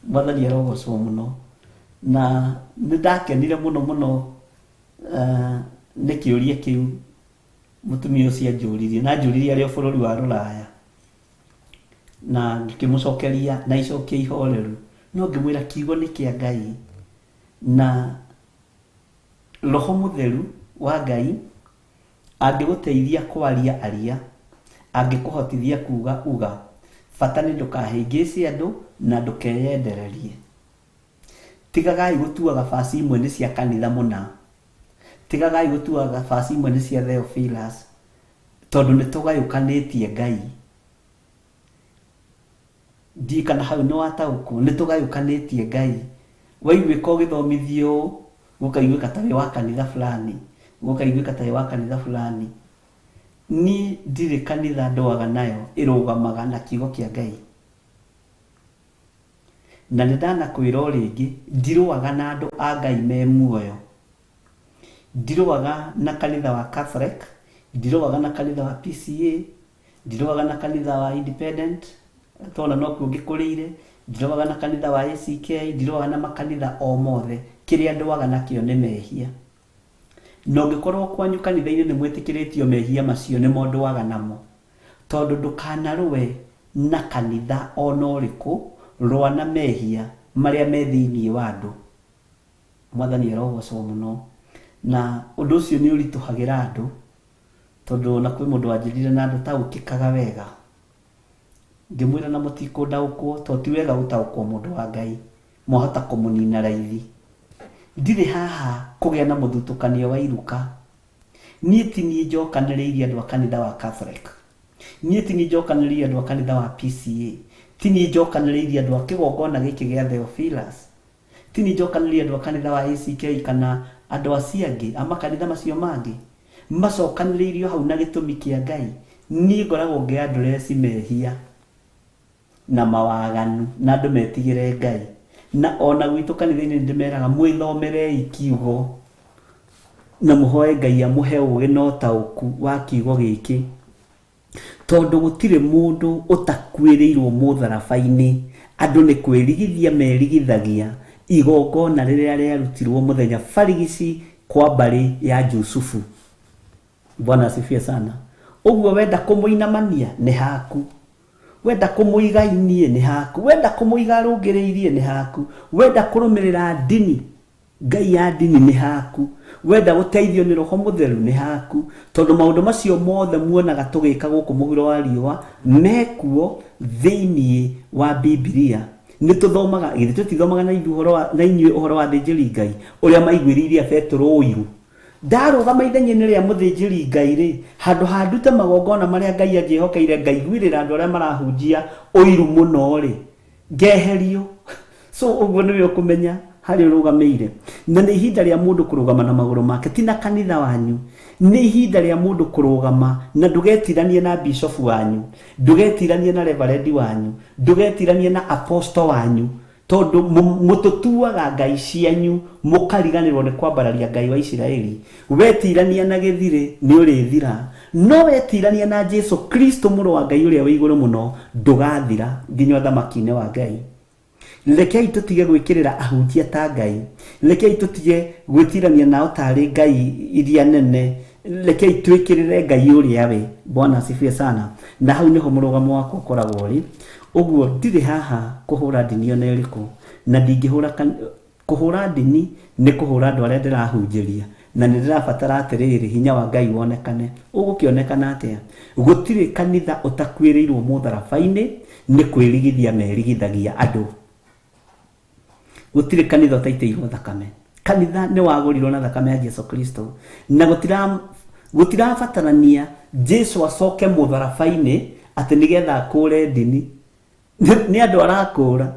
Speaker 1: mwathani arogocwo muno na ndakenire muno ni kiuria kiu mutumia ucio anjuririe na anjuririe ari bururi wa Ruraya na ngimucokeria na icokia ihoreru no ngimwira kiugo ni kia Ngai na Roho Mutheru wa Ngai angiguteithia kwaria aria angikuhotithia kuga uga bata ni ndukahingicie andu na ndukeyendererie tigagai gutuaga basi imwe ni cia kanitha muna tigagai gutuaga basi imwe ni cia Theophilus tondu ni tugayukanitie Ngai ndikana hau no atauko ni tugayukanitie Ngai waiguika githomithio gukaiguika tawe wa kanitha fulani gukaiguika tawe wa kanitha fulani ni ndire kanitha ndoaga nayo irugamaga na kiugo kia Ngai na ndana kwira ringi ndiruaga na andu a Ngai me muoyo ndiruaga na kanitha wa Catholic ndiruaga na kanitha wa PCA ndiruaga na kanitha wa Independent tona no kungikuriire ndiruaga na kanitha wa ACK ndiruaga na makanitha o mothe kiria nduaga nakio ni mehia no ngikorwo kwanyu kanitha-ini ni mwitikiritio mehia macio ni mondu waga namo tondu ndukanarue na kanitha ona uriku rwa na mehia maria me thiini wa andu mwathani arogocwo muno na undu ucio ni urituhagira andu tondu na kwi mundu anjirire na andu taukikaga wega ngimwira na mutikundaukwo to ti wega gutaukwo mundu wa Ngai mohota kumunina raithi ndire haha kugia na muthutukanio wa iruka nieti ni njokaniriirie andu a kanitha wa Catholic nieti ni njokaniriirie andu a kanitha wa PCA tini njokaniriirie andu a kigongona giki gia Theophilus tini njokaniriirie andu a kanitha wa ACK kana andu aciangi ama kanitha macio mangi macokaniriirio hau na gitumi kia Ngai ni ngoragwo ngiandureci mehia na mawaganu na andu metigire Ngai na ona gwitu kanitha-ini ndimeraga mwithomerei kiugo na muhoe Ngai amuhe ugi no tauku wa kiugo giki tondu gutire mundu utakwiriirwo mutharabaini andu ni kwirigithia merigithagia igongona riria riarutirwo muthenya barigici kwa mbari ya Jusufu. Bwana asifiwe sana. Uguo wenda kumuinamania ni haku, wenda kumuigainie ni haku, wenda kumuiga rungiriirie ni haku, wenda kurumirira dini Ngai ya dini ni haku, wenda guteithio ni Roho Mutheru ni haku tondu maundu macio mothe muonaga tugika guku mugiro wa riwa mekuo thiini wa Biblia ni tuthomaga githe tutithomaga na inyuĩ uhoro wa thĩnjĩri Ngai uria maiguĩrĩire Petro uiru ndarũgama ithenya-inĩ rĩa mũthĩnjĩri Ngai ri handu handute magongona maria Ngai angĩhokeire ngaiguĩrĩra andũ arĩa marahunjia uiru muno ri ngeherio so uguo nĩwe ũkũmenya hari rugameire na ni ihinda rĩa mundu kurugama na maguru make tina kanitha wanyu ni ihinda rĩa mundu kurugama na ndugetiranie na bishop wanyu ndugetiranie na reverend wanyu ndugetiranie na apostle wanyu tondu mututuaga ngai cianyu mukariganirwo ni kwambararia Ngai wa Isiraeli wetirania na githire ni urithira no wetirania na Jesu Kristo muru wa Ngai uria wa iguru muno ndugathira nginya thamaki-inĩ wa Ngai. Rekei tutige gwikirira ahunjia ta Ngai, rekei tutige gwitirania nao tari Ngai iria nene, rekei twikirire Ngai uria we. Bwana asifiwe sana. Na hau niho murugamo wako ukoragwo ri uguo ndire haha kuhura dini ona iriku na ndingihura kuhura dini ni kuhura andu aria ndirahunjiria na ndirabatara atiriri hinya wa Ngai wonekane. Ugukionekana atia? Gutire kanitha utakwiriirwo mutharabaini ni kwirigithia merigithagia andu gutire kanitha utaiteirwo thakame. Kanitha ni wagurirwo na thakame ya Jesu Kristo, na gutirabatarania Jesu acoke mutharabaini ati nigetha akure ndini. Ni andu arakura.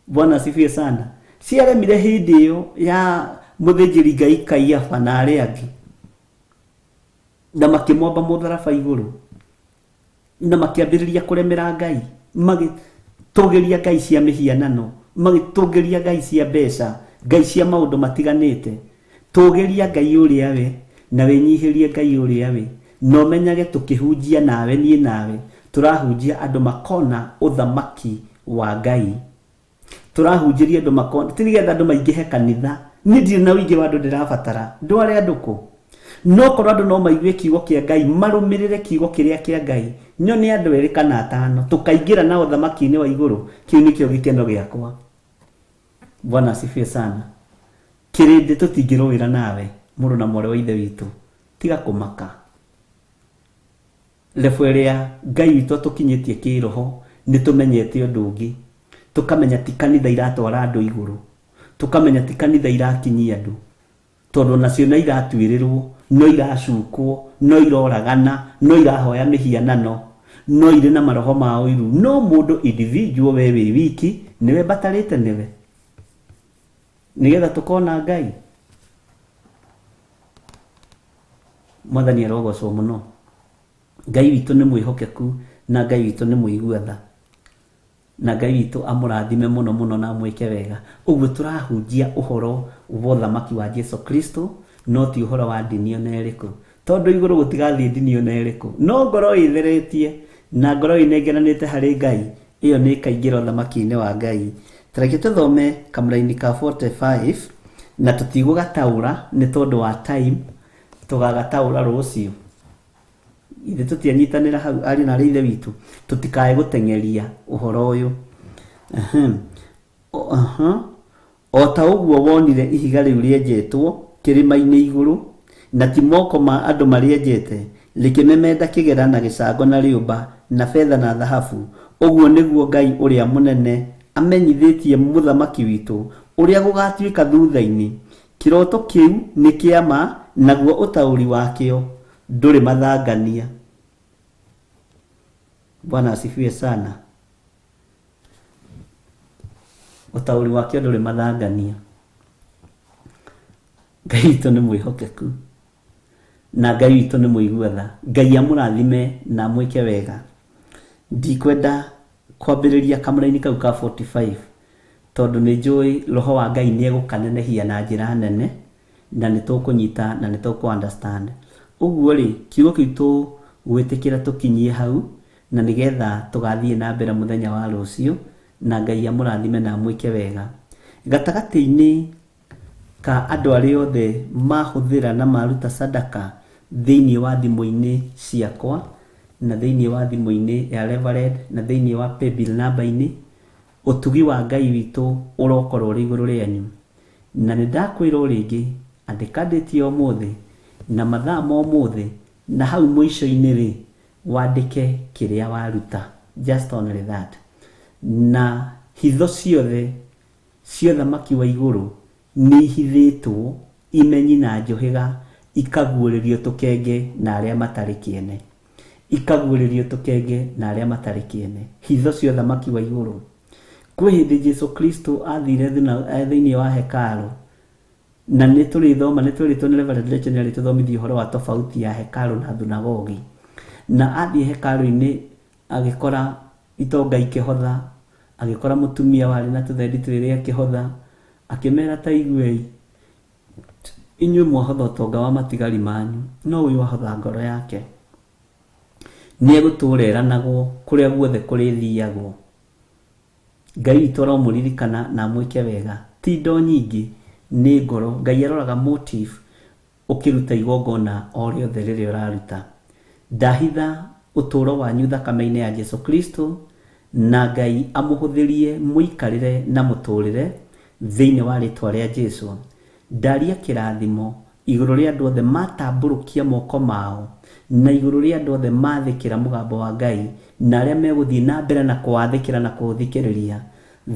Speaker 1: Bwana asifiwe sana. Ciaremire hindi iyo ya muthinjiri Ngai Kaiafa na aria angi, na makimwamba mutharaba iguru, na makiambiriria kuremera Ngai, magitugiria Ngai cia mihianano, magitugiria Ngai cia mbeca, Ngai cia maundu matiganite. Tugiria Ngai uria we na winyihirie Ngai uria we, no menyage tukihunjia nawe nie nawe turahunjia andu makona uthamaki wa Ngai. Turahunjiria andu makona tinigetha andu maingihe kanitha. Ni ndiri na wingi wa andu ndirabatara ndware andu ku, no korwo andu no maigue kiugo kia Ngai, marumirire kiugo kiria kia Ngai, nyo ni andu eri kana atano tukaingira na uthamaki-ini wa iguru. Kiu nikio gikeno giakwa. Bwana asifiwe sana. Kirindi tutingirowira nawe muru na mwore wa ithe witu, tiga kumaka. Lefu iria Ngai witu tukinyitie kiroho ni tumenyete undu ungi, tukamenya ti kanitha iratwara andu iguru, tukamenya ti kanitha irakinyia andu, tondu nacio na iratwirirwo, no iracukwo, no iroragana, no irahoya mihianano, no ire na maroho ma uiru. No mundu individual we wiki niwe batarite niwe nigetha tukona Ngai. Mwathani arogocwo muno. Ngai witu ni mwihokeku, na Ngai witu ni muiguatha, na Ngai witu amurathime muno muno na mwike wega. Uguo turahunjia uhoro wa uthamaki wa Jesu Kristo, no ti uhoro wa ndini ona iriku, tondu iguru gutigathie ndini ona iriku. No ngoro itheretie na ngoro inengeranite hari Ngai, iyo ni kaingira uthamaki-ini wa Ngai. Tareke tuthome kamraini ka 45 na tutigugataura ni tondu wa time, tugagataura rucio. Ithe tutianyitanira hau ari na ithe witu, tutikae gutengeria uhoro uyu. O ta uguo wonire ihiga riu rienjetwo kirima-ini iguru, na ti moko ma andu marienjete, likimemenda kigera na gicango na riumba na fedha na dhahabu. Uguo niguo Ngai uria munene amenyithitie muthamaki witu uria gugatuika thutha-ini. Kiroto kiu ni kiama, naguo utauri wakio nduri mathangania. Bwana asifiwe sana. Utauri wakio nduri mathangania. Ngai witu ni mwihokeku, na Ngai witu ni muiguatha. Ngai amurathime na mwike wega. Ndikwenda kwambiriria kamraini kau ka 45 tondu ni njui roho wa Ngai ni egukanenehia na njira nene, na ni tukunyita na ni tuku understand. Uguo ri kiugo kitu gwitikira tukinyie hau, na nigetha tugathie na mbere muthenya wa rucio, na Ngai amurathime na mwike wega. Gatagati-ini ka andu aria othe mahuthira na maruta sadaka thiini wa thimu-ini ciakwa, na thiini wa thimu-ini ya Reverend, na thiini wa paybill number-ini, utugi wa Ngai witu urokorwo uri iguru rianyu. Na nindakwira ringi andika nditi umuthi na mathaa ma umuthi, na hau mwisho-ini ri wandike kiria waruta, just only that. Na hitho ciothe cia thamaki wa iguru ni hithitwo imenyi na njuhiga, ikaguuririo tukenge na aria matari kiene, ikaguuririo tukenge na aria matari kiene. Hitho cia thamaki wa iguru. Kwi hindi Jesu Kristo athire thiini wa hekalu, na ni turithoma ni turitwo ni Reverend Legendary tuthomithie uhoro wa tofauti ya hekalu na thunagogi. Na athie hekalu-ini agikora itonga ikihotha, agikora mutumia wari na tuthendi twiri akihotha, akimera ta iguei, inyuĩ mwahotha utonga wa matigari manyu, no uyu wahotha ngoro yake. Ni egutureranagwo kuria guothe kuri thiagwo. Ngai witu aromuririkana na mwike wega. Ti ndo nyingi, ni ngoro. Ngai aroraga motive ukiruta igongona o riothe riria uraruta. Ndahitha uturo wanyu thakame-ini ya Jesu Kristo, na Ngai amuhuthirie muikarire na muturire thiini wa ritwa ria Jesu. Ndaria kirathimo iguru ria andu othe matamburukia moko mao, na iguru ria andu othe mathikira mugambo wa Ngai, na aria meguthie na mbere na kuwathikira na kuthikiriria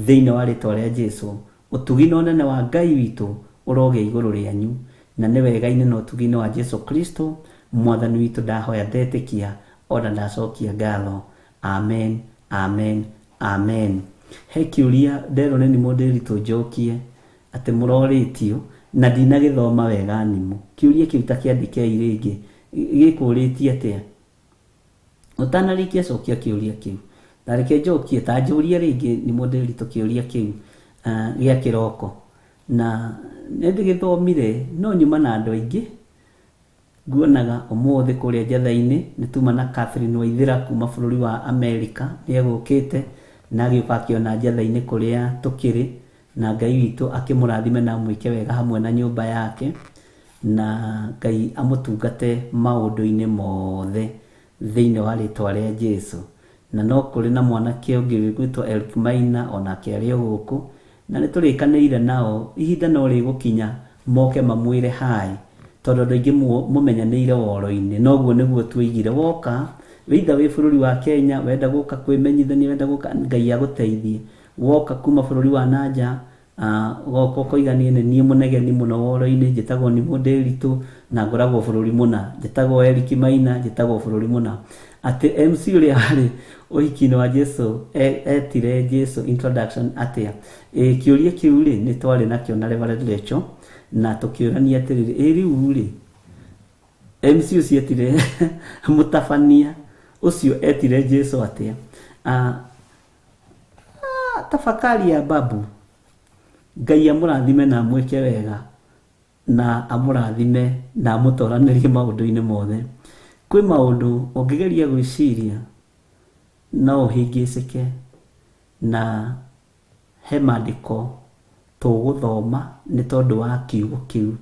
Speaker 1: thiini wa ritwa ria Jesu. Ũtugi na ũnene wa Ngai witũ ũroge igũrũ rĩanyu, na nĩ wega-inĩ na ũtugi-inĩ wa Jesu Kristo mwathani witũ ndahoya ndetĩkia ona ndacokia ngatho. Amen, amen, amen. He kĩũria nderwo nĩ Mũndĩritũ njokie atĩ mũrorĩtio na ndinagĩthoma wega nimo. Kĩũria kĩu ta kĩandĩkei rĩngĩ gĩkũrĩtie atĩa? Ũtanarĩkia cokia kĩũria kĩu. Ndareke njokie ta njũria rĩngĩ nĩ Mũndĩritũ kĩũria kĩu gĩa kĩroko. Na nĩndĩgĩthomire no nyuma na andũ aingĩ nguonaga ũmũthĩ kũrĩa njatha-inĩ nĩ tuma na Catherine Waithĩra kuma bũrũri wa Amerika nĩegũkĩte na agĩũka akĩona njatha-inĩ kũrĩa tũkĩrĩ, na Ngai witũ akĩmũrathime na mwĩke wega hamwe na nyũmba yake, na Ngai amũtungate maũndũ-inĩ mothe thĩinĩ wa rĩtwa rĩa Jesu. Na no kũrĩ na mwanake ũngĩ wĩtwo Eric Maina onake arĩ o gũkũ, na nĩ tũrĩkanĩire nao ihinda no rĩgũkinya moke mamwĩre hai, tondũ andũ aingĩ mũmenyanĩire woro-inĩ. Noguo nĩguo tuoigire woka wĩitha wĩ bũrũri wa Kenya wenda gũka kwĩmenyithania, wenda gũka Ngai agũteithie. Woka kuma bũrũri wa nanja goka ũkoiganie nĩ niĩ mũnegeni mũno woro-inĩ, njĩtagwo nĩ Mũndĩritũ na ngoragwo bũrũri mũna, njĩtagwo Eric Maina, njĩtagwo bũrũri mũna. Atĩ MC ũrĩa warĩ ũhiki-inĩ wa Jesu etire Jesu introduction atĩa? Kĩũria kĩu rĩ nĩ twarĩ nakĩo na Reverend Rachel na tũkĩũrania atĩrĩrĩ, rĩu rĩ MC ũcio etire mũtabania ũcio etire Jesu atĩa? Tafakari ya babu. Ngai amũrathime na mwĩke wega na amũrathime na amũtoranĩrie maũndũ-inĩ mothe. Kwĩ maũndũ ũngĩgeria gwĩciria no ũhĩngĩcĩke, na he maandĩko tũgũthoma nĩ tondũ wa kiugo kĩu,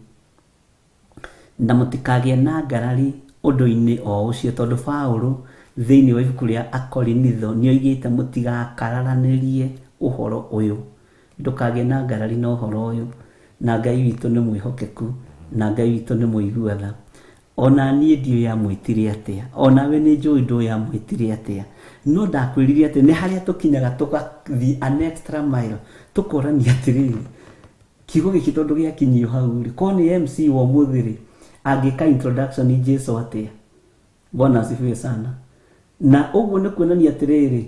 Speaker 1: na mũtikagĩe na ngarari ũndũ-inĩ o ũcio, tondũ Paũlũ thĩinĩ wa ibuku rĩa Akorinitho nĩoigĩte mũtigakararanĩrie ũhoro ũyũ. Ndũkagĩe na ngarari na ũhoro ũyũ, na Ngai witũ nĩ mwĩhokeku, na Ngai witũ nĩ mũigua tha. Ona niĩ ndiũĩ yamwĩtire atĩa, onawe nĩ njũĩ ndũĩ yamwĩtire atĩa, no ndakwĩrire atĩ nĩ harĩa tũkinyaga tũgathiĩ an extra mile tũkorania atĩrĩrĩ, kiugo gĩkĩ tondũ gĩakinyio hau rĩ, korwo nĩ MC wa ũmũthĩ rĩ angĩka introduction ni Jesu atĩa? Bwana asifiwe sana. Na ũguo nĩ kuonania atĩrĩrĩ,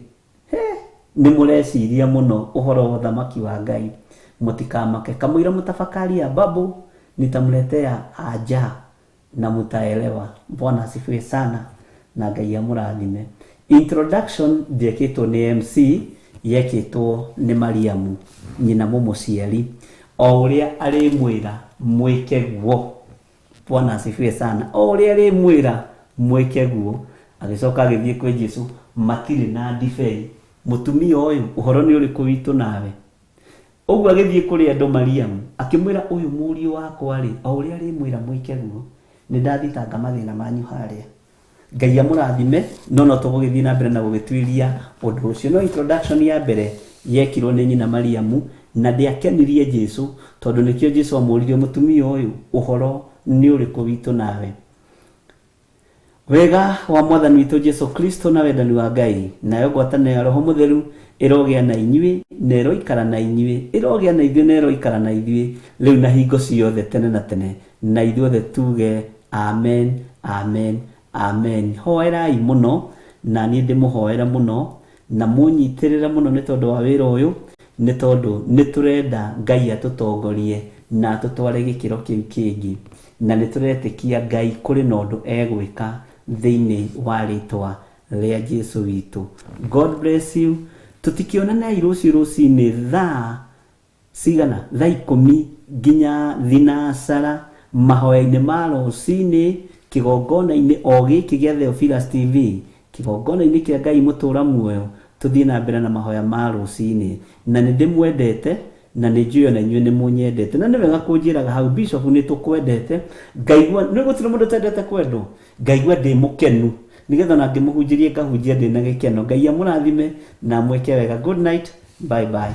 Speaker 1: nĩ mũreciria mũno ũhoro wa ũthamaki wa Ngai. Mũtikamake, kamũira mũtafakari ya babu nitamletea aja na mutaelewa. Bwana asifiwe sana na Ngai amũrathime. Introduction ndĩekĩtwo nĩ MC, yekĩtwo nĩ Mariamu nyina mũmũciari, o ũrĩa arĩmwĩra mwĩke guo. Bwana asifiwe sana. O ũrĩa arĩmwĩra mwĩke guo, agĩcoka agĩthiĩ kwĩ Jesu, matirĩ na ndibei. Mũtumia ũyũ ũhoro nĩ ũrĩkũ witũ nawe? Ũguo agĩthiĩ kũrĩ andũ Mariamu akĩmwĩra ũyũ mũriũ wakwa rĩ, o ũrĩa arĩmwĩra mwĩke guo, nĩ ndathitanga mathĩna manyu harĩa. Ngai amũrathime. No tũgũgĩthiĩ na mbere na gũgĩtuĩria ũndũ ũcio. No introduction ya mbere yekirwo nĩ nyina Mariamu, na ndĩakenirie Jesu, tondũ nĩkĩo Jesu amũririe mũtumia ũyũ ũhoro nĩ ũrĩkũ witũ nawe? Wega wa mwathani witũ Jesu Kristo na wendani wa Ngai nayo ngwatanĩro ya Roho Mũtheru ĩrogĩa na inyuĩ na ĩroikara na inyuĩ, ĩrogĩa na ithuĩ na ĩroikara na ithuĩ rĩu na hingo ciothe tene na tene, na ithuothe tuge amen, amen, amen. Hoerai mũno na niĩ ndĩmũhoera mũno na mũnyitĩrĩre mũno nĩ tondũ wa wĩra ũyũ, nĩ tondũ nĩ tũrenda Ngai atũtongorie na atũtware gĩkĩro kĩu kĩngĩ, na nĩ tũretĩkia Ngai kũrĩ na ũndũ egwĩka thĩinĩ wa rĩtwa rĩa Jesu witũ. God bless you. Tũtikĩonana rũciũ rũcinĩ thaa cigana? Thaa 10 nginya thinacara mahoya-inĩ ma rũcinĩ, kĩgongona-inĩ o gĩkĩ gĩa Theophilus TV, kĩgongona-inĩ kĩa Ngai mũtũra muoyo. Tũthiĩ na mbere na mahoya ma rũcinĩ, na nĩ ndĩmwendete na nĩ njũĩ na inyuĩ nĩ mũnyendete, na nĩ wega kũnjĩraga hau, Bishop nĩ tũkwendete. Ngaigua nĩ gũtirĩ mũndũ ũtendete kwendwo, ngaigua ndĩ mũkenu, nĩgetha na ngĩmũhunjĩrie ngahunjia ndĩ na gĩkeno. Ngai amũrathime na mwĩke wega. Good night, bye bye.